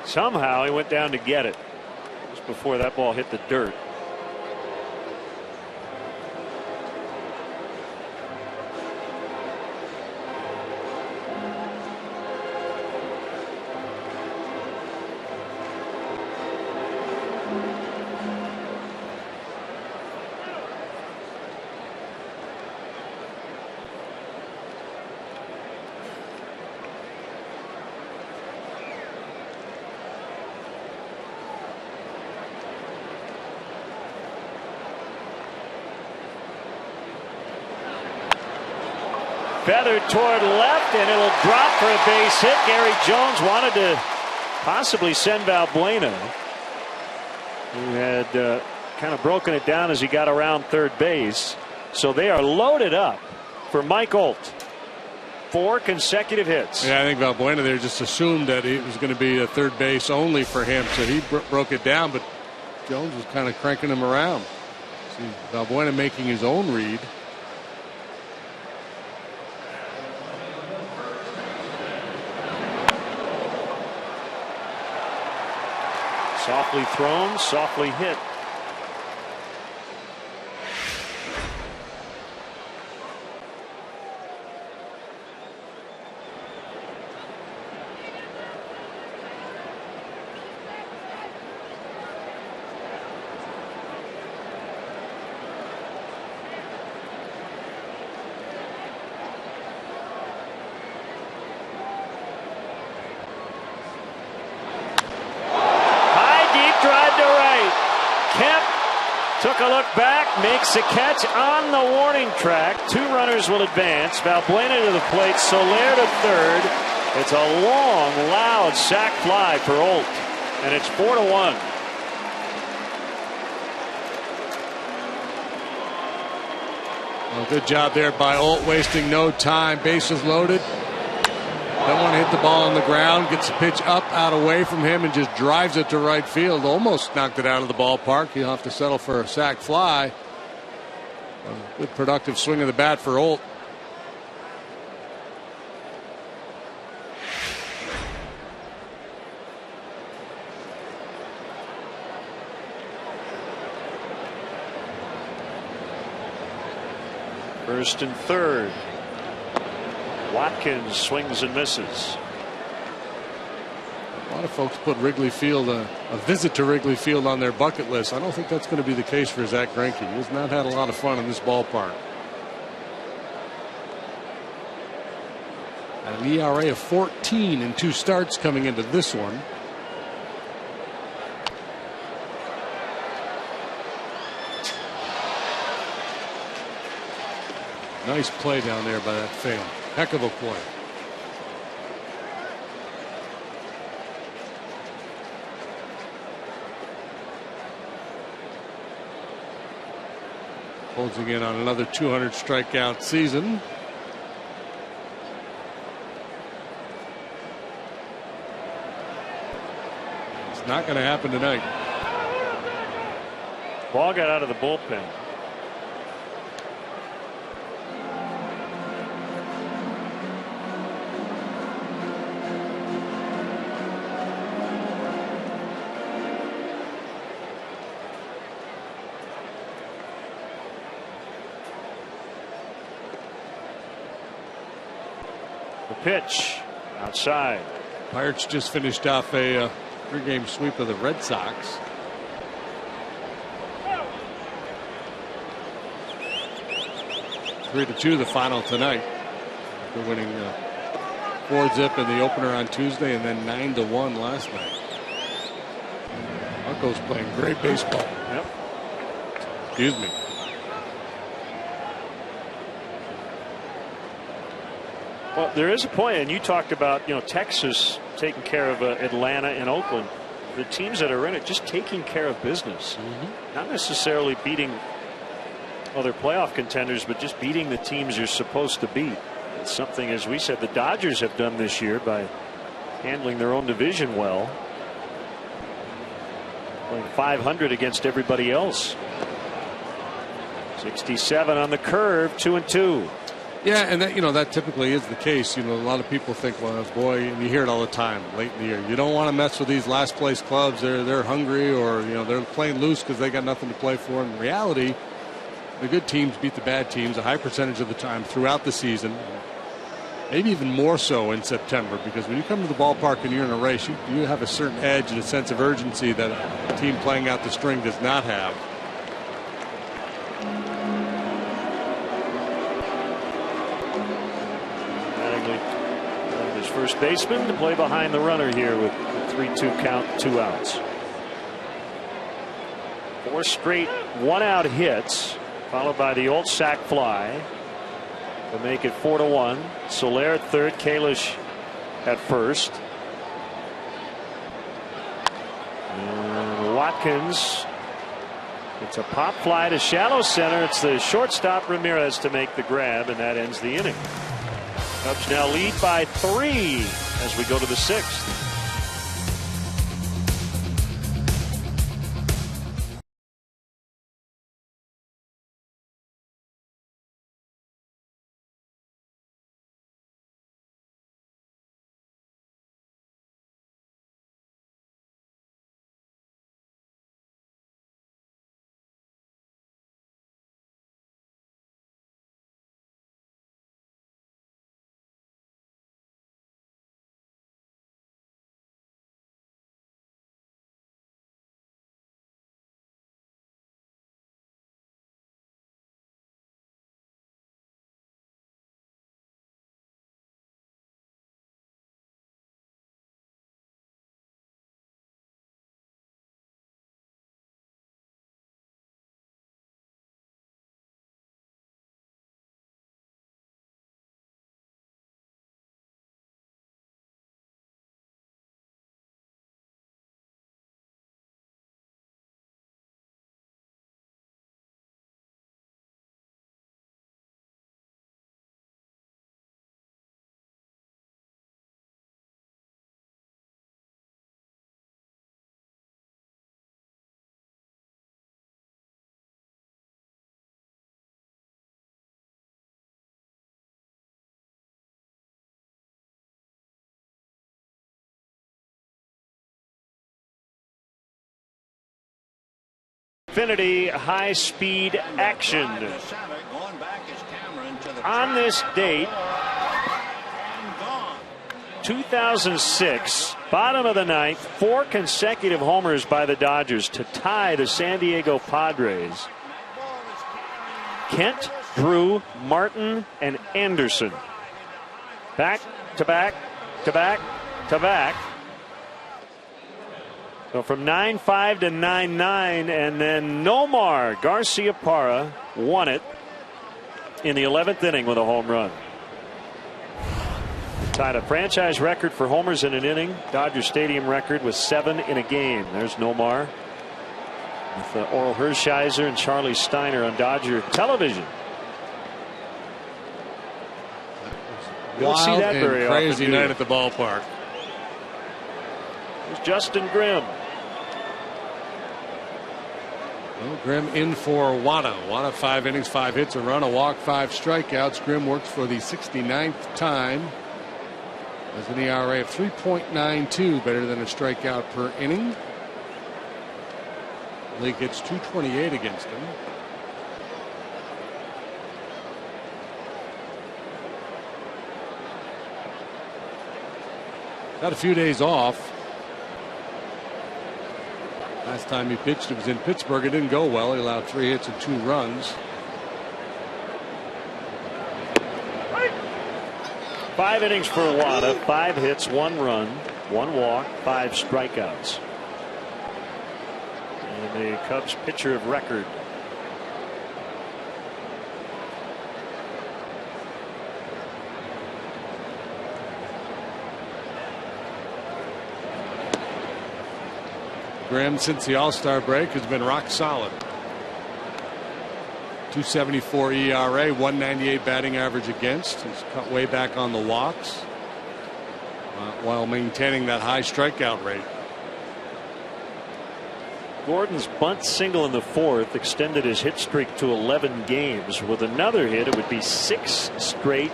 Somehow he went down to get it just before that ball hit the dirt. Feathered toward left, and it'll drop for a base hit. Gary Jones wanted to possibly send Valbuena, who had kind of broken it down as he got around third base. So they are loaded up for Mike Olt. 4 consecutive hits. Yeah, I think Valbuena there just assumed that it was going to be a third base only for him, so he broke it down, but Jones was kind of cranking him around. See Valbuena making his own read. Softly thrown, softly hit. Took a look back, makes a catch on the warning track. 2 runners will advance. Valbuena to the plate, Soler to third. It's a long, loud sac fly for Olt, and it's 4-1. Well, good job there by Olt, wasting no time. Bases loaded. Don't want to hit the ball on the ground. Gets the pitch up, out, away from him, and just drives it to right field. Almost knocked it out of the ballpark. He'll have to settle for a sac fly. A good productive swing of the bat for Olt. First and third. Watkins swings and misses. A lot of folks put Wrigley Field, a visit to Wrigley Field, on their bucket list. I don't think that's going to be the case for Zach Greinke. He has not had a lot of fun in this ballpark. An ERA of 14 in 2 starts coming into this one. Nice play down there by that fan. Heck of a play. Closing in on another 200 strikeout season. It's not going to happen tonight. Ball got out of the bullpen. Pitch outside. Pirates just finished off a 3-game sweep of the Red Sox. Three to 2 the final tonight. They're winning 4-zip in the opener on Tuesday, and then 9-1 last night. Marco's playing great baseball. Yep. Excuse me. Well, there is a point, and you talked about, Texas taking care of Atlanta and Oakland. The teams that are in it just taking care of business. Not necessarily beating other playoff contenders, but just beating the teams you're supposed to beat. It's something, as we said, the Dodgers have done this year by handling their own division well. Playing .500 against everybody else. 67 on the curve, 2-2. Yeah, and that typically is the case. A lot of people think, well, boy, and you hear it all the time late in the year. You don't want to mess with these last place clubs. They're hungry, or they're playing loose because they got nothing to play for. In reality, the good teams beat the bad teams a high percentage of the time throughout the season. Maybe even more so in September, because when you come to the ballpark and you're in a race, you have a certain edge and a sense of urgency that a team playing out the string does not have. First baseman to play behind the runner here with a 3-2 count, 2 outs. 4 straight 1-out hits, followed by the old sac fly to make it 4-1. Soler at third, Kalish at first. And Watkins, it's a pop fly to shallow center. It's the shortstop Ramirez to make the grab, and that ends the inning. Cubs now lead by 3 as we go to the 6th. Xfinity high-speed action. On this date, 2006, bottom of the ninth, 4 consecutive homers by the Dodgers to tie the San Diego Padres. Kent, Drew, Martin, and Anderson. Back to back to back to back. So from 9-5 to 9-9, and then Nomar Garciaparra won it in the 11th inning with a home run. Tied a franchise record for homers in an inning. Dodger Stadium record was 7 in a game. There's Nomar with Oral Hershiser and Charlie Steiner on Dodger television. You don't see that very often. Crazy night at the ballpark. There's Justin Grimm. Well, Grimm in for Wada. Wada 5 innings, 5 hits, a run, a walk, 5 strikeouts. Grimm works for the 69th time. Has an ERA of 3.92, better than a strikeout per inning. League gets 228 against him. Got a few days off. Last time he pitched, it was in Pittsburgh. It didn't go well. He allowed 3 hits and 2 runs. 5 innings for Wada, 5 hits, 1 run, 1 walk, 5 strikeouts. And the Cubs pitcher of record. Graham, since the All-Star break, has been rock solid. 2.74 ERA, 1.98 batting average against. He's cut way back on the walks while maintaining that high strikeout rate. Gordon's bunt single in the 4th extended his hit streak to 11 games. With another hit, it would be 6 straight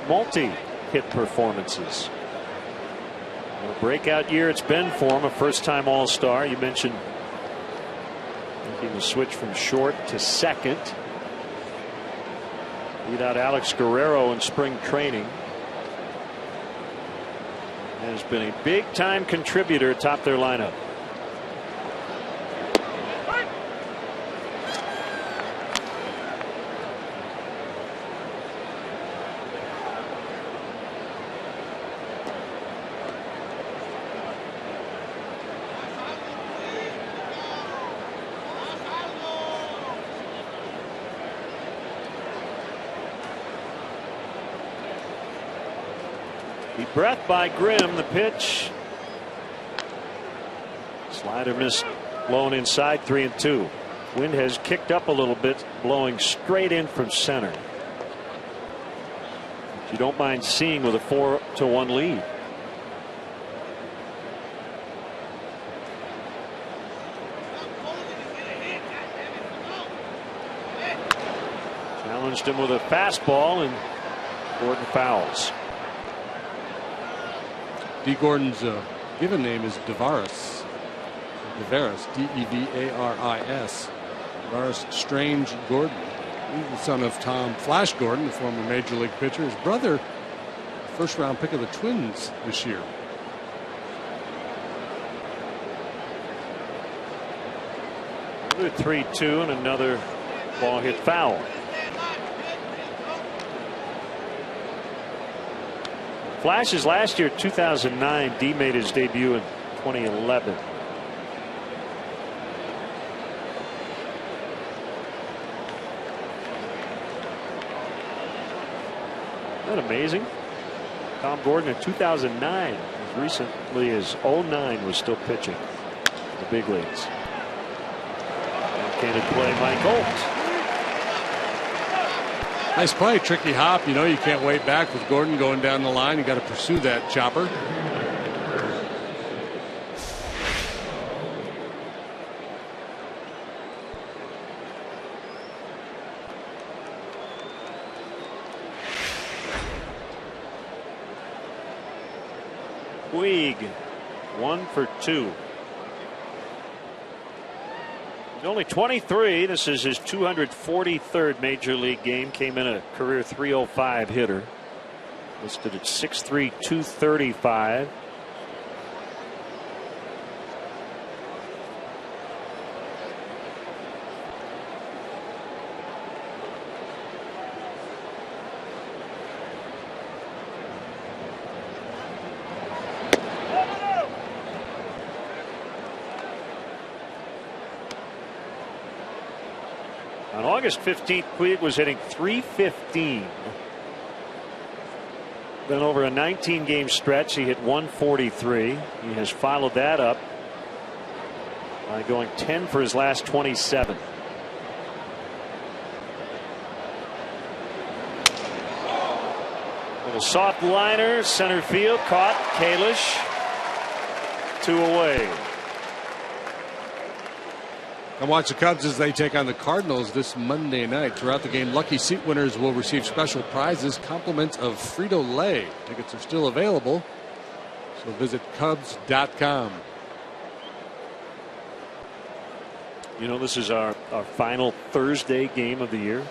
multi-hit performances. A breakout year it's been for him, a first-time All-Star. You mentioned making the switch from short to second. Beat out Alex Guerrero in spring training. Has been a big-time contributor atop their lineup. Deep breath by Grimm. The pitch. Slider missed, blown inside, 3-2. Wind has kicked up a little bit, blowing straight in from center. Which you don't mind seeing with a 4-1 lead. Challenged him with a fastball, and Gordon fouls. D. Gordon's given name is Devaris. D-E-V-A-R-I-S. Devaris Strange Gordon. He's the son of Tom Flash Gordon, the former major league pitcher. His brother, first round pick of the Twins this year. Another 3-2 and another ball hit foul. Flashes last year, 2009. D made his debut in 2011. Isn't that amazing? Tom Gordon in 2009, as recently as 2009, was still pitching in the big leagues. Backhanded play by Gold. Nice play, tricky hop. You know you can't wait back with Gordon going down the line. You got to pursue that chopper. Puig, 1 for 2. He's only 23. This is his 243rd major league game. Came in a career .305 hitter. Listed at 6'3", 235. On August 15th, Puig was hitting .315. Then over a 19-game stretch, he hit .143. He has followed that up by going 10 for his last 27. Little soft liner, center field, caught. Kalish, 2 away. And watch the Cubs as they take on the Cardinals this Monday night. Throughout the game, lucky seat winners will receive special prizes, compliments of Frito-Lay. Tickets are still available, so visit Cubs.com. You know, this is our final Thursday game of the year.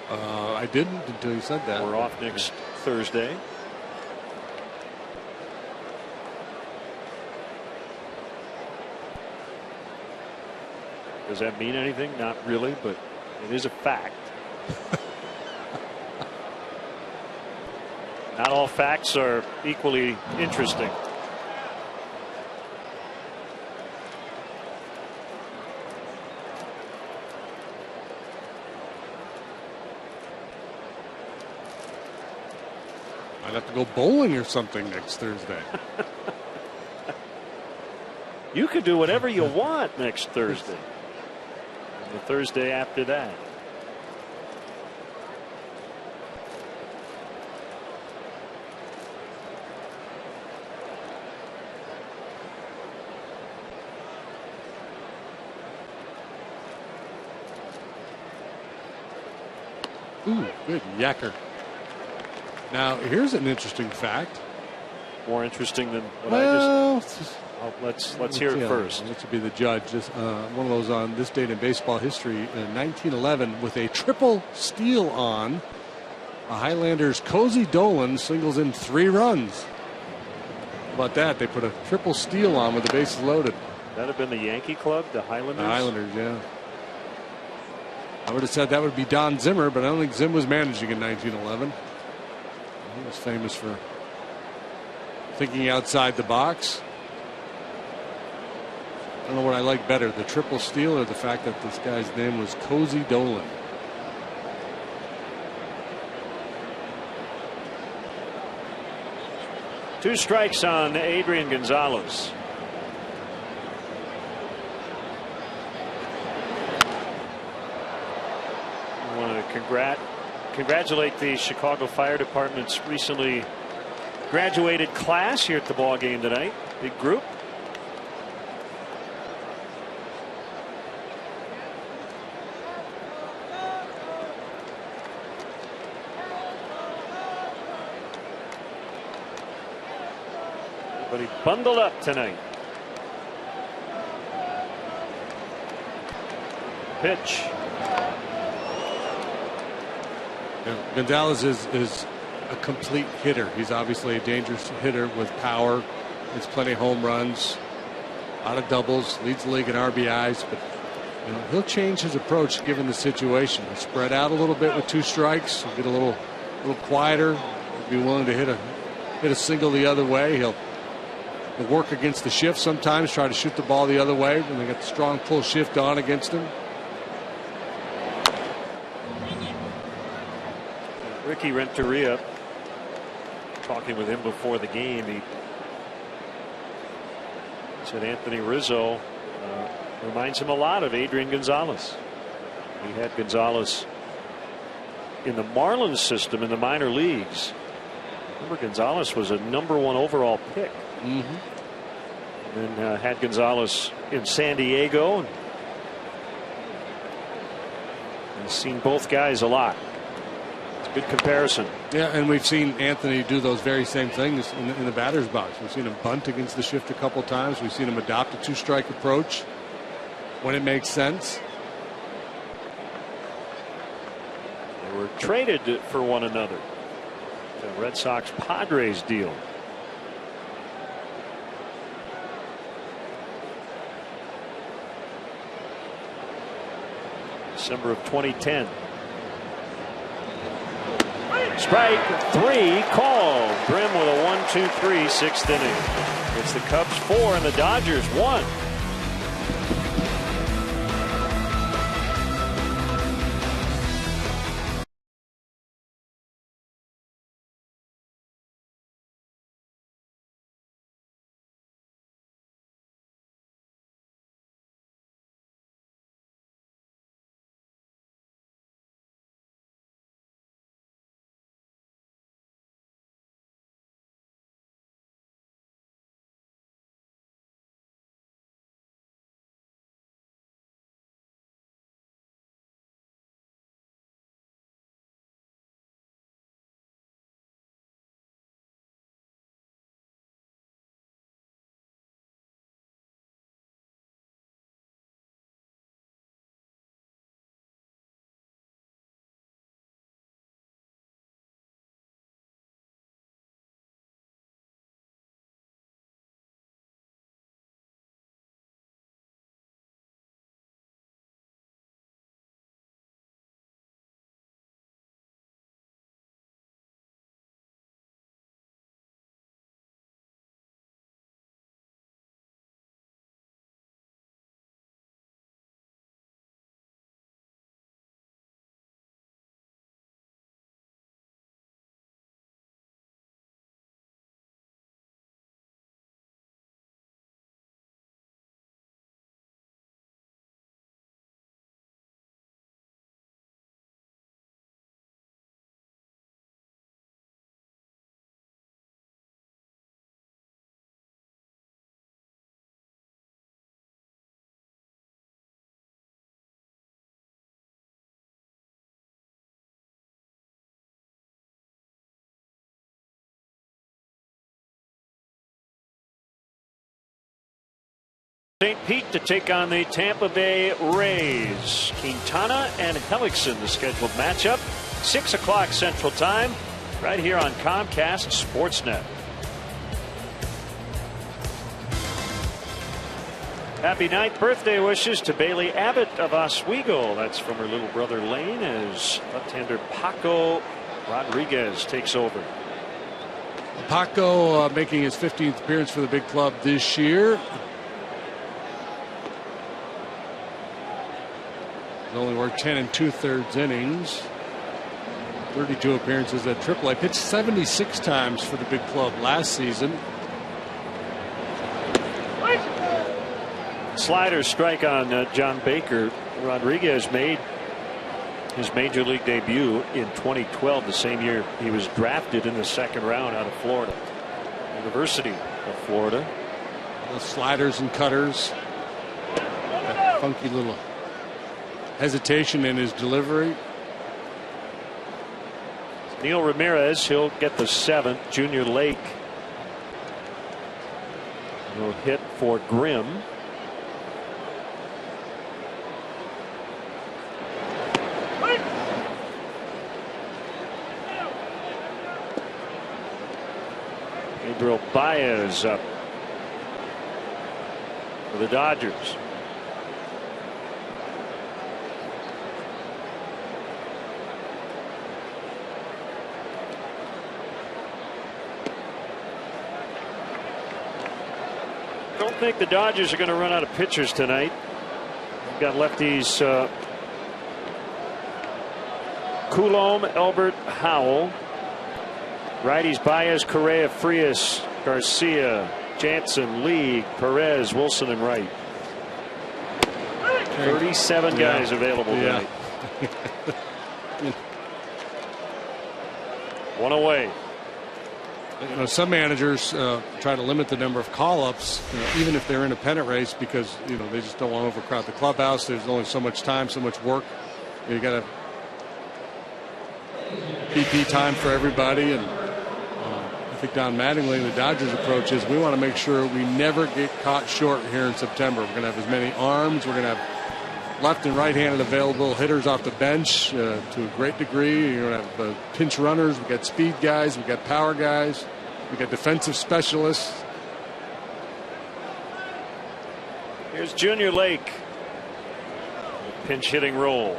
I didn't until you said that. We're off next Thursday. Does that mean anything? Not really, but it is a fact. Not all facts are equally interesting. I'd have to go bowling or something next Thursday. You could do whatever you want next Thursday. The Thursday after that. Ooh, good yacker. Now here's an interesting fact. More interesting than what well, I just. Let's hear it first. Let's be the judge. One of those on this date in baseball history. In 1911, with a triple steal on, a Highlanders' Cozy Dolan singles in 3 runs. How about that? They put a triple steal on with the bases loaded. That have been the Yankee club, the Highlanders? The Highlanders, yeah. I would have said that would be Don Zimmer, but I don't think Zim was managing in 1911. He was famous for thinking outside the box. I don't know what I like better, the triple steal or the fact that this guy's name was Cozy Dolan. Two strikes on Adrian Gonzalez. I want to congratulate the Chicago Fire Department's recently graduated class here at the ball game tonight. Big group. Everybody bundled up tonight. Pitch. Yeah, Gonzalez is a complete hitter. He's obviously a dangerous hitter with power. Hits plenty of home runs, a lot of doubles, leads the league in RBIs. But you know, he'll change his approach given the situation. He'll spread out a little bit with 2 strikes. He'll get a little quieter. He'll be willing to hit a single the other way. He'll work against the shift sometimes, try to shoot the ball the other way when they got the strong pull shift on against him. Ricky Renteria, talking with him before the game, he said Anthony Rizzo reminds him a lot of Adrian Gonzalez. He had Gonzalez in the Marlins system in the minor leagues. Remember, Gonzalez was a #1 overall pick. Mm-hmm. And then had Gonzalez in San Diego. And seen both guys a lot. It's a good comparison. Yeah, and we've seen Anthony do those very same things in the batter's box. We've seen him bunt against the shift a couple times. We've seen him adopt a 2-strike approach. when it makes sense. They were traded for one another. The Red Sox Padres deal. December of 2010. Strike 3 called. Grimm with a 1-2-3 6th inning. It's the Cubs 4 and the Dodgers 1. St. Pete to take on the Tampa Bay Rays. Quintana and Hellickson, the scheduled matchup. 6 o'clock Central Time, right here on Comcast Sportsnet. Happy 9th birthday wishes to Bailey Abbott of Oswego. That's from her little brother Lane, as left-hander Paco Rodriguez takes over. Paco making his 15th appearance for the big club this year. He's only worked 10 2/3 innings. 32 appearances at AAA. Pitched 76 times for the big club last season. Slider strike on John Baker. Rodriguez made his major league debut in 2012, the same year he was drafted in the 2nd round out of Florida, University of Florida. The sliders and cutters. That funky little hesitation in his delivery. Neil Ramirez, he'll get the 7th. Junior Lake will hit for Grimm. Gabriel Baez up for the Dodgers. I don't think the Dodgers are going to run out of pitchers tonight. They've got lefties Coulombe, Elbert, Howell. Righties Baez, Correa, Frias, Garcia, Jansen, Lee, Perez, Wilson, and Wright. 37 guys available tonight. One away. You know, some managers try to limit the number of call-ups, even if they're in a pennant race, because they just don't want to overcrowd the clubhouse. There's only so much time, so much work. You got to BP time for everybody, and think Don Mattingly and the Dodgers' approach is we want to make sure we never get caught short here in September. We're going to have as many arms. We're going to have left and right-handed available hitters off the bench to a great degree. You're going to have pinch runners. We've got speed guys. We've got power guys. We've got defensive specialists. Here's Junior Lake. Pinch hitting role.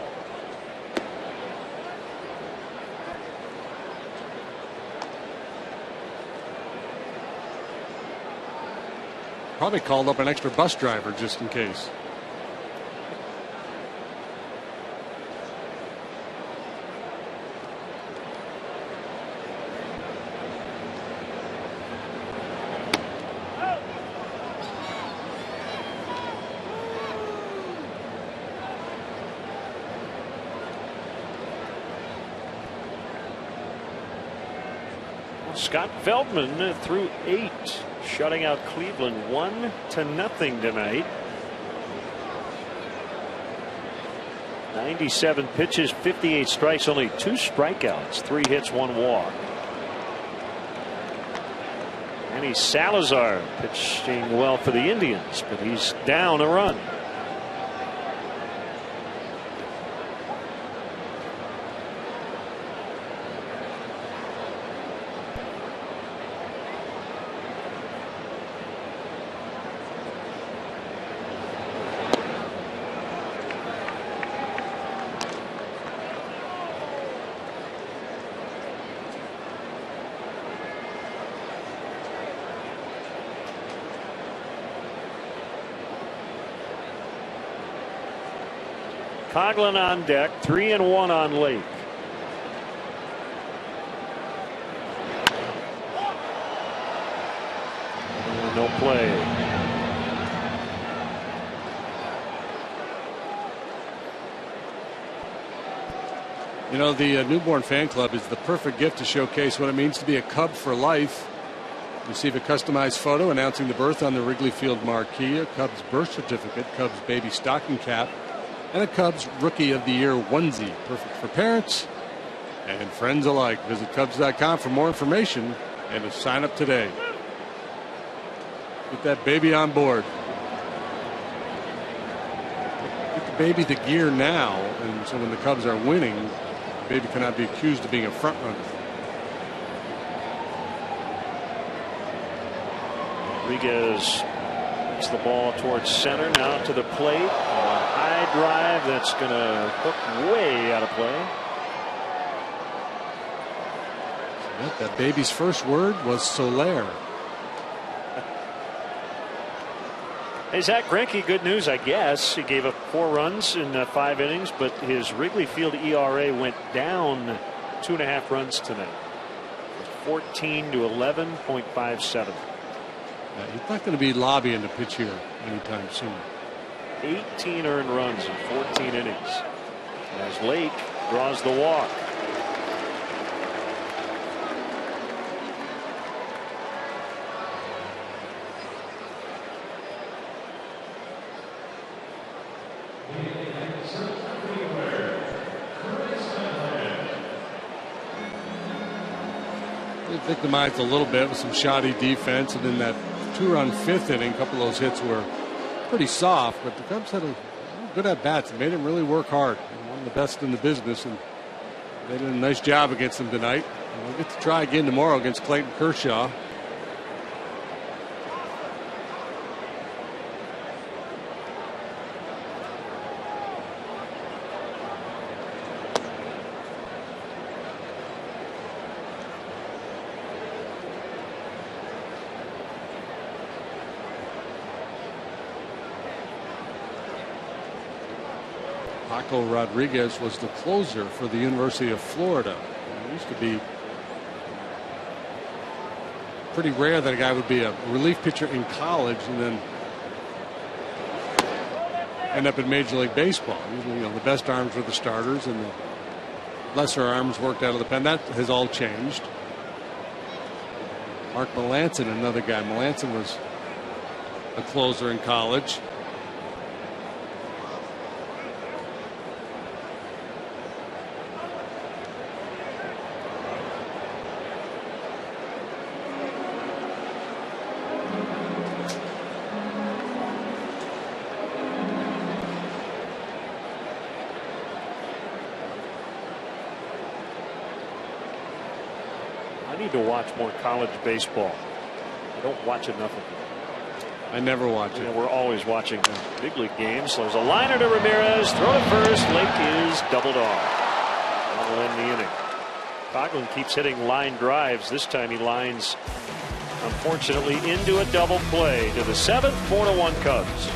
Probably called up an extra bus driver just in case. Scott Feldman threw 8, shutting out Cleveland 1-0 tonight. 97 pitches, 58 strikes, only 2 strikeouts, 3 hits, 1 walk. Manny Salazar pitching well for the Indians, but he's down a run. Coghlan on deck, 3-1 on Lake. No play. You know, the newborn fan club is the perfect gift to showcase what it means to be a Cub for life. Receive a customized photo announcing the birth on the Wrigley Field marquee, a Cubs birth certificate, Cubs baby stocking cap, and a Cubs Rookie of the Year onesie. Perfect for parents and friends alike. Visit Cubs.com for more information and to sign up today. Get that baby on board. Get the baby the gear now, and so when the Cubs are winning, the baby cannot be accused of being a front runner. Rodriguez puts the ball towards center, now to the plate. High drive that's going to hook way out of play. That baby's first word was Soler. Hey, Zach Greinke, good news, I guess. He gave up 4 runs in 5 innings, but his Wrigley Field ERA went down 2.5 runs tonight. 14 to 11.57. He's not going to be lobbying to pitch here anytime soon. 18 earned runs in 14 innings as Lake draws the walk. They victimized a little bit with some shoddy defense, and in that 2-run 5th inning, a couple of those hits were pretty soft, but the Cubs had a good at bats and made him really work hard. One of the best in the business, and they did a nice job against him tonight. And we'll get to try again tomorrow against Clayton Kershaw. Paco Rodriguez was the closer for the University of Florida. It used to be pretty rare that a guy would be a relief pitcher in college and then end up in Major League Baseball. Usually, the best arms were the starters and the lesser arms worked out of the pen. That has all changed. Mark Melancon, another guy. Melancon was a closer in college. need to watch more college baseball. I don't watch enough of it. I never watch it. We're always watching the big league games. So there's a liner to Ramirez. Throw to first. Lake is doubled off. That'll end the inning. Coghlan keeps hitting line drives. This time he lines, unfortunately, into a double play to the 7th. 4-1 Cubs.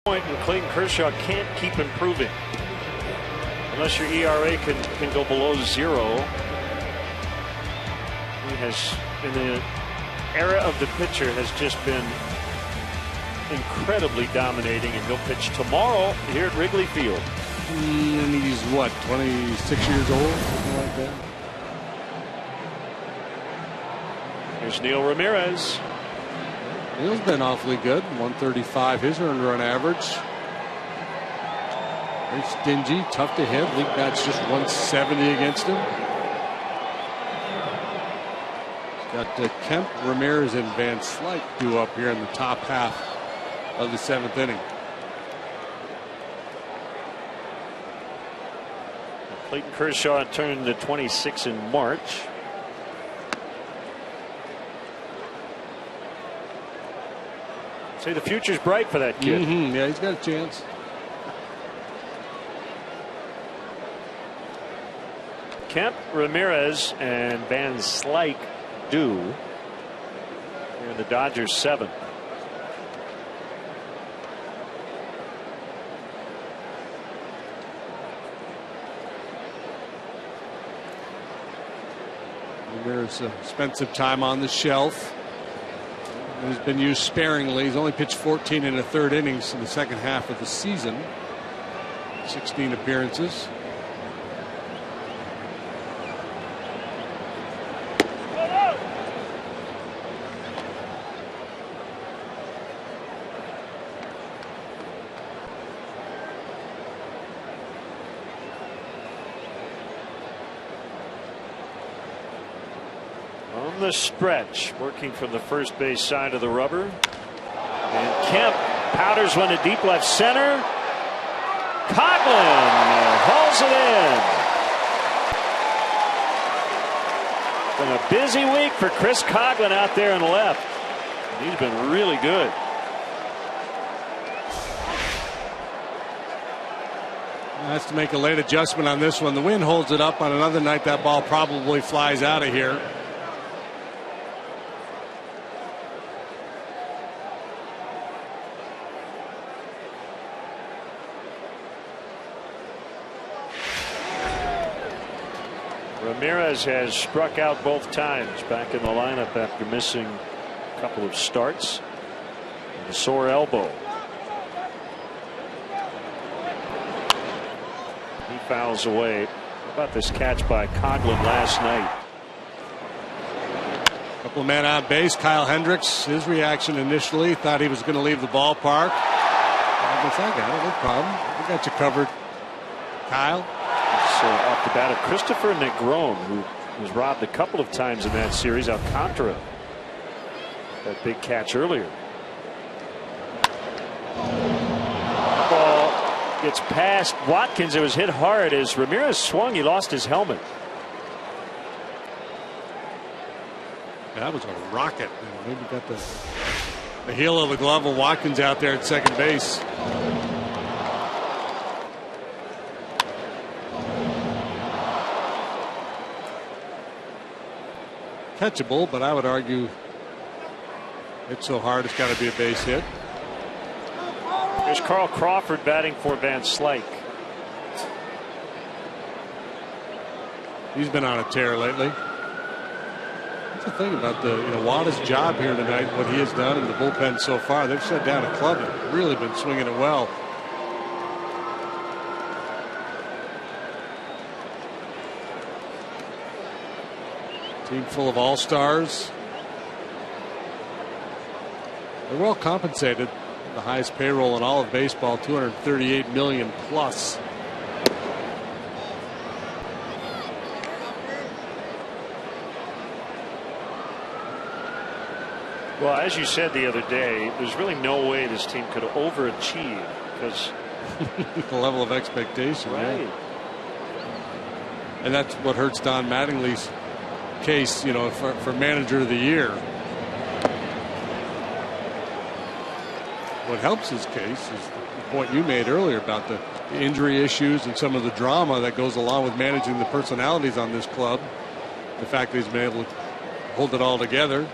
And Clayton Kershaw can't keep improving unless your ERA can go below 0. He has, in the era of the pitcher, has just been incredibly dominating, and he'll pitch tomorrow here at Wrigley Field. And he's what, 26 years old, something like that. Here's Neil Ramirez. Neil's been awfully good. 135 his earned run average. Very stingy, tough to hit. League bat's just 170 against him. He's got Kemp, Ramirez, and Van Slyke due up here in the top half of the 7th inning. Clayton Kershaw turned to 26 in March. Say the future's bright for that kid. Yeah, he's got a chance. Kemp, Ramirez, and Van Slyke due here in the Dodgers 7th. Ramirez spent some time on the shelf. He's been used sparingly. He's only pitched 14 and a third innings in the second half of the season. 16 appearances. On the stretch, working from the first base side of the rubber. And Kemp powders one to deep left center. Coghlan hauls it in. Been a busy week for Chris Coghlan out there in left. He's been really good. Has to make a late adjustment on this one. The wind holds it up. On another night, that ball probably flies out of here. Ramirez has struck out both times, back in the lineup after missing a couple of starts. A sore elbow. He fouls away. How about this catch by Coghlan last night? Couple of men on base. Kyle Hendricks, his reaction initially, thought he was going to leave the ballpark. I guess I got it. No problem. We got you covered, Kyle. It's off the bat of Christopher Negron, who was robbed a couple of times in that series. Alcantara, that big catch earlier. Ball gets past Watkins. It was hit hard as Ramirez swung. He lost his helmet. That was a rocket. Maybe got the heel of the glove of Watkins out there at second base. Catchable, but I would argue it's so hard it's got to be a base hit. There's Carl Crawford batting for Van Slyke. He's been on a tear lately. That's the thing about Wada's job here tonight, what he has done in the bullpen so far. They've shut down a club and really been swinging it well. Team full of all-stars. They're well compensated. The highest payroll in all of baseball, $238 million plus. Well, as you said the other day, there's really no way this team could overachieve because the level of expectation. Right. Yeah. And that's what hurts Don Mattingly's case, for manager of the year. What helps his case is the point you made earlier about the injury issues and some of the drama that goes along with managing the personalities on this club. The fact that he's been able to hold it all together.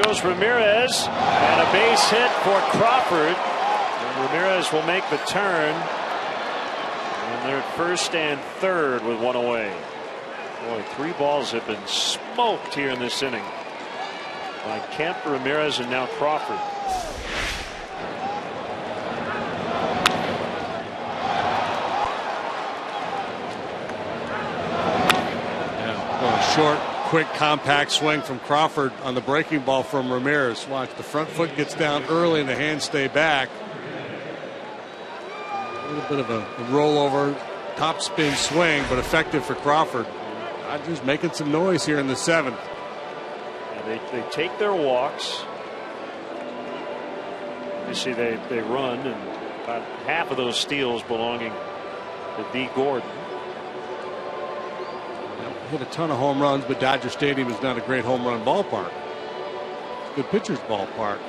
Goes Ramirez, and a base hit for Crawford. And Ramirez will make the turn. And they're at first and third with one away. Boy, 3 balls have been smoked here in this inning by Kemp, Ramirez, and now Crawford. Yeah, short, quick, compact swing from Crawford on the breaking ball from Ramirez. Watch, the front foot gets down early and the hands stay back. A little bit of a rollover, top spin swing, but effective for Crawford. Dodgers making some noise here in the 7th. Yeah, they take their walks. You see they run, and about half of those steals belonging to D. Gordon. Hit a ton of home runs, but Dodger Stadium is not a great home run ballpark. It's a good pitcher's ballpark.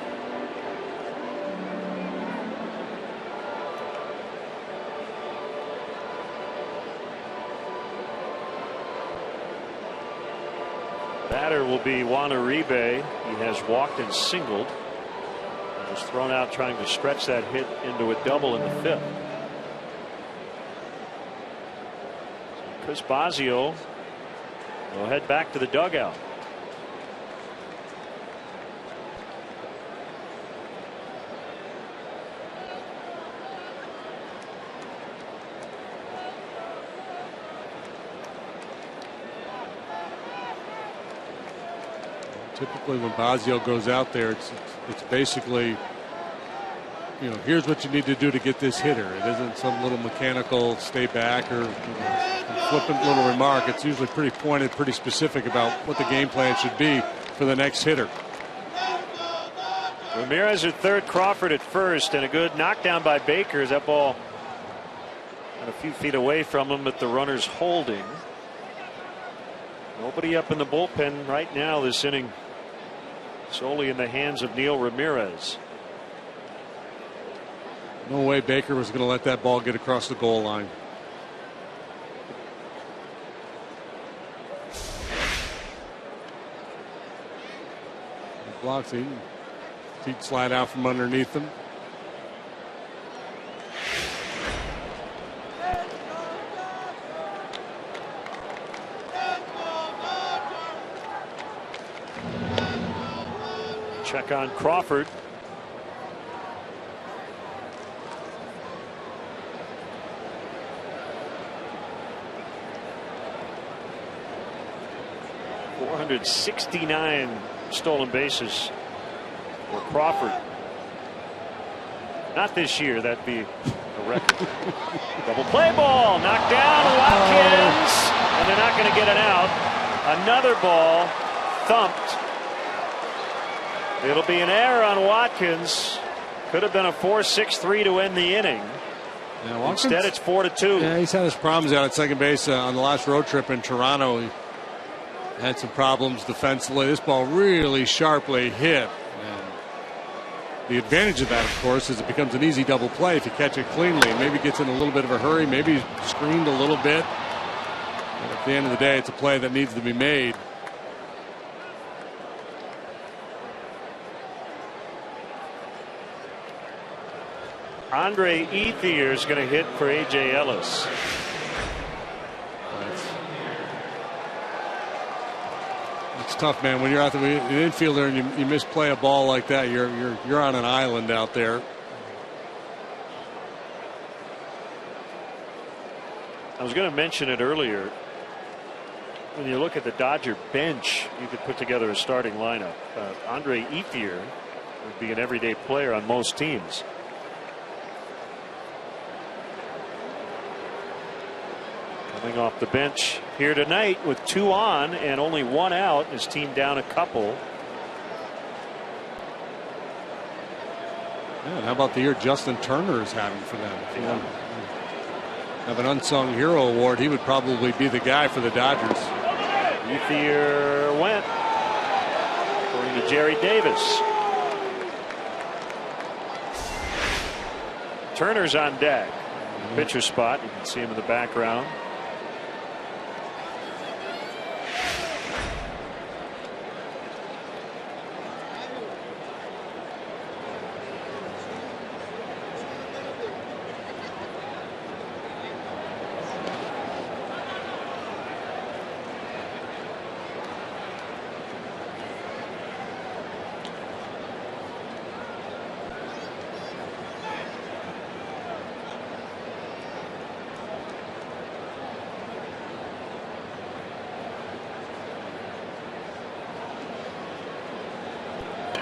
Batter will be Juan Uribe. He has walked and singled. He was thrown out trying to stretch that hit into a double in the 5th. So Chris Bosio will head back to the dugout. Typically when Bosio goes out there, it's basically, here's what you need to do to get this hitter. It isn't some little mechanical stay back or flippant little remark. It's usually pretty pointed, pretty specific about what the game plan should be for the next hitter. Ramirez at third, Crawford at first, and a good knockdown by Baker as that ball got a few feet away from him, but the runner's holding. Nobody up in the bullpen right now this inning. Solely in the hands of Neil Ramirez. No way Baker was going to let that ball get across the goal line. He blocks it. Feet slide out from underneath him. Check on Crawford. 469 stolen bases for Crawford. Not this year. That'd be a record. Double play ball. Knocked down. Watkins. And they're not going to get it out. Another ball. Thumped. It'll be an error on Watkins. Could have been a 4-6-3 to end the inning. Yeah, instead, it's 4-2. Yeah, he's had his problems out at second base on the last road trip in Toronto. He had some problems defensively. This ball really sharply hit. And the advantage of that, of course, is it becomes an easy double play if you catch it cleanly. And maybe gets in a little bit of a hurry. Maybe he's screened a little bit. But at the end of the day, it's a play that needs to be made. Andre Ethier is going to hit for A.J. Ellis. It's tough, man. When you're out there, an infielder, and you misplay a ball like that, you're on an island out there. I was going to mention it earlier. When you look at the Dodger bench, you could put together a starting lineup. Andre Ethier would be an everyday player on most teams. Coming off the bench here tonight with 2 on and only 1 out. His team down a couple. Yeah, and how about the year Justin Turner is having for them? Yeah. Have an unsung hero award. He would probably be the guy for the Dodgers. Ethier went, according to Jerry Davis. Turner's on deck. Pitcher spot. You can see him in the background.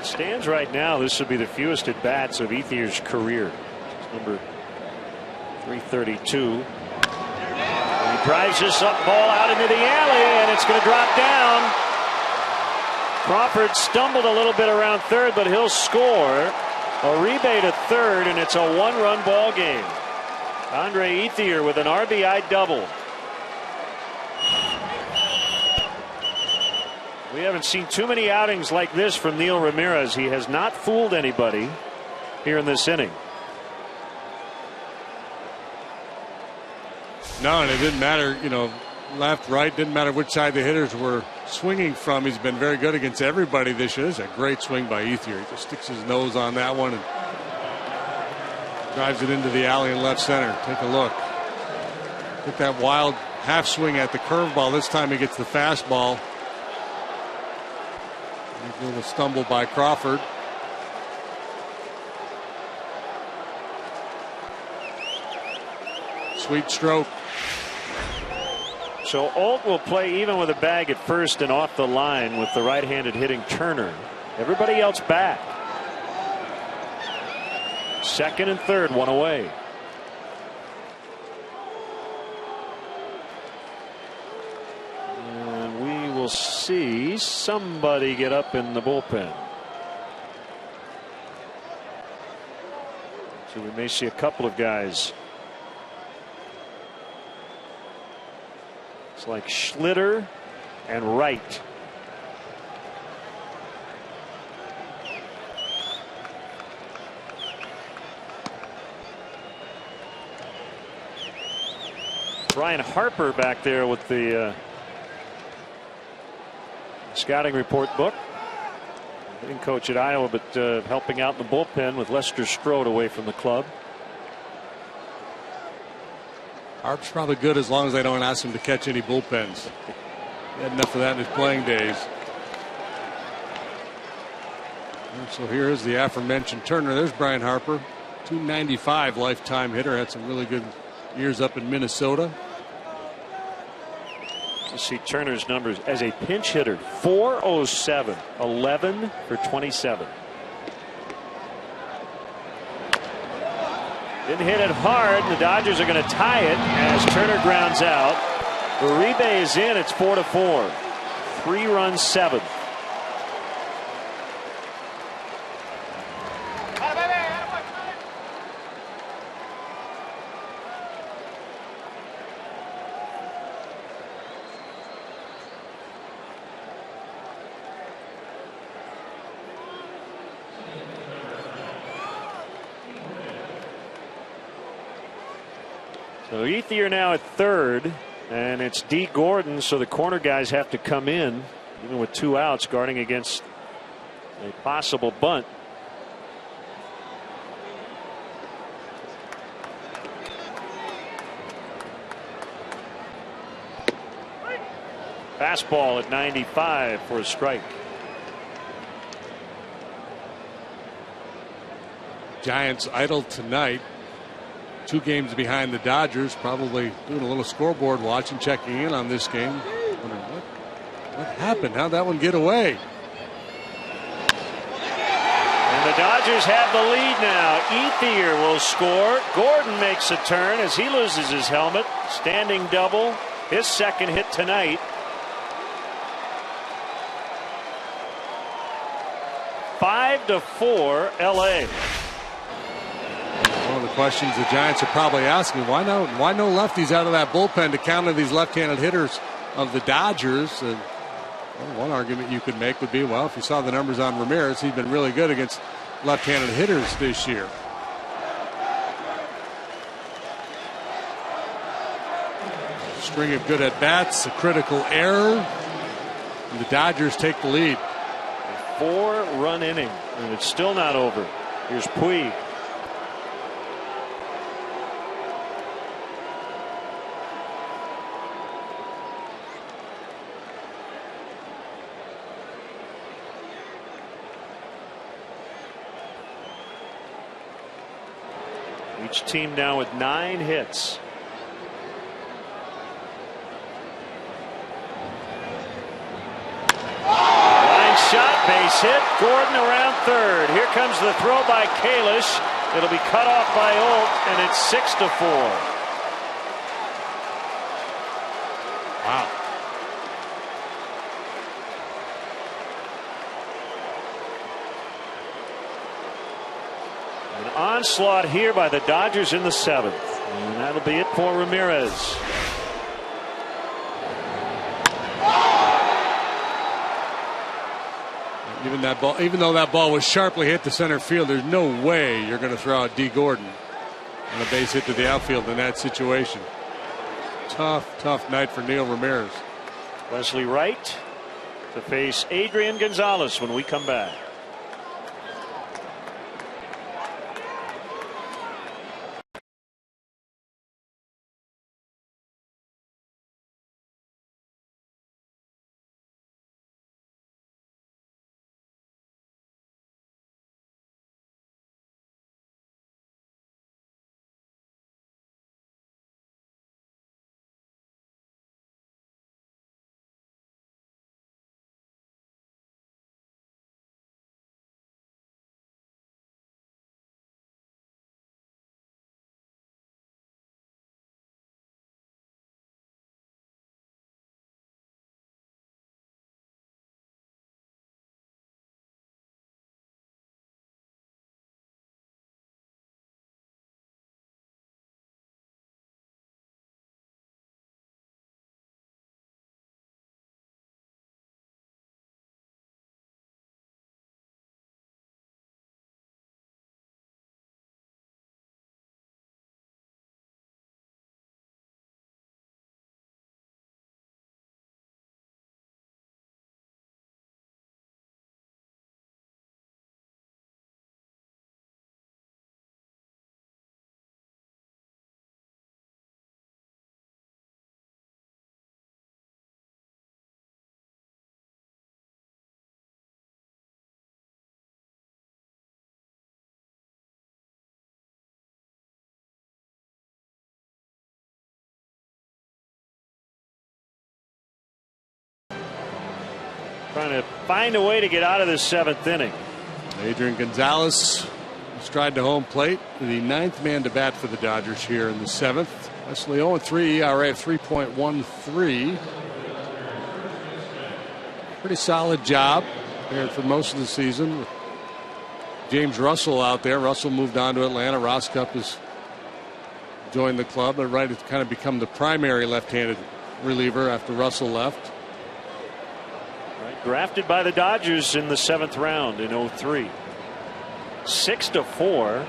Stands right now, this would be the fewest at bats of Ethier's career. It's number 332. And he drives this up ball out into the alley, and it's going to drop down. Crawford stumbled a little bit around third, but he'll score. Uribe to third, and it's a 1-run ball game. Andre Ethier with an RBI double. We haven't seen too many outings like this from Neil Ramirez. He has not fooled anybody here in this inning. No, and it didn't matter, left, right, didn't matter which side the hitters were swinging from. He's been very good against everybody this year. It's a great swing by Ethier. He just sticks his nose on that one and drives it into the alley in left center. Take a look. Took that wild half swing at the curveball. This time he gets the fastball. A little stumble by Crawford. Sweet stroke. So Alt will play even with a bag at first and off the line with the right-handed hitting Turner. Everybody else back. Second and third, 1 away. We'll see somebody get up in the bullpen. So we may see a couple of guys. It's like Schlitter and Wright. Brian Harper back there with the scouting report book. Hitting coach at Iowa, but helping out in the bullpen with Lester Strode away from the club. Harp's probably good as long as they don't ask him to catch any bullpens. He had enough of that in his playing days. And so here is the aforementioned Turner. There's Brian Harper, 295 lifetime hitter. Had some really good years up in Minnesota. Let's see Turner's numbers as a pinch hitter. 407, 11 for 27. Didn't hit it hard. The Dodgers are going to tie it as Turner grounds out. Uribe is in. It's 4-4. 3-run seventh. So Ethier now at third, and it's D. Gordon, so the corner guys have to come in, even with 2 outs, guarding against a possible bunt. Fastball at 95 for a strike. Giants idle tonight. 2 games behind the Dodgers, probably doing a little scoreboard watching, checking in on this game. Wondering what happened? How'd that one get away? And the Dodgers have the lead now. Ethier will score. Gordon makes a turn as he loses his helmet. Standing double. His second hit tonight. 5-4 LA. One of the questions the Giants are probably asking, why no lefties out of that bullpen to counter these left-handed hitters of the Dodgers? And one argument you could make would be, well, if you saw the numbers on Ramirez, he's been really good against left-handed hitters this year. String of good at-bats, a critical error, and the Dodgers take the lead. A 4-run inning, and it's still not over. Here's Puig. Each team now with 9 hits. Line shot, base hit. Gordon around third. Here comes the throw by Kalish. It'll be cut off by Olt, and it's 6-4. Wow. An onslaught here by the Dodgers in the 7th. And that'll be it for Ramirez. Even though that ball was sharply hit to center field, there's no way you're going to throw out D. Gordon on a base hit to the outfield in that situation. Tough night for Neil Ramirez. Wesley Wright to face Adrian Gonzalez when we come back. trying to find a way to get out of this 7th inning. Adrian Gonzalez stride to home plate, the 9th man to bat for the Dodgers here in the 7th. Leslie 0-3, ERA of 3.13. Pretty solid job for most of the season. With James Russell out there. Russell moved on to Atlanta. Roscup has joined the club. But Wright has kind of become the primary left-handed reliever after Russell left. Right, drafted by the Dodgers in the 7th round in 2003. 6-4.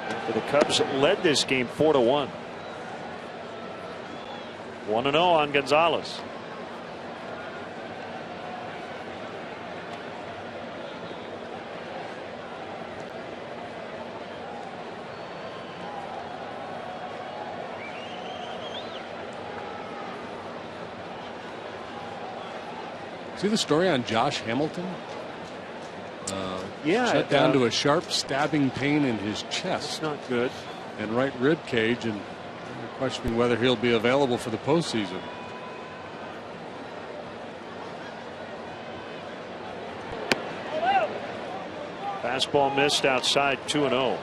After the Cubs led this game 4-1. 1-0 on Gonzalez. See the story on Josh Hamilton? Yeah, shut down to a sharp stabbing pain in his chest. That's not good. And right rib cage, and they're questioning whether he'll be available for the postseason. Fastball missed outside, 2-0.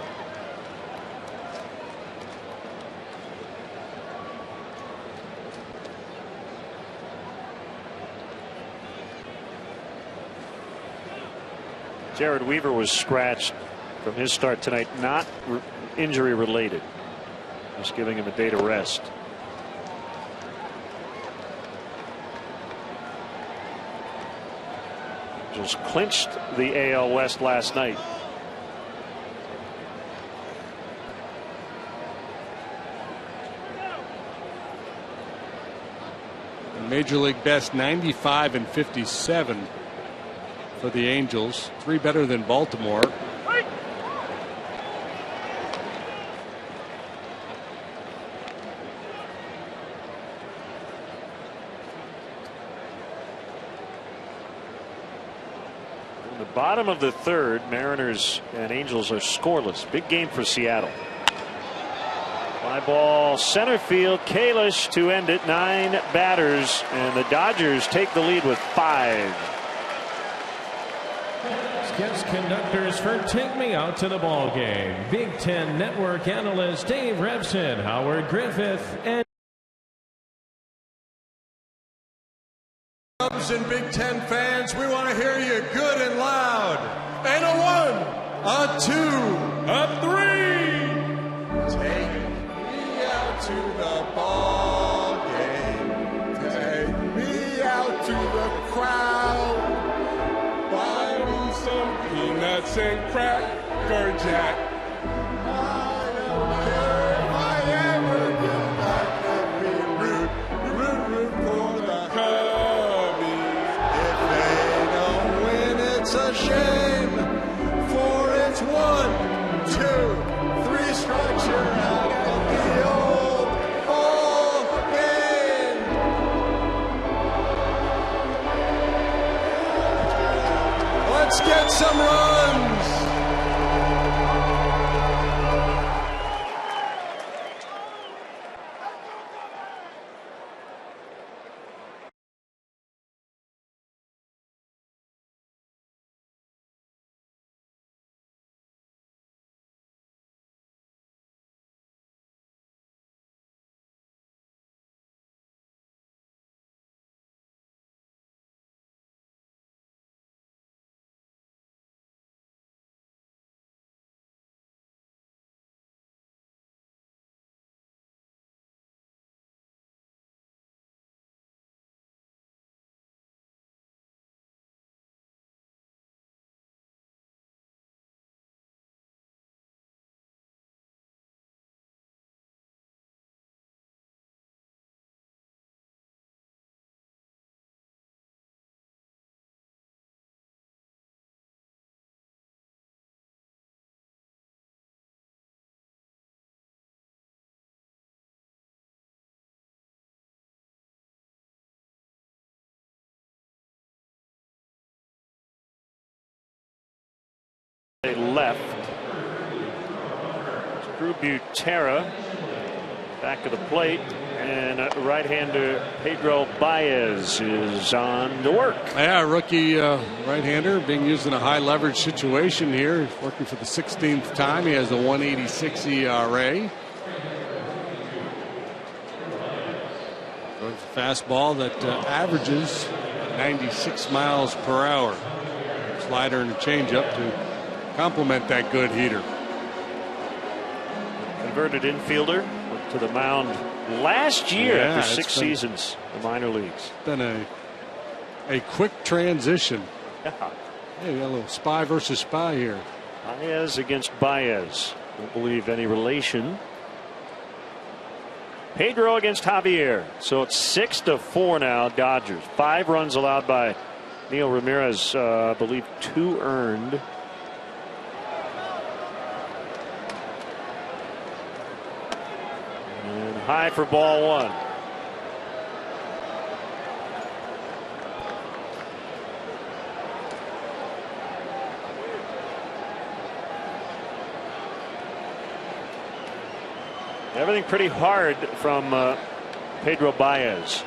Jared Weaver was scratched from his start tonight, not injury related. Just giving him a day to rest. Angels clinched the AL West last night. Major League best 95 and 57 for the Angels, 3 better than Baltimore. In the bottom of the 3rd, Mariners and Angels are scoreless. Big game for Seattle. Fly ball center field. Kalish to end it. 9 batters, and the Dodgers take the lead with 5. Guest conductors for Take Me Out to the Ball Game. Big Ten Network analyst Dave Revson, Howard Griffith, and Cubs and Big Ten fans, we want to hear you good and loud. And a 1, a 2, a 3. Take me out to the ball game. Take me out to the crowd. Peanuts and Cracker Jack. I don't care if I ever get back. Let me root for the Cubbies. If they don't win, it's a shame. For it's 1, 2, 3 strikes, you're out of the old ball game. Let's get some runs. They left. Drew Butera back of the plate, And right-hander Pedro Baez is on to work. Yeah, rookie right-hander being used in a high-leverage situation here. He's working for the 16th time. He has a 1.86 ERA. Fastball that averages 96 miles per hour. Slider and a changeup to complement that good heater. Converted infielder went to the mound last year after 6 seasons in the minor leagues. Been a quick transition. Yeah. Hey, a little spy versus spy here. Baez against Baez. Don't believe any relation. Pedro against Javier. So it's 6-4 now, Dodgers. 5 runs allowed by Neil Ramirez. I believe 2 earned. And high for ball 1. Everything pretty hard from Pedro Baez.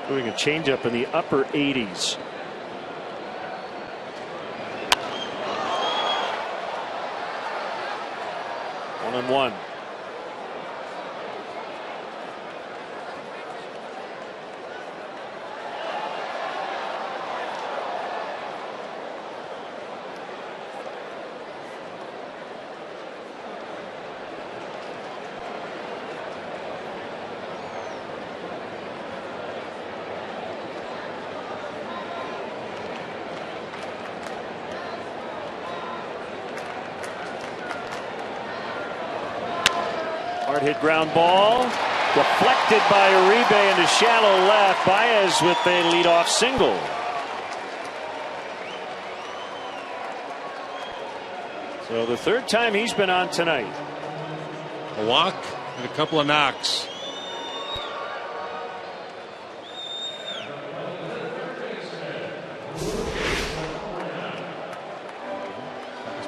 Doing a changeup in the upper 80s. One and one. Hard hit ground ball. Deflected by Uribe into shallow left. Baez with a leadoff single. So the 3rd time he's been on tonight. A walk and a couple of knocks.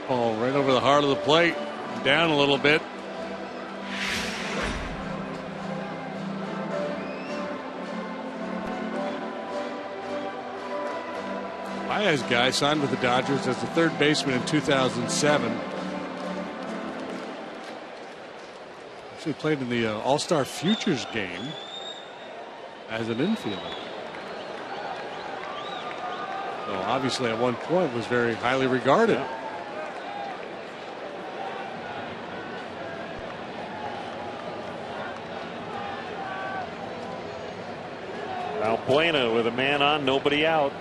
Ball right over the heart of the plate. Down a little bit. Baez guy signed with the Dodgers as the 3rd baseman in 2007. Actually played in the All-Star Futures game as an infielder. So obviously at one point was very highly regarded. Yeah. Valbuena with a man on, nobody out.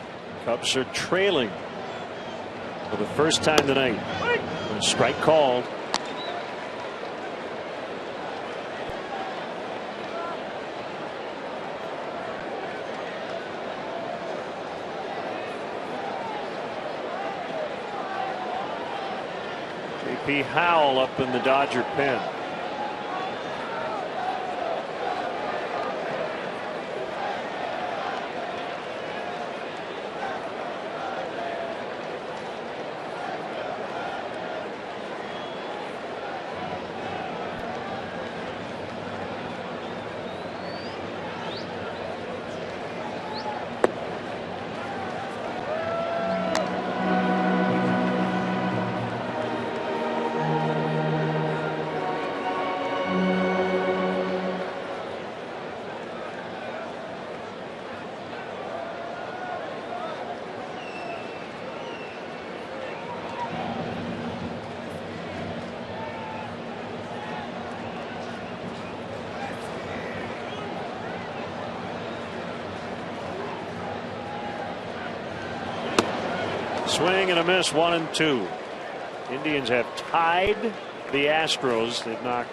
Cubs are trailing for the first time tonight. A strike called. J.P. Howell up in the Dodger pen. Swing and a miss, 1-2. Indians have tied the Astros. They've knocked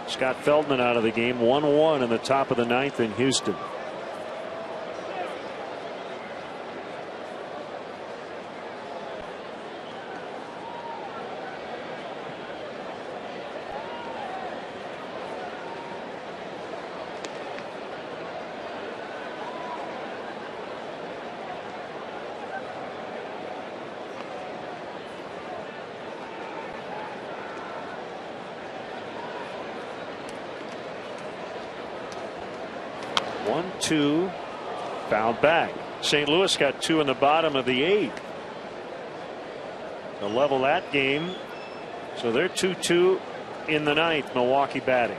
Scott Feldman out of the game. 1-1 in the top of the 9th in Houston. 1-2, fouled back. St. Louis got 2 in the bottom of the 8th to level that game. So they're 2-2 in the 9th. Milwaukee batting.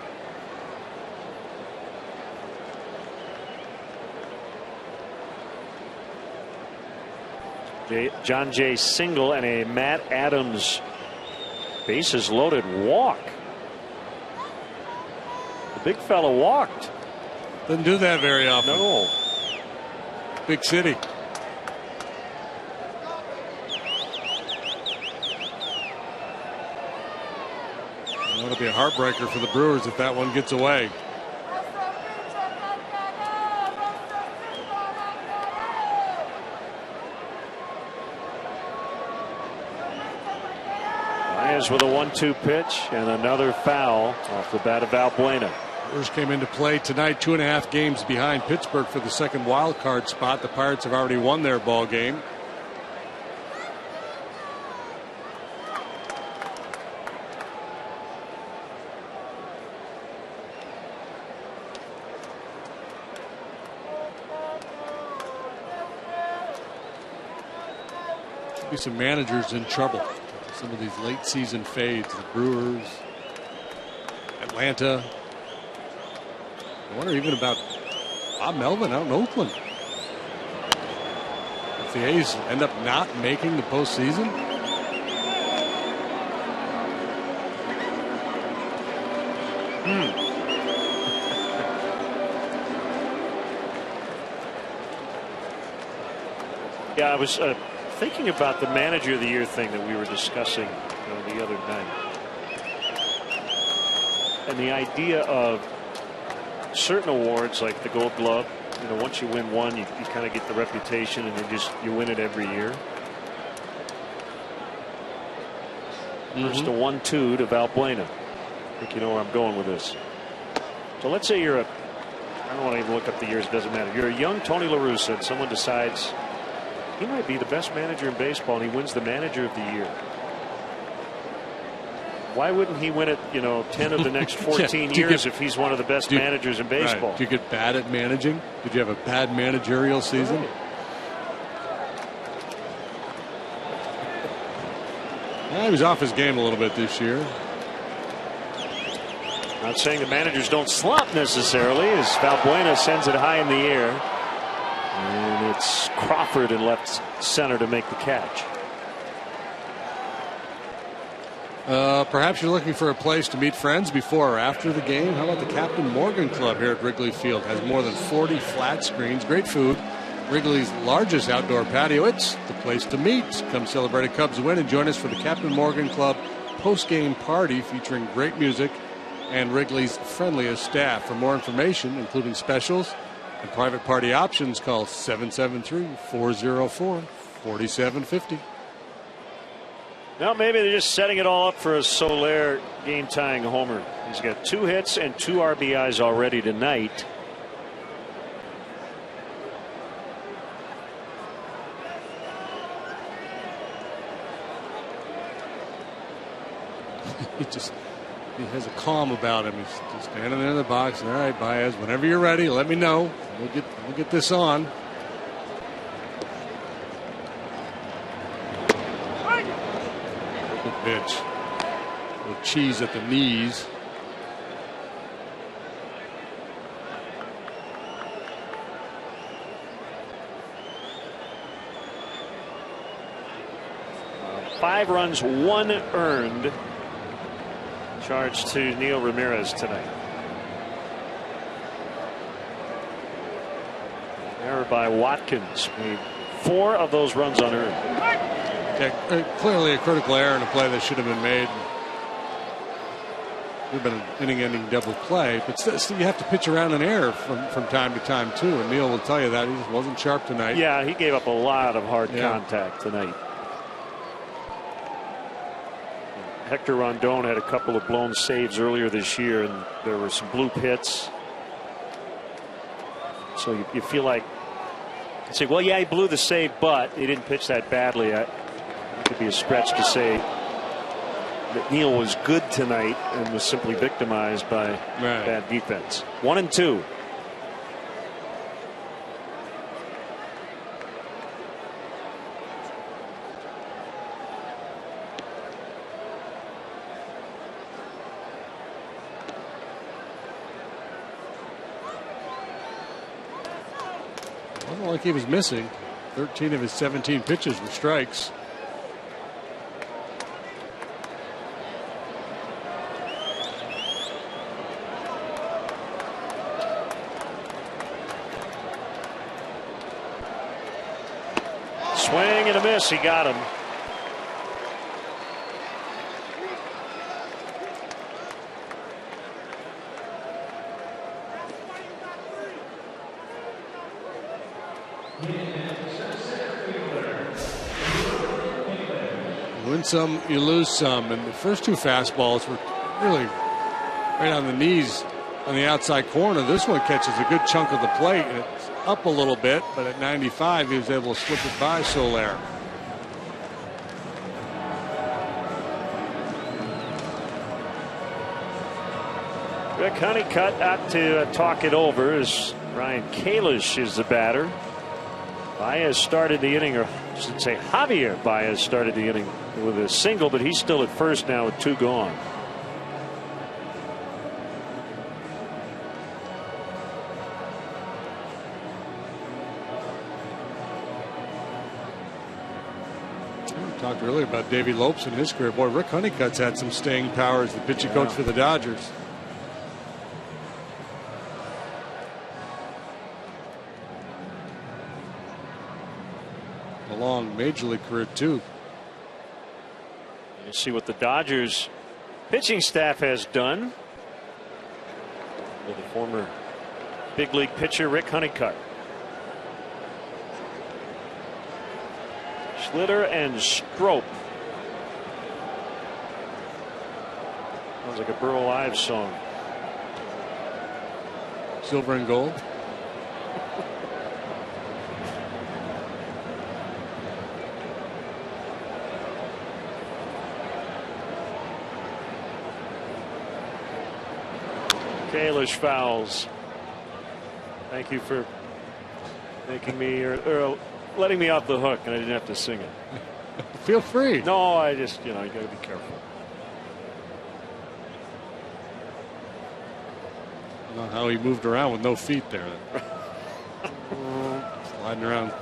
John Jay single and a Matt Adams bases loaded walk. The big fella walked. Doesn't do that very often. No. Big city. That'll be a heartbreaker for the Brewers if that one gets away. Baez with a 1-2 pitch and another foul off the bat of Valbuena. Brewers came into play tonight 2.5 games behind Pittsburgh for the second wild card spot. The Pirates have already won their ball game. Be some managers in trouble. Some of these late season fades. The Brewers, Atlanta. I wonder even about Bob Melvin out in Oakland. If the A's end up not making the postseason. Yeah, I was thinking about the manager of the year thing that we were discussing the other night, and the idea of certain awards like the Gold Glove. Once you win one, you kind of get the reputation, and then you win it every year. First a 1-2 to Valbuena. I think you know where I'm going with this. So let's say you're I don't want to even look up the years. It doesn't matter. You're a young Tony La Russa, and someone decides he might be the best manager in baseball, and he wins the manager of the year. Why wouldn't he win it, 10 of the next 14 years if he's one of the best managers in baseball? Right. Do you get bad at managing? Did you have a bad managerial season? Right. He was off his game a little bit this year. Not saying the managers don't slump necessarily, as Valbuena sends it high in the air. And it's Crawford in left center to make the catch. Perhaps you're looking for a place to meet friends before or after the game. How about the Captain Morgan Club here at Wrigley Field? Has more than 40 flat screens, great food, Wrigley's largest outdoor patio. It's the place to meet. Come celebrate a Cubs win and join us for the Captain Morgan Club post-game party featuring great music and Wrigley's friendliest staff. For more information, including specials and private party options, call 773-404-4750. Now maybe they're just setting it all up for a Soler game-tying homer. He's got 2 hits and 2 RBIs already tonight. He has a calm about him. He's just standing there in the box. All right, Baez, whenever you're ready, let me know. We'll get this on. Good pitch. A little cheese at the knees. Five runs, 1 earned. Charge to Neil Ramirez tonight. Error by Watkins. 4 of those runs unearned. Yeah, clearly a critical error in a play that should have been made. Would have been an inning-ending double play, but still you have to pitch around an error from time to time too. And Neil will tell you that he just wasn't sharp tonight. Yeah, he gave up a lot of hard contact tonight. Hector Rondon had a couple of blown saves earlier this year, and there were some bloop hits. So you feel like you say, well, yeah, he blew the save, but he didn't pitch that badly. It could be a stretch to say that Neil was good tonight and was simply victimized by bad defense. 1-2. Wasn't like he was missing. 13 of his 17 pitches were strikes. Swing and a miss. He got him. You win some, you lose some. And the first two fastballs were really right on the knees on the outside corner. This one catches a good chunk of the plate. And it's up a little bit, but at 95, he was able to slip it by Soler. Rick Honeycutt out to talk it over as Ryan Kalish is the batter. Baez started the inning, or I should say Javier Baez started the inning with a single, but he's still at first now with 2 gone. We talked earlier about Davey Lopes in his career. Boy, Rick Honeycutt's had some staying power as the pitching coach for the Dodgers. Long major league career too. You see what the Dodgers pitching staff has done with the former big league pitcher Rick Honeycutt. Schlitter and Strop. Sounds like a Burl Ives song. Silver and gold. Kalish fouls. Thank you for making me or letting me off the hook, and I didn't have to sing it. Feel free. No, I just, you got to be careful. I don't know how he moved around with no feet there. Sliding around.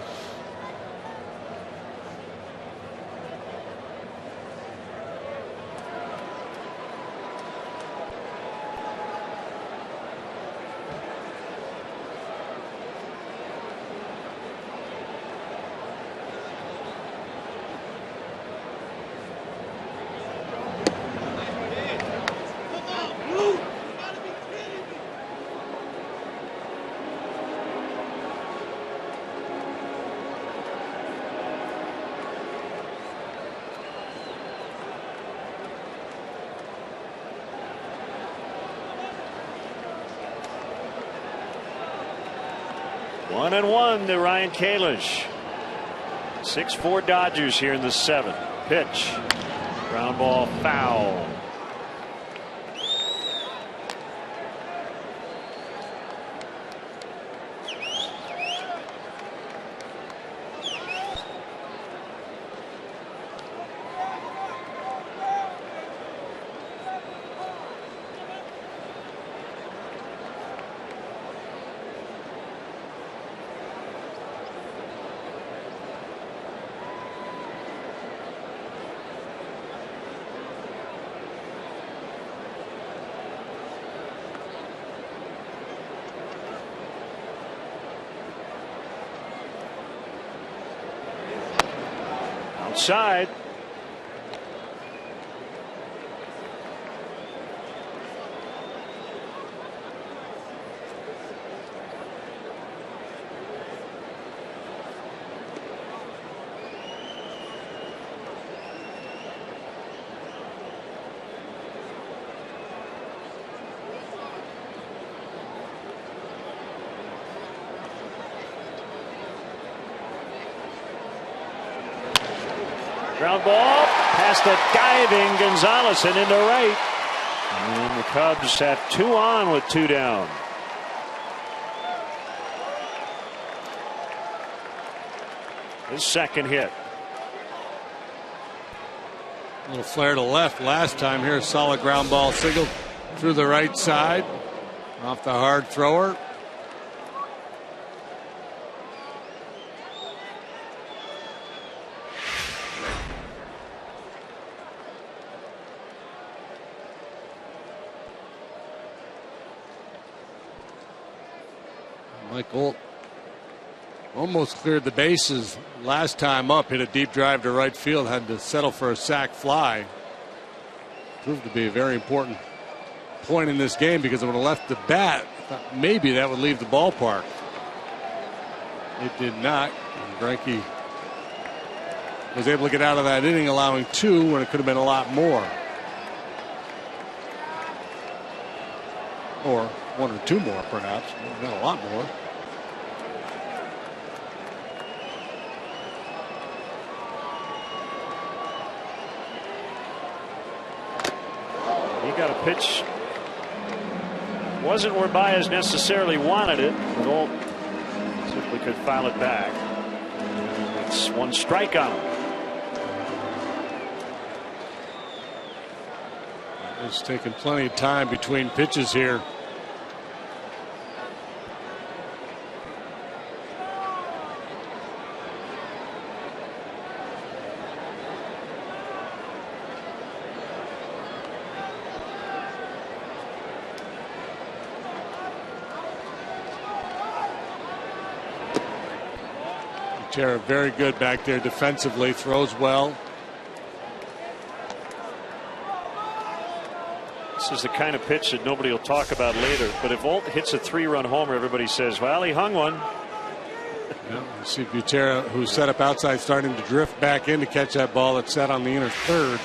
One and one to Ryan Kalish. 6-4 Dodgers here in the 7th. Pitch. Ground ball foul. Outside. Ground ball past a diving Gonzalez and into right. And the Cubs have 2 on with 2 down. His second hit. A little flare to left last time. Here, solid ground ball single through the right side. Off the hard thrower. Mike Holt almost cleared the bases last time up, hit a deep drive to right field, had to settle for a sac fly. Proved to be a very important point in this game because it would have left the bat. Thought maybe that would leave the ballpark. It did not. Greinke was able to get out of that inning, allowing 2 when it could have been a lot more. Or 1 or 2 more, perhaps. Not a lot more. He got a pitch. Wasn't where Baez necessarily wanted it, but Holt simply could foul it back. It's 1 strike on him. It's taken plenty of time between pitches here. Tara very good back there defensively, throws well. This is the kind of pitch that nobody will talk about later, but if Holt hits a 3-run homer, everybody says, well, he hung one. Yeah, you see Butera, who's set up outside, starting to drift back in to catch that ball that's set on the inner third.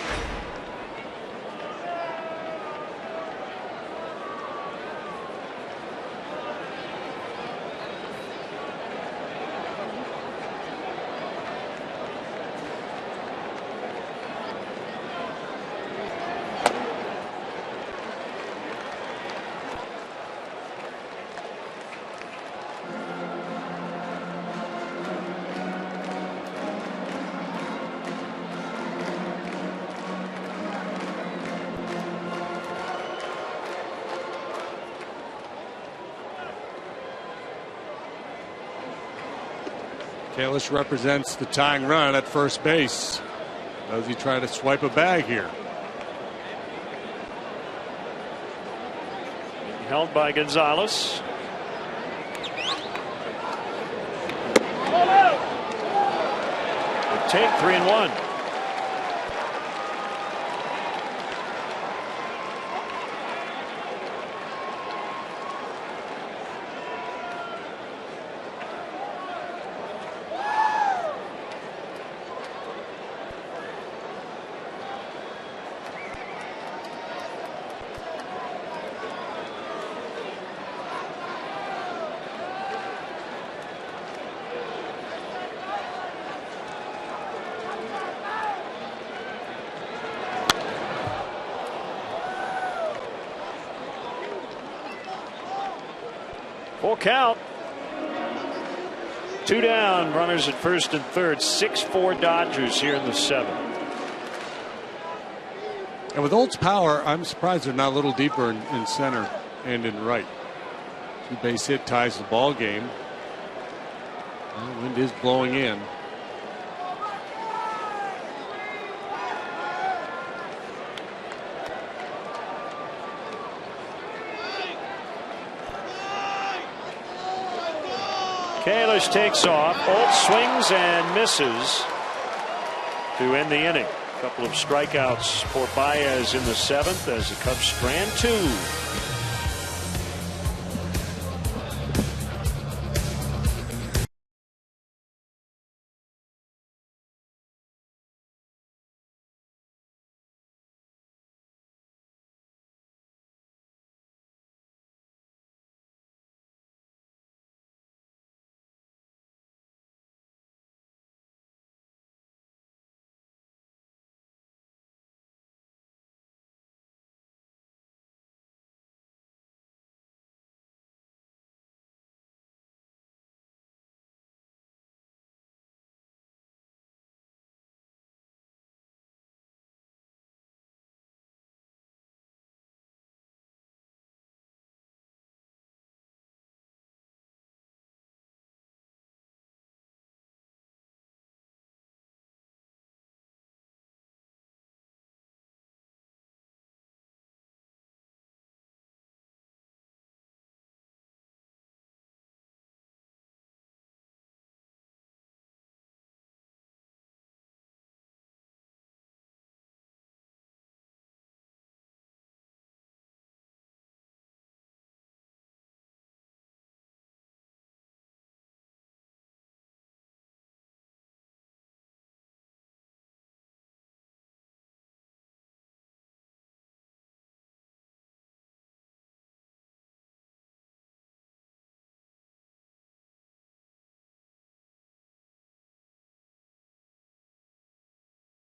Kalish represents the tying run at first base. Does he try to swipe a bag here? Held by Gonzalez. Take 3-1. Full count. 2 down, runners at first and third. 6-4 Dodgers here in the 7th. And with Holt's power, I'm surprised they're not a little deeper in center and in right. 2 base hit ties the ball game. Well, the wind is blowing in. Kalish takes off. Holt swings and misses to end the inning. A couple of strikeouts for Baez in the 7th as the Cubs strand 2.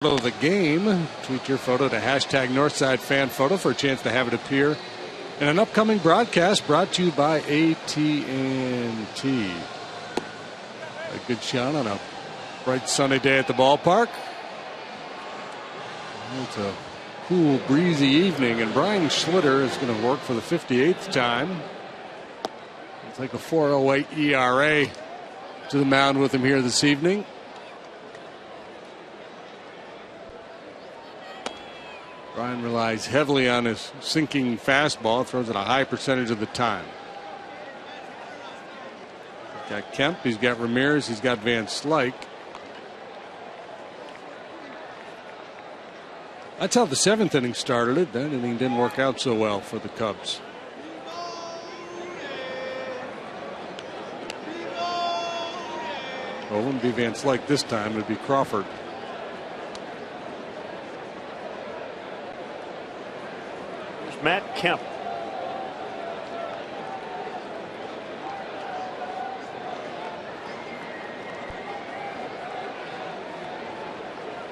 Photo of the game. Tweet your photo to hashtag NorthsideFanPhoto for a chance to have it appear in an upcoming broadcast brought to you by AT&T. A good shot on a bright sunny day at the ballpark. It's a cool, breezy evening, and Brian Schlitter is going to work for the 58th time. It's like a 4.08 ERA to the mound with him here this evening. Brian relies heavily on his sinking fastball, throws it a high percentage of the time. He's got Kemp, he's got Ramirez, he's got Van Slyke. That's how the 7th inning started it. That inning didn't work out so well for the Cubs. Well, it wouldn't be Van Slyke this time, it would be Crawford. Matt Kemp.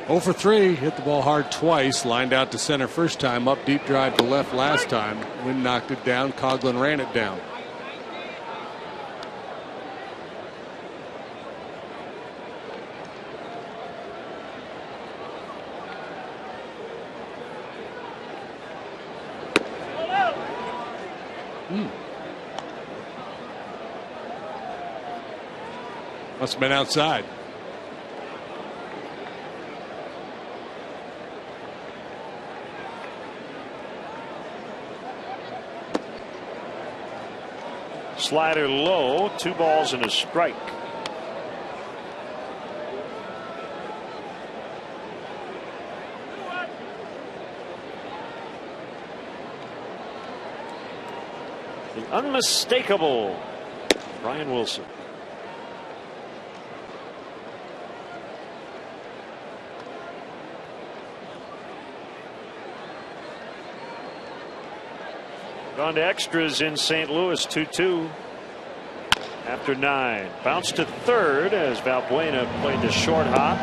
Oh for 3, hit the ball hard twice, lined out to center first time, up deep drive to left last time. Wind knocked it down, Coughlin ran it down. Must have been outside. Slider low, 2 balls and a strike. The unmistakable Brian Wilson. Gone to extras in St. Louis, 2-2 after 9. Bounced to third as Valbuena played the short hop.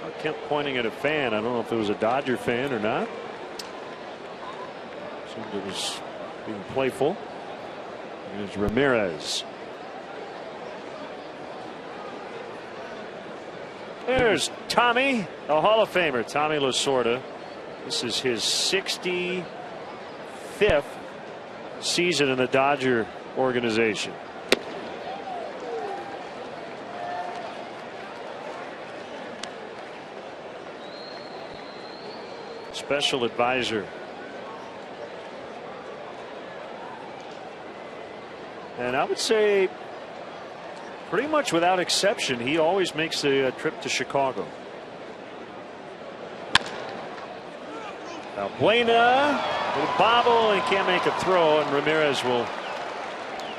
I kept pointing at a fan. I don't know if it was a Dodger fan or not. Seemed it was being playful. Here's Ramirez. There's Tommy, a Hall of Famer, Tommy Lasorda. This is his 65th season in the Dodger organization. Special advisor. And I would say pretty much without exception, he always makes a trip to Chicago. Valbuena will bobble and can't make a throw, and Ramirez will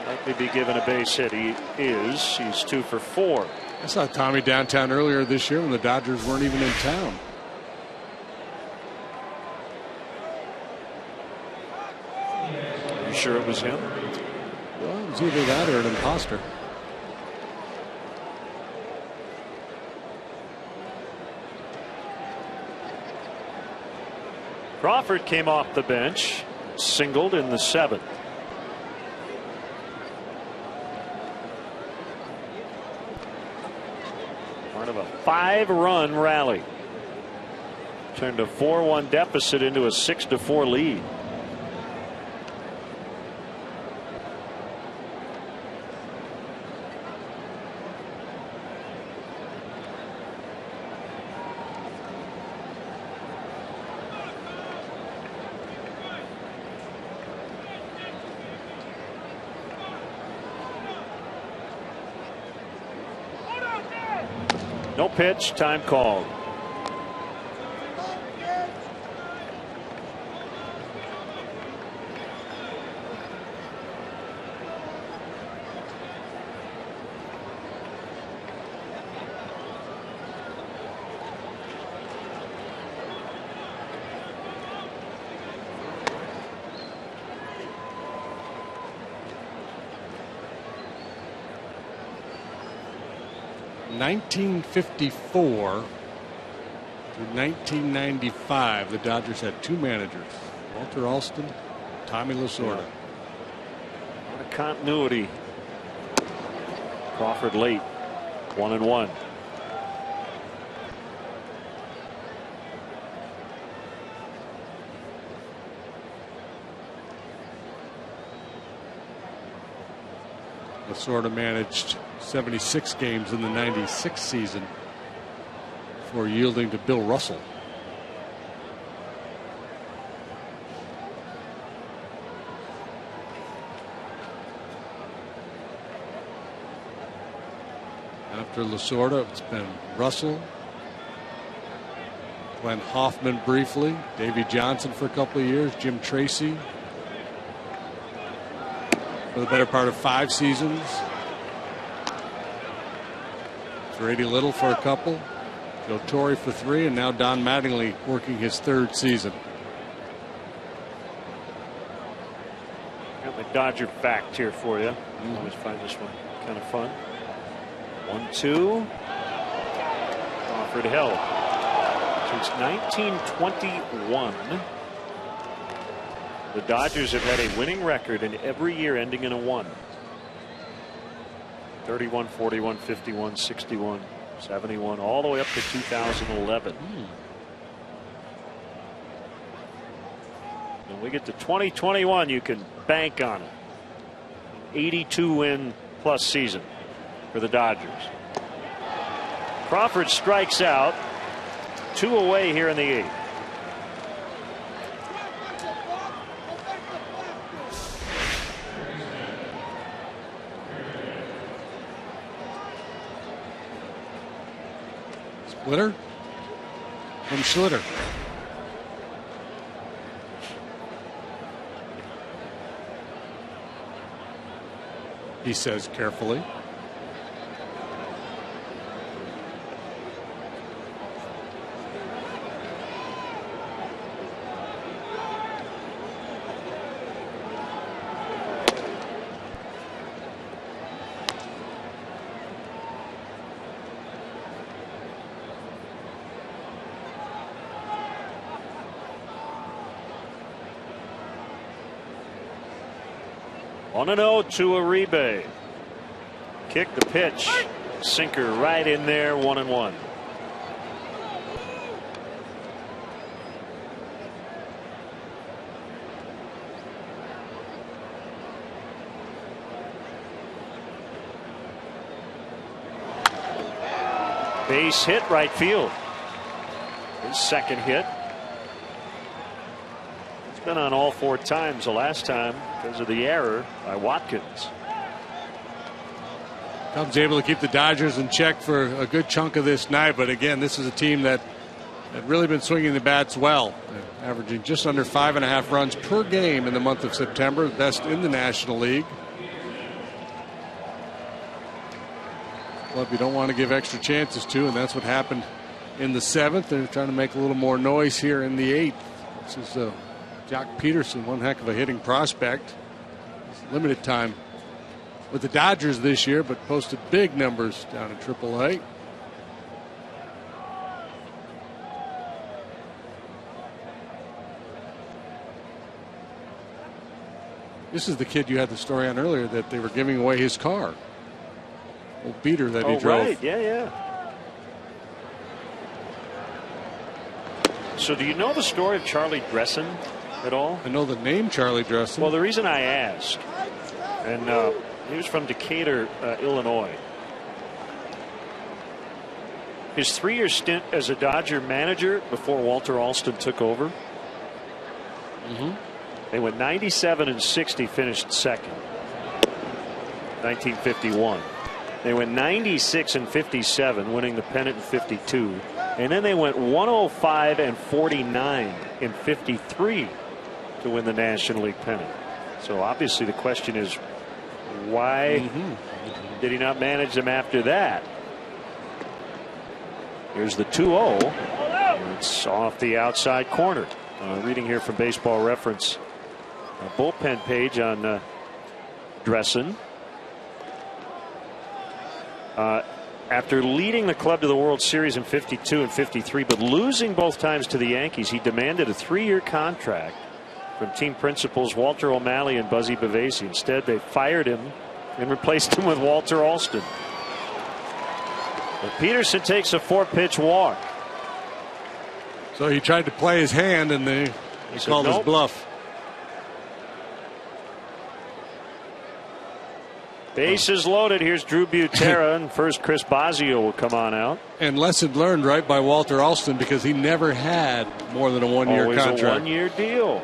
likely be given a base hit. He is. He's 2 for 4. I saw Tommy downtown earlier this year when the Dodgers weren't even in town. Are you sure it was him? Well, it was either that or an imposter. Crawford came off the bench, singled in the 7th. Part of a 5-run rally. Turned a 4-1 deficit into a 6-4 lead. No pitch, time called. 1954 through 1995, the Dodgers had two managers, Walter Alston, Tommy Lasorda. A lot of continuity. Crawford late, 1-1. Lasorda managed 76 games in the 96 season before yielding to Bill Russell. After Lasorda, it's been Russell, Glenn Hoffman briefly, Davey Johnson for a couple of years, Jim Tracy for the better part of 5 seasons, Grady Little for a couple, Joe Torre for 3, and now Don Mattingly working his 3rd season. Got my Dodger fact here for you. I always find this one kind of fun. 1-2. Crawford held since 1921. The Dodgers have had a winning record in every year ending in a 1. 31, 41, 51, 61, 71, all the way up to 2011. When we get to 2021, you can bank on it. 82 win plus season for the Dodgers. Crawford strikes out. 2 away here in the 8th. Splitter from Schlitter. He says carefully. On an 0 to Uribe. Kick the pitch. Sinker right in there. 1-1. Base hit right field. His 2nd hit. Been on all 4 times. The last time because of the error by Watkins. Cubs able to keep the Dodgers in check for a good chunk of this night, but again, this is a team that had really been swinging the bats well, averaging just under 5.5 runs per game in the month of September, best in the National League. Club you don't want to give extra chances to, and that's what happened in the 7th. They're trying to make a little more noise here in the 8th. This is Jock Peterson, one heck of a hitting prospect. Limited time with the Dodgers this year, but posted big numbers down in AAA. This is the kid you had the story on earlier that they were giving away his car. Old beater that he drove. Right. Yeah. So do you know the story of Charlie Dressen at all? I know the name Charlie Dressen. Well, the reason I ask, and he was from Decatur, Illinois. His 3-year stint as a Dodger manager before Walter Alston took over. They went 97 and 60, finished 2nd. 1951. They went 96 and 57, winning the pennant in 52. And then they went 105 and 49 in 53 to win the National League pennant. So obviously the question is, why did he not manage them after that? Here's the 2-0. It's off the outside corner. Reading here from Baseball Reference, a bullpen page on Dressen. After leading the club to the World Series in '52 and '53, but losing both times to the Yankees, he demanded a 3-year contract from team principals Walter O'Malley and Buzzy Bavasi. Instead, they fired him and replaced him with Walter Alston. But Peterson takes a 4-pitch walk. So he tried to play his hand, and they called his bluff. Bases loaded. Here's Drew Butera, and first Chris Bosio will come on out. And lesson learned, right, by Walter Alston, because he never had more than a 1-year contract. Always a 1-year deal.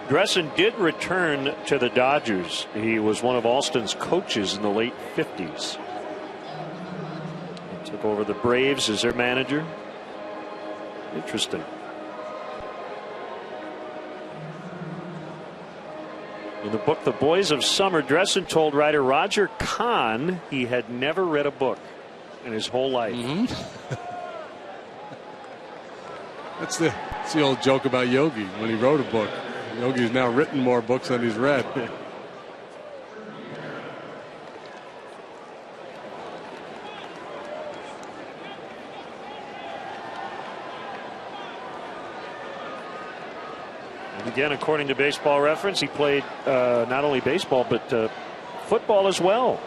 Dressen did return to the Dodgers. He was one of Alston's coaches in the late '50s. He took over the Braves as their manager. Interesting. In the book The Boys of Summer, Dressen told writer Roger Kahn he had never read a book in his whole life. That's the old joke about Yogi when he wrote a book. Yogi's now written more books than he's read. And again, according to Baseball Reference, he played not only baseball but football as well.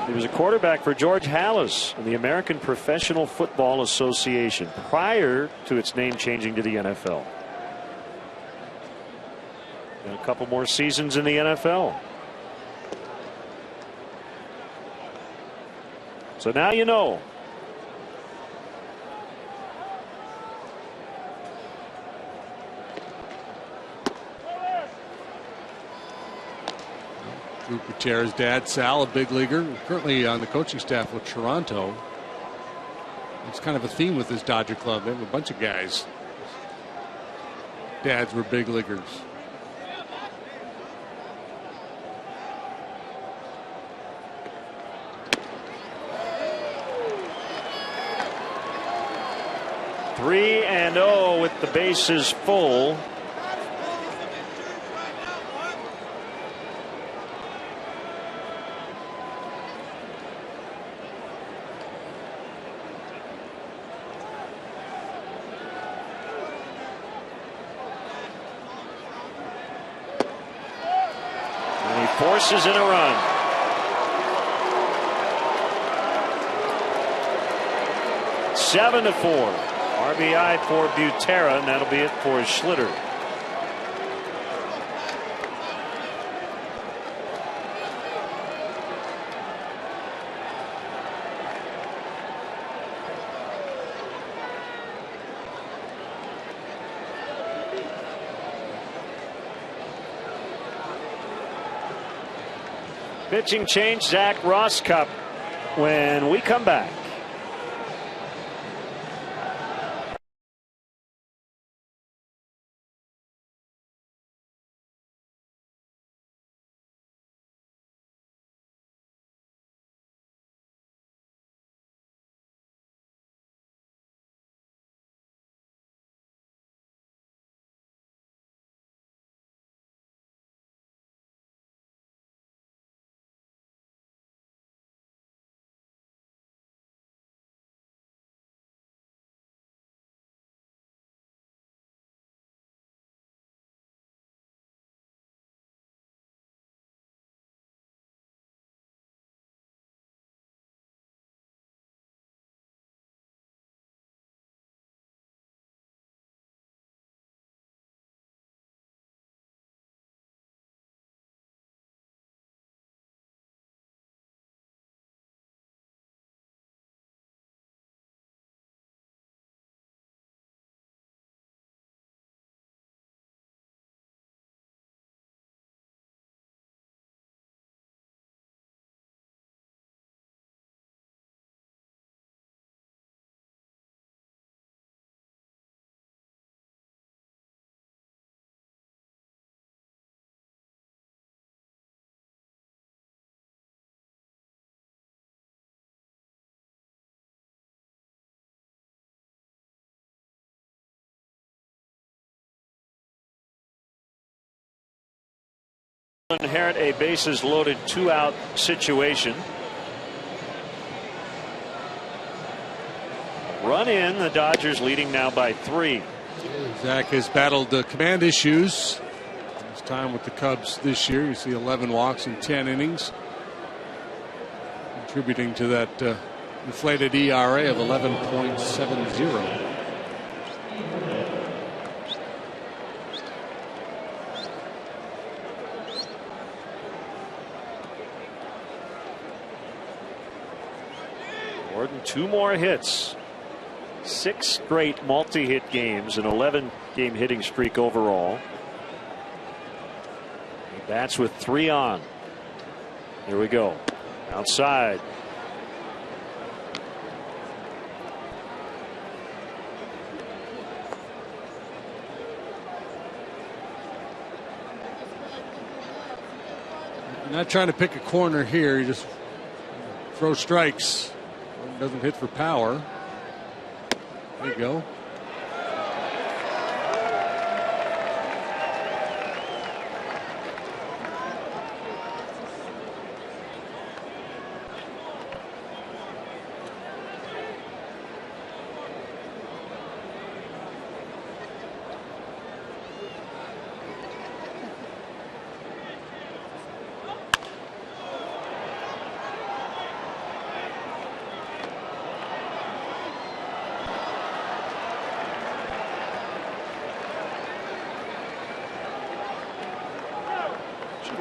He was a quarterback for George Halas in the American Professional Football Association prior to its name changing to the NFL. And a couple more seasons in the NFL. So now you know. Drew Butera's dad, Sal, a big leaguer, currently on the coaching staff with Toronto. It's kind of a theme with this Dodger club. They have a bunch of guys. Dads were big leaguers. Three and 0 with the bases full. And he forces in a run. 7-4. RBI for Butera, and that'll be it for Schlitter. Pitching change, Zach Rosscup when we come back. Inherit a bases loaded 2-out situation. Run in, the Dodgers leading now by 3. Zach has battled command issues. His time with the Cubs this year, you see 11 walks in 10 innings, contributing to that inflated ERA of 11.70. Gordon, 2 more hits. 6 straight multi-hit games, an 11-game hitting streak overall. He bats with 3 on. Here we go. Outside. You're not trying to pick a corner here. You just throw strikes. Doesn't hit for power. There you go.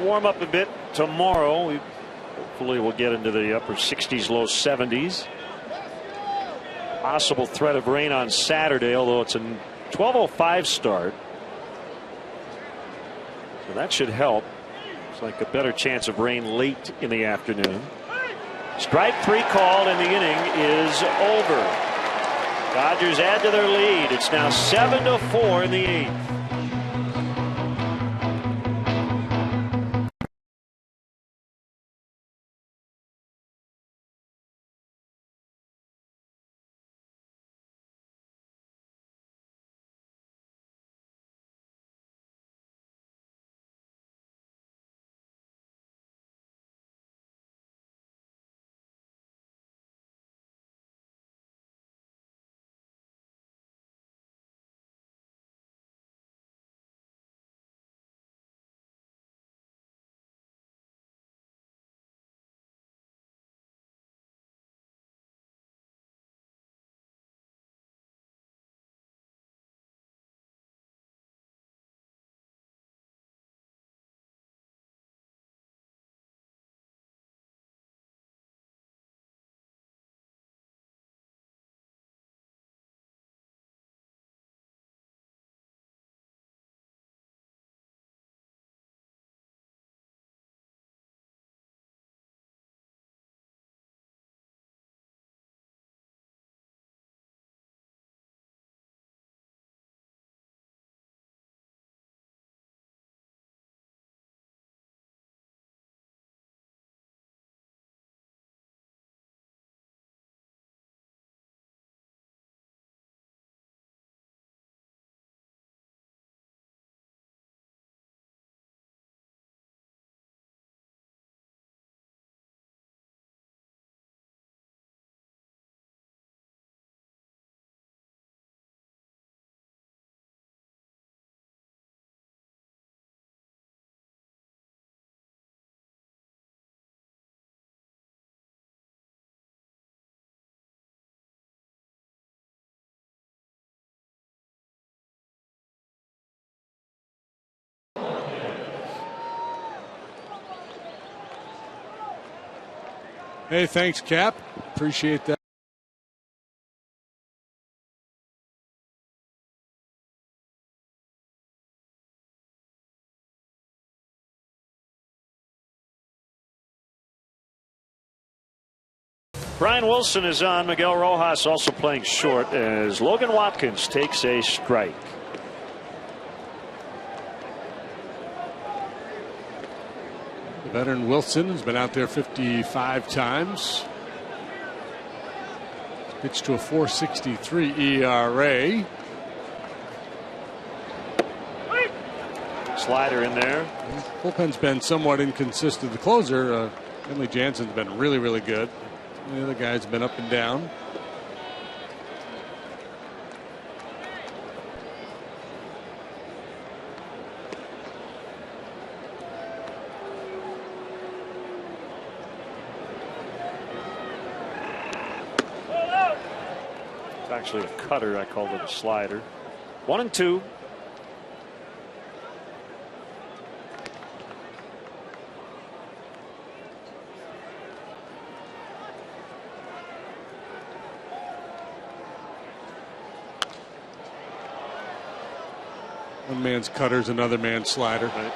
Warm up a bit tomorrow. Hopefully we'll get into the upper 60s, low 70s. Possible threat of rain on Saturday, although it's a 12:05 start. So that should help. It's like a better chance of rain late in the afternoon. Strike 3 called and the inning is over. Dodgers add to their lead. It's now 7-4 in the 8th. Hey, thanks, Cap. Appreciate that. Brian Wilson is on. Miguel Rojas also playing short as Logan Watkins takes a strike. The veteran Wilson has been out there 55 times. Pitched to a 4.63 ERA. Slider in there. Bullpen's been somewhat inconsistent. The closer, Kenley Jansen's been really, really good. The other guys have been up and down. It's actually a cutter. I called it a slider. 1-2. One man's cutter's another man's slider. Right.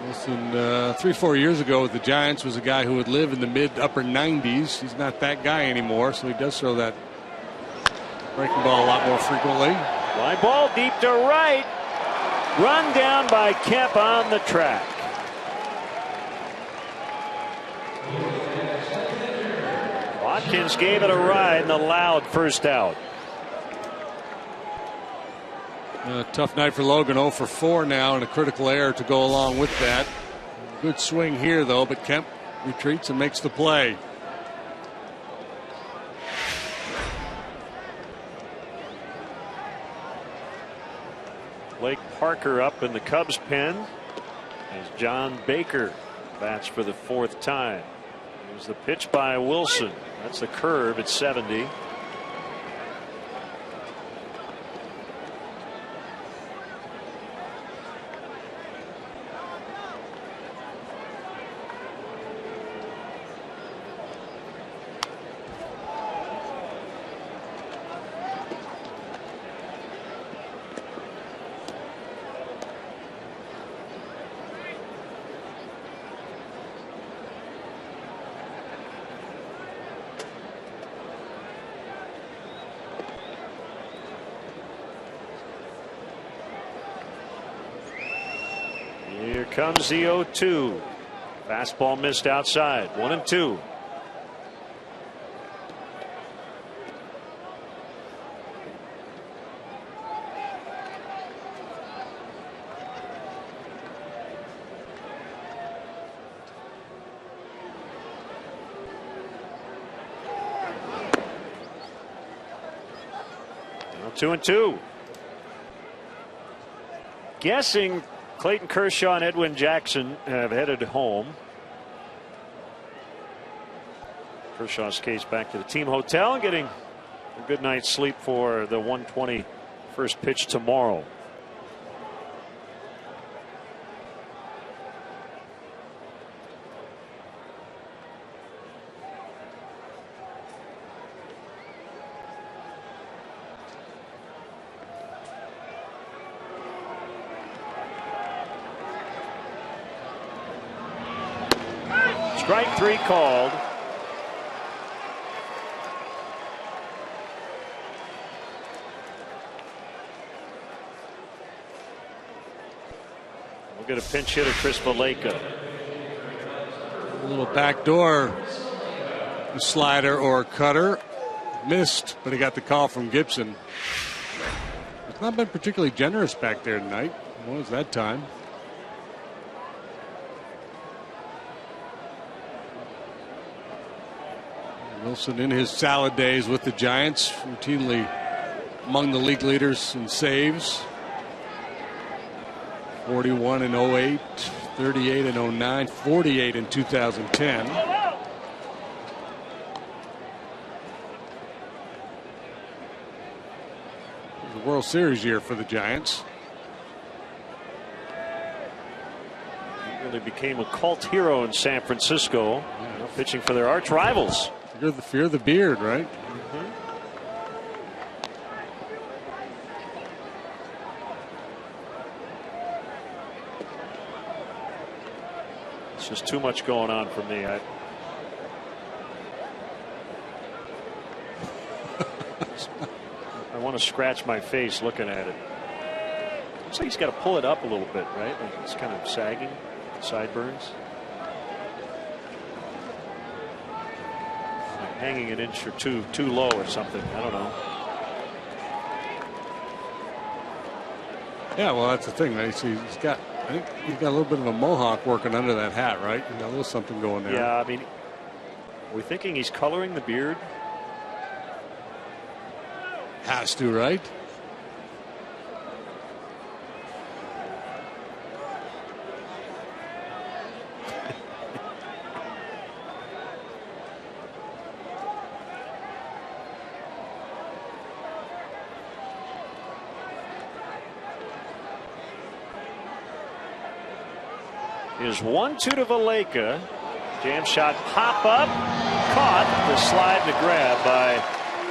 Wilson, 3-4 years ago with the Giants, was a guy who would live in the mid-upper 90s. He's not that guy anymore, so he does throw that breaking ball a lot more frequently. Fly ball deep to right. Run down by Kemp on the track. Watkins gave it a ride and allowed first out. Tough night for Logan. 0 for 4 now, and a critical error to go along with that. Good swing here, though, but Kemp retreats and makes the play. Blake Parker up in the Cubs pen as John Baker bats for the 4th time. Here's the pitch by Wilson. That's the curve at 70. Here comes the 0-2. Fastball missed outside. 1-2. Now 2-2. Guessing Clayton Kershaw and Edwin Jackson have headed home. Kershaw's case back to the team hotel, getting a good night's sleep for the 1:20 first pitch tomorrow. Strike 3 called. We'll get a pinch hitter, Chris Valleca. A little backdoor slider or cutter. Missed, but he got the call from Gibson. It's not been particularly generous back there tonight. What was that time? Wilson in his salad days with the Giants, routinely among the league leaders in saves. 41 in 08, 38 in 09, 48 in 2010. It was a World Series year for the Giants. He really became a cult hero in San Francisco, pitching for their arch rivals. Fear the beard, right? It's just too much going on for me. I want to scratch my face looking at it. Looks like he's got to pull it up a little bit, right? Like it's kind of sagging, sideburns. hanging an inch or two too low or something. I don't know. Yeah, well, that's the thing. Right? So he's got a little bit of a mohawk working under that hat, right? You got a little something going there. Yeah, I mean, we're thinking he's coloring the beard. Has to, right? Is 1-2 to Valleca. Jam shot, pop up, caught. The slide and the grab by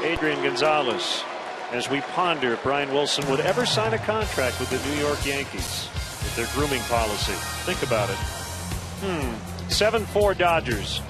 Adrian Gonzalez. As we ponder if Brian Wilson would ever sign a contract with the New York Yankees with their grooming policy. Think about it. 7-4 Dodgers.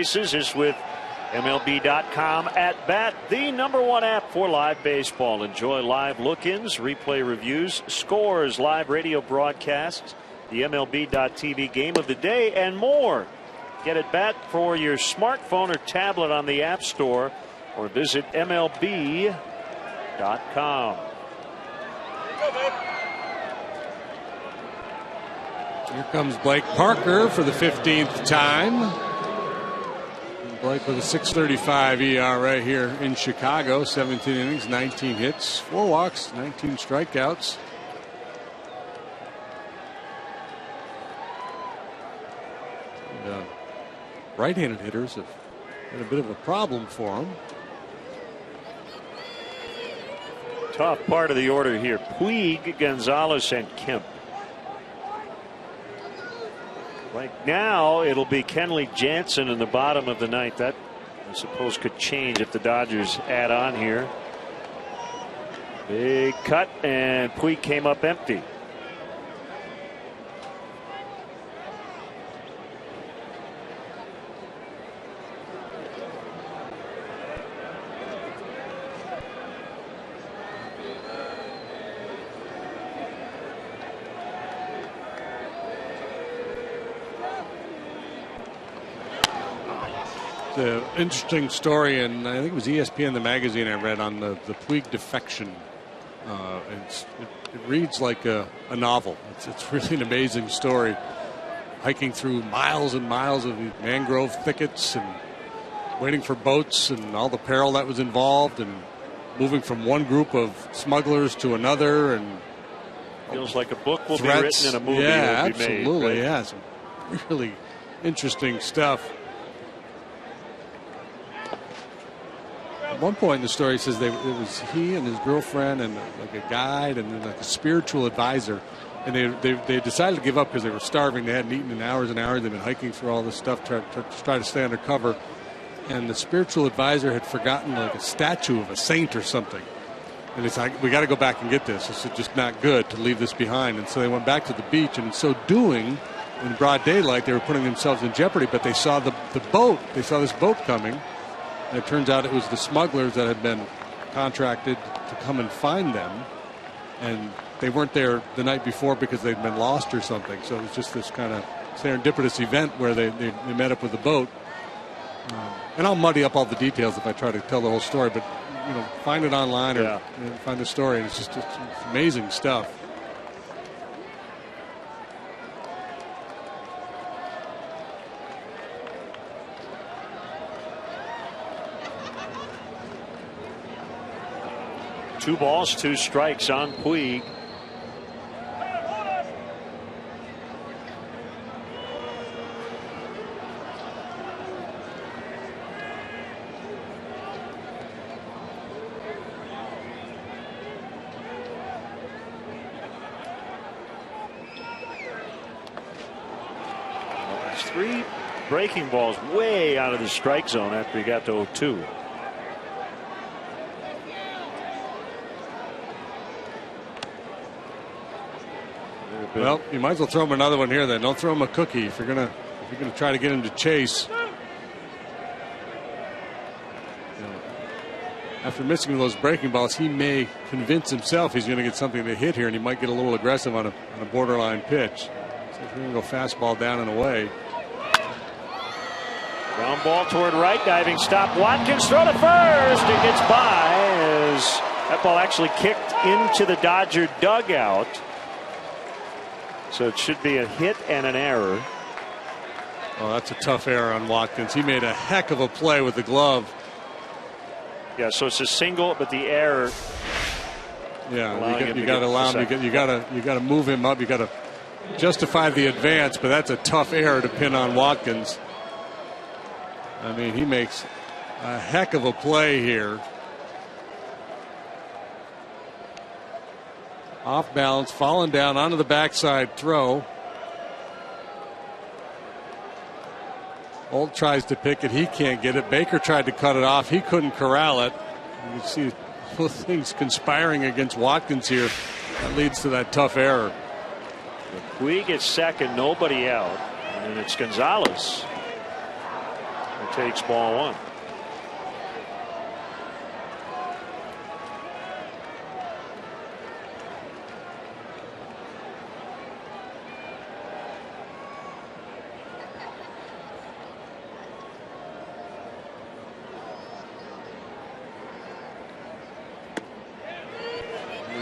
Is with MLB.com at bat, the #1 app for live baseball. Enjoy live look-ins, replay reviews, scores, live radio broadcasts, the MLB.tv game of the day, and more. Get at bat for your smartphone or tablet on the App Store, or visit MLB.com. Here comes Blake Parker for the 15th time. Blake with a 6.35 ERA here in Chicago. 17 innings, 19 hits, 4 walks, 19 strikeouts. And, right-handed hitters have been a bit of a problem for him. Tough part of the order here. Puig, Gonzalez, and Kemp. Right now, it'll be Kenley Jansen in the bottom of the ninth. That, I suppose, could change if the Dodgers add on here. Big cut, and Puig came up empty. The interesting story, and I think it was ESPN, the magazine I read on the Puig defection. It reads like a novel. It's really an amazing story. Hiking through miles and miles of mangrove thickets and waiting for boats and all the peril that was involved, and moving from one group of smugglers to another. And feels like a book will threats. Be written and a movie yeah, will be made. absolutely. Right? Yeah, some really interesting stuff. At one point in the story, it says it was he and his girlfriend and like a guide and then like a spiritual advisor, and they decided to give up because they were starving. They hadn't eaten in hours and hours. They've been hiking through all this stuff to try to stay undercover, and the spiritual advisor had forgotten like a statue of a saint or something, And it's like, we got to go back and get this. This is just not good to leave this behind. And so they went back to the beach, and in so doing, in broad daylight, they were putting themselves in jeopardy. But they saw the boat. They saw this boat coming. And it turns out it was the smugglers that had been contracted to come and find them. And they weren't there the night before because they'd been lost or something. So it was just this kind of serendipitous event where they met up with the boat. And I'll muddy up all the details if I try to tell the whole story, but find it online or find the story. And it's amazing stuff. Two balls, two strikes on Puig. Three breaking balls way out of the strike zone after he got to 0-2. Well, you might as well throw him another one here then. Don't throw him a cookie if you're gonna try to get him to chase. After missing those breaking balls, he may convince himself he's going to get something to hit here, and he might get a little aggressive on a borderline pitch. So if we're going to go fastball down and away. Ground ball toward right, diving stop. Watkins throw to first. It gets by as that ball actually kicked into the Dodger dugout. So it should be a hit and an error. Oh, that's a tough error on Watkins. He made a heck of a play with the glove. Yeah, so it's a single, but the error. Yeah, you got to allow him. You got to move him up. You got to justify the advance, but that's a tough error to pin on Watkins. I mean, he makes a heck of a play here. Off balance, falling down onto the backside throw. Old tries to pick it. He can't get it. Baker tried to cut it off. He couldn't corral it. You see both things conspiring against Watkins here. That leads to that tough error. Puig gets second, nobody out. And it's Gonzalez who takes ball one.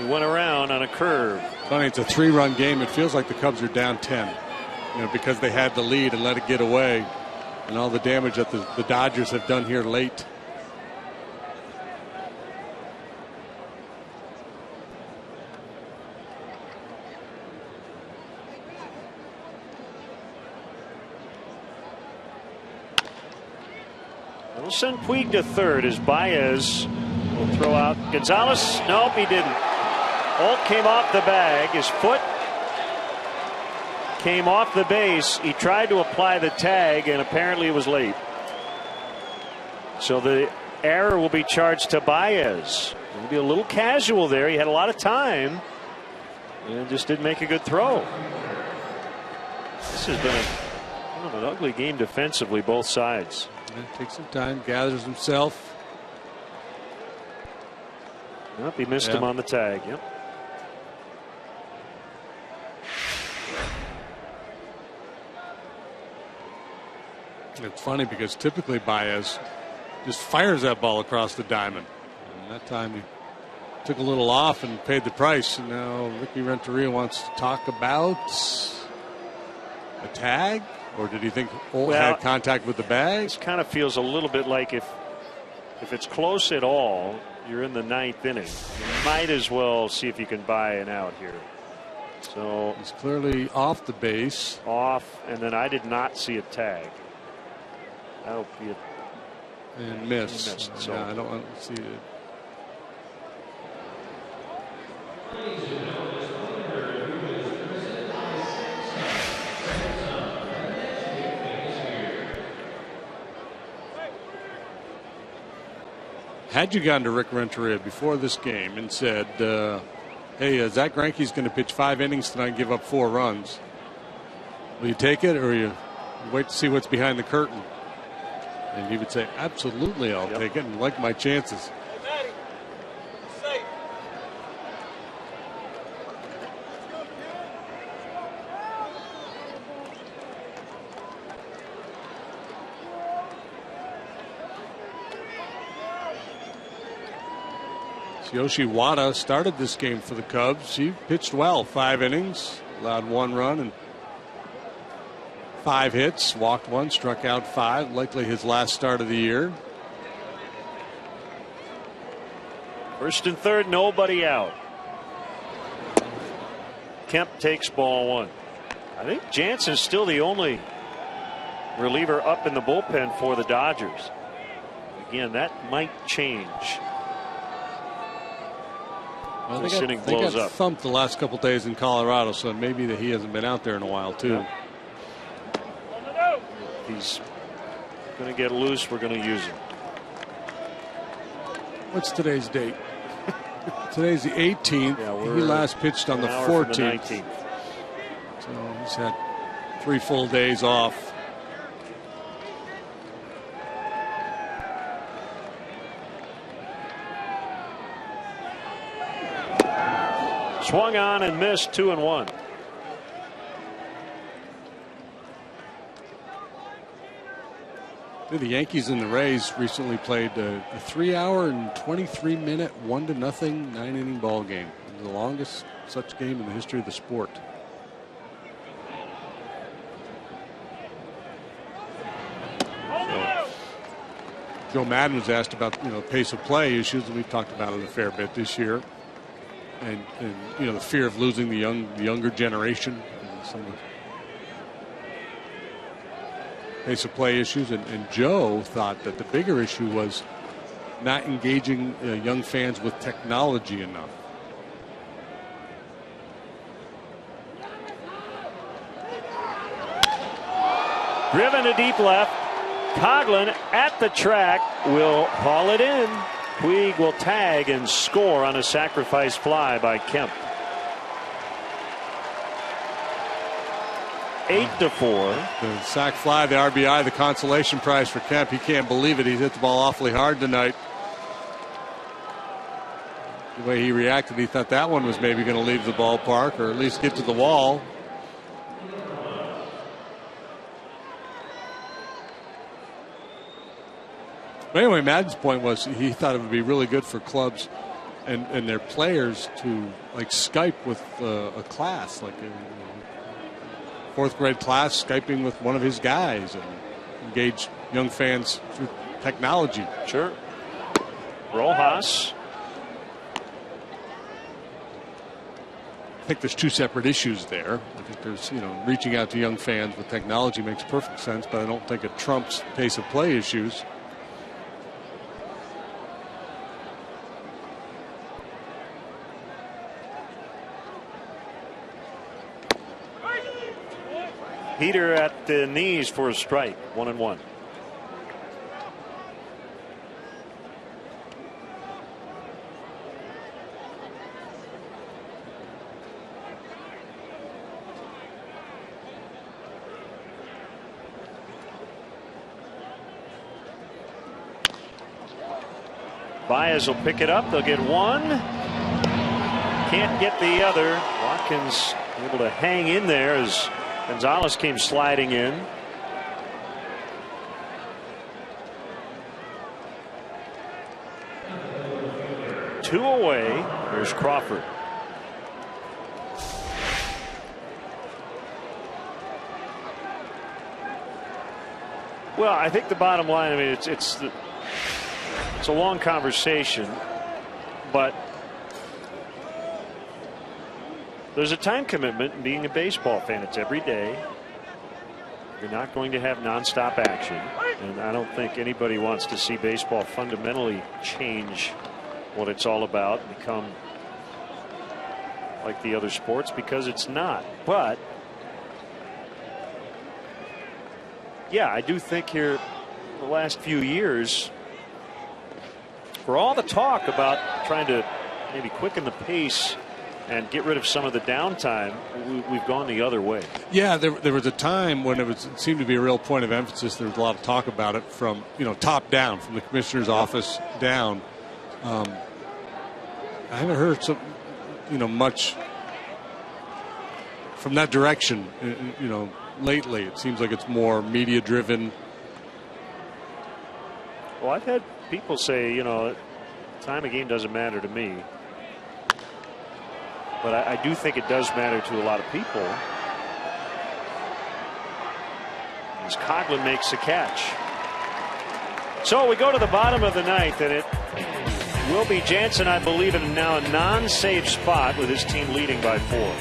Went around on a curve. Funny, it's a 3-run game. It feels like the Cubs are down 10, because they had the lead and let it get away, and all the damage that the Dodgers have done here late. We'll send Puig to third as Baez will throw out Gonzalez. Nope, he didn't. Holt came off the bag. His foot came off the base. He tried to apply the tag, and apparently it was late. So the error will be charged to Baez. He'll be a little casual there. He had a lot of time and just didn't make a good throw. This has been an ugly game defensively, both sides. Takes some time, gathers himself. Nope, he missed him on the tag. Yep. It's funny because typically Baez just fires that ball across the diamond. And that time he took a little off and paid the price. And now Ricky Renteria wants to talk about a tag, or did he think Holt had contact with the bag? This kind of feels a little bit like if it's close at all, you're in the 9th inning. You might as well see if you can buy an out here. So he's clearly off the base. Off, and then I did not see a tag. That'll be it. And missed. So yeah, I don't want to see it. Had you gone to Rick Renteria before this game and said, hey, Zach Greinke's going to pitch 5 innings tonight and give up 4 runs, will you take it, or you wait to see what's behind the curtain? And he would say, absolutely, I'll take it and like my chances. Yoshi Wada started this game for the Cubs. He pitched well, 5 innings, allowed 1 run and 5 hits, walked 1, struck out 5, likely his last start of the year. First and third, nobody out. Kemp takes ball 1. I think Jansen's still the only reliever up in the bullpen for the Dodgers. Again, that might change. Well, they got thumped the last couple days in Colorado, so maybe that he hasn't been out there in a while too. He's going to get loose. We're going to use him. What's today's date? Today's the 18th. Yeah, he last pitched on the 14th. The 19th. So he's had 3 full days off. Swung on and missed, 2-1. The Yankees and the Rays recently played a 3-hour and 23-minute 1-0 9-inning ball game. It was the longest such game in the history of the sport. So, Joe Madden was asked about pace of play issues, and we've talked about it a fair bit this year. And the fear of losing the younger generation, and some of the pace of play issues. And Joe thought that the bigger issue was not engaging young fans with technology enough. Driven to deep left. Coughlin at the track will haul it in. Puig will tag and score on a sacrifice fly by Kemp. 8-4. The sac fly, the RBI, the consolation prize for Kemp. He can't believe it. He hit the ball awfully hard tonight. The way he reacted, he thought that one was maybe going to leave the ballpark or at least get to the wall. But anyway, Madden's point was he thought it would be really good for clubs and their players to Skype with a class, like a 4th grade class, Skyping with one of his guys and engage young fans through technology. Sure. Rojas. I think there's 2 separate issues there. I think there's, reaching out to young fans with technology makes perfect sense, but I don't think it trumps pace of play issues. Heater at the knees for a strike. 1-1. Baez will pick it up. They'll get 1. Can't get the other. Watkins able to hang in there as Gonzalez came sliding in. Two away. Here's Crawford. Well, I think the bottom line, I mean, it's a long conversation, but there's a time commitment in being a baseball fan. It's every day. You're not going to have nonstop action, and I don't think anybody wants to see baseball fundamentally change what it's all about, become like the other sports, because it's not. But yeah, I do think here the last few years, For all the talk about trying to maybe quicken the pace and get rid of some of the downtime, we've gone the other way. Yeah, there was a time when it seemed to be a real point of emphasis. There was a lot of talk about it from top down, from the commissioner's office down. I haven't heard much from that direction. Lately, it seems like it's more media driven. Well, I've had people say, time of game doesn't matter to me. But I do think it does matter to a lot of people. As Coghlan makes a catch. So we go to the bottom of the ninth, and it will be Jansen, I believe, in now a non-safe spot with his team leading by 4.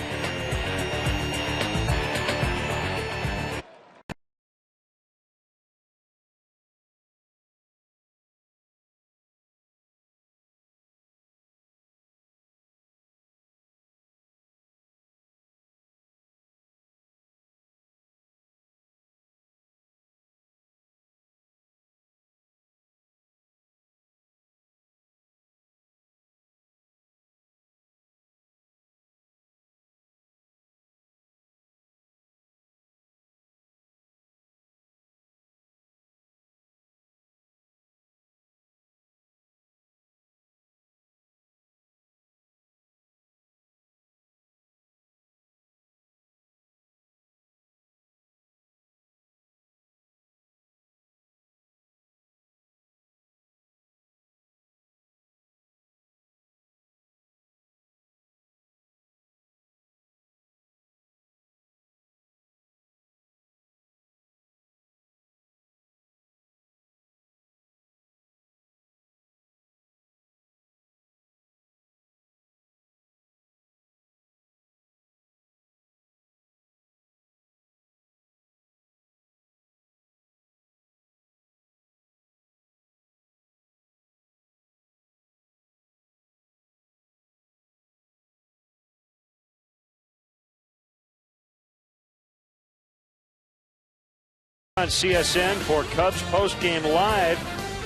On CSN for Cubs postgame live,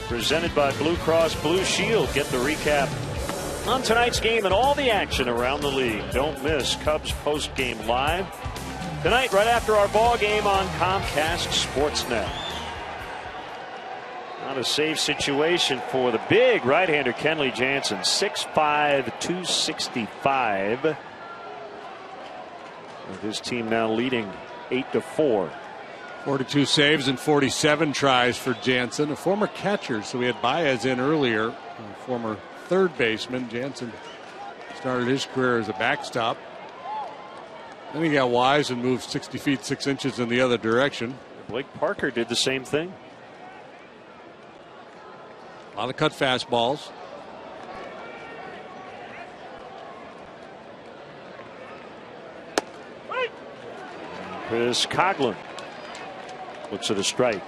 presented by Blue Cross Blue Shield. Get the recap on tonight's game and all the action around the league. Don't miss Cubs postgame live tonight, right after our ball game on Comcast Sportsnet. Not a safe situation for the big right-hander Kenley Jansen, 6'5", 265. With his team now leading 8-4. 42 saves and 47 tries for Jansen, a former catcher. So we had Baez in earlier, a former third baseman. Jansen started his career as a backstop. Then he got wise and moved 60 feet 6 inches in the other direction. Blake Parker did the same thing. A lot of cut fastballs. Chris Coghlan looks at a strike.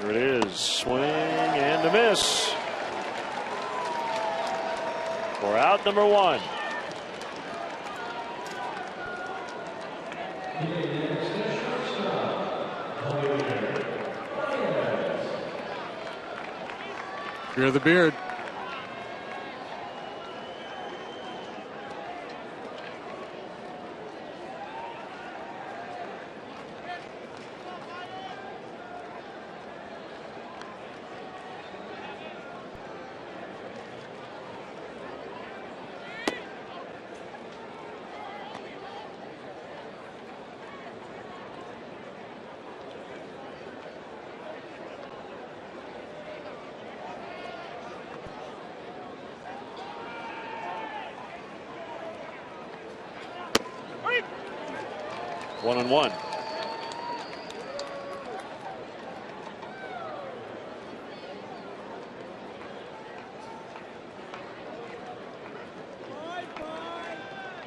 There it is. Swing and a miss. For out number 1. Fear the beard. 1-1.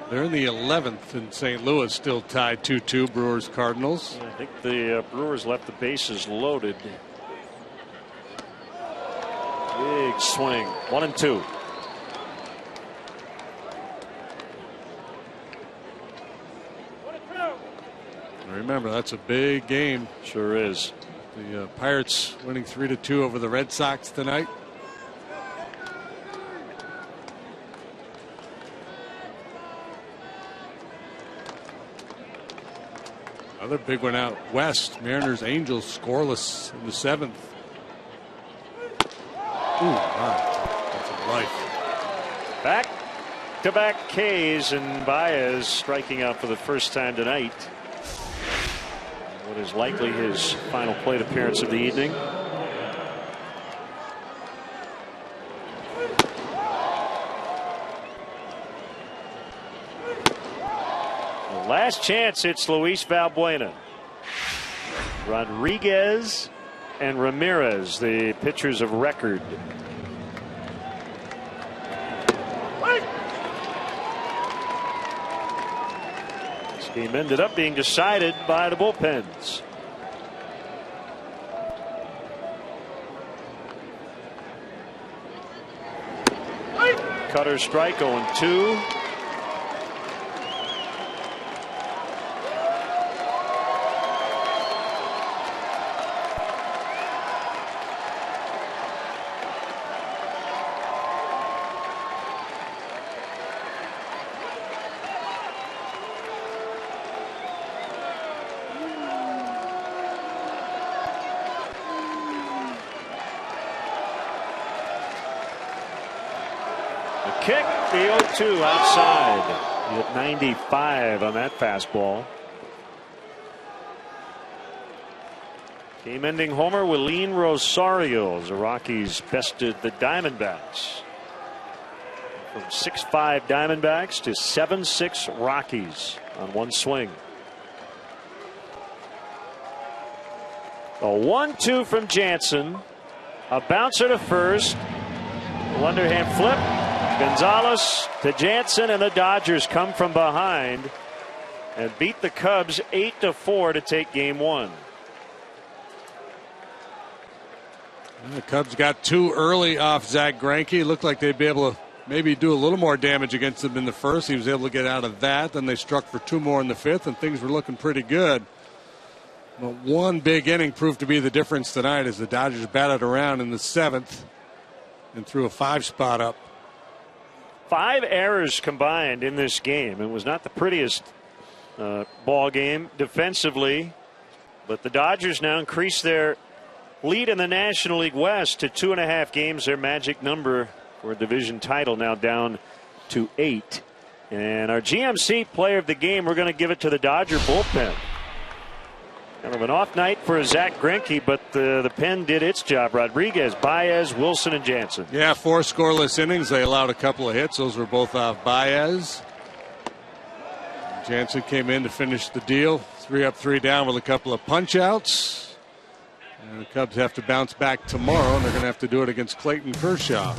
They're in the 11th in St. Louis, still tied 2-2, Brewers Cardinals. I think the Brewers left the bases loaded. Big swing, 1-2. Remember, that's a big game. Sure is. The Pirates winning 3-2 over the Red Sox tonight. Another big one out west. Mariners Angels scoreless in the 7th. Ooh, wow. That's a life. Back-to-back Ks, and Baez striking out for the first time tonight. What is likely his final plate appearance of the evening. Last chance, it's Luis Valbuena. Rodriguez and Ramirez, the pitchers of record. This game ended up being decided by the bullpens. Cutter strike, 0-2. Kick, the 0-2 outside. He hit 95 on that fastball. Game-ending homer, Willeen Rosario, as the Rockies bested the Diamondbacks. From 6-5 Diamondbacks to 7-6 Rockies on one swing. A 1-2 from Jansen. A bouncer to first. A underhand flip. Gonzalez to Jansen, and the Dodgers come from behind and beat the Cubs 8-4 to take game one. The Cubs got too early off Zach Greinke. Looked like they'd be able to maybe do a little more damage against him in the first. He was able to get out of that. Then they struck for 2 more in the 5th, and things were looking pretty good. But one big inning proved to be the difference tonight as the Dodgers batted around in the 7th and threw a 5-spot up. 5 errors combined in this game. It was not the prettiest ball game defensively, but the Dodgers now increase their lead in the National League West to 2.5 games. Their magic number for a division title now down to 8. And our GMC player of the game, we're going to give it to the Dodger bullpen. Kind of an off night for Zach Greinke, but the pen did its job. Rodriguez, Baez, Wilson, and Jansen. Yeah, 4 scoreless innings. They allowed a couple of hits. Those were both off Baez. Jansen came in to finish the deal. 3 up, 3 down with a couple of punch-outs. And the Cubs have to bounce back tomorrow, and they're going to have to do it against Clayton Kershaw.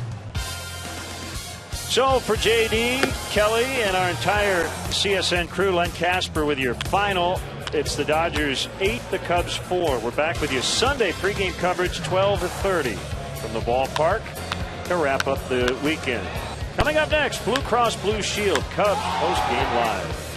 So for JD, Kelly, and our entire CSN crew, Len Casper with your final. It's the Dodgers 8, the Cubs 4. We're back with you Sunday pregame coverage 12:30 from the ballpark to wrap up the weekend. Coming up next, Blue Cross Blue Shield Cubs postgame live.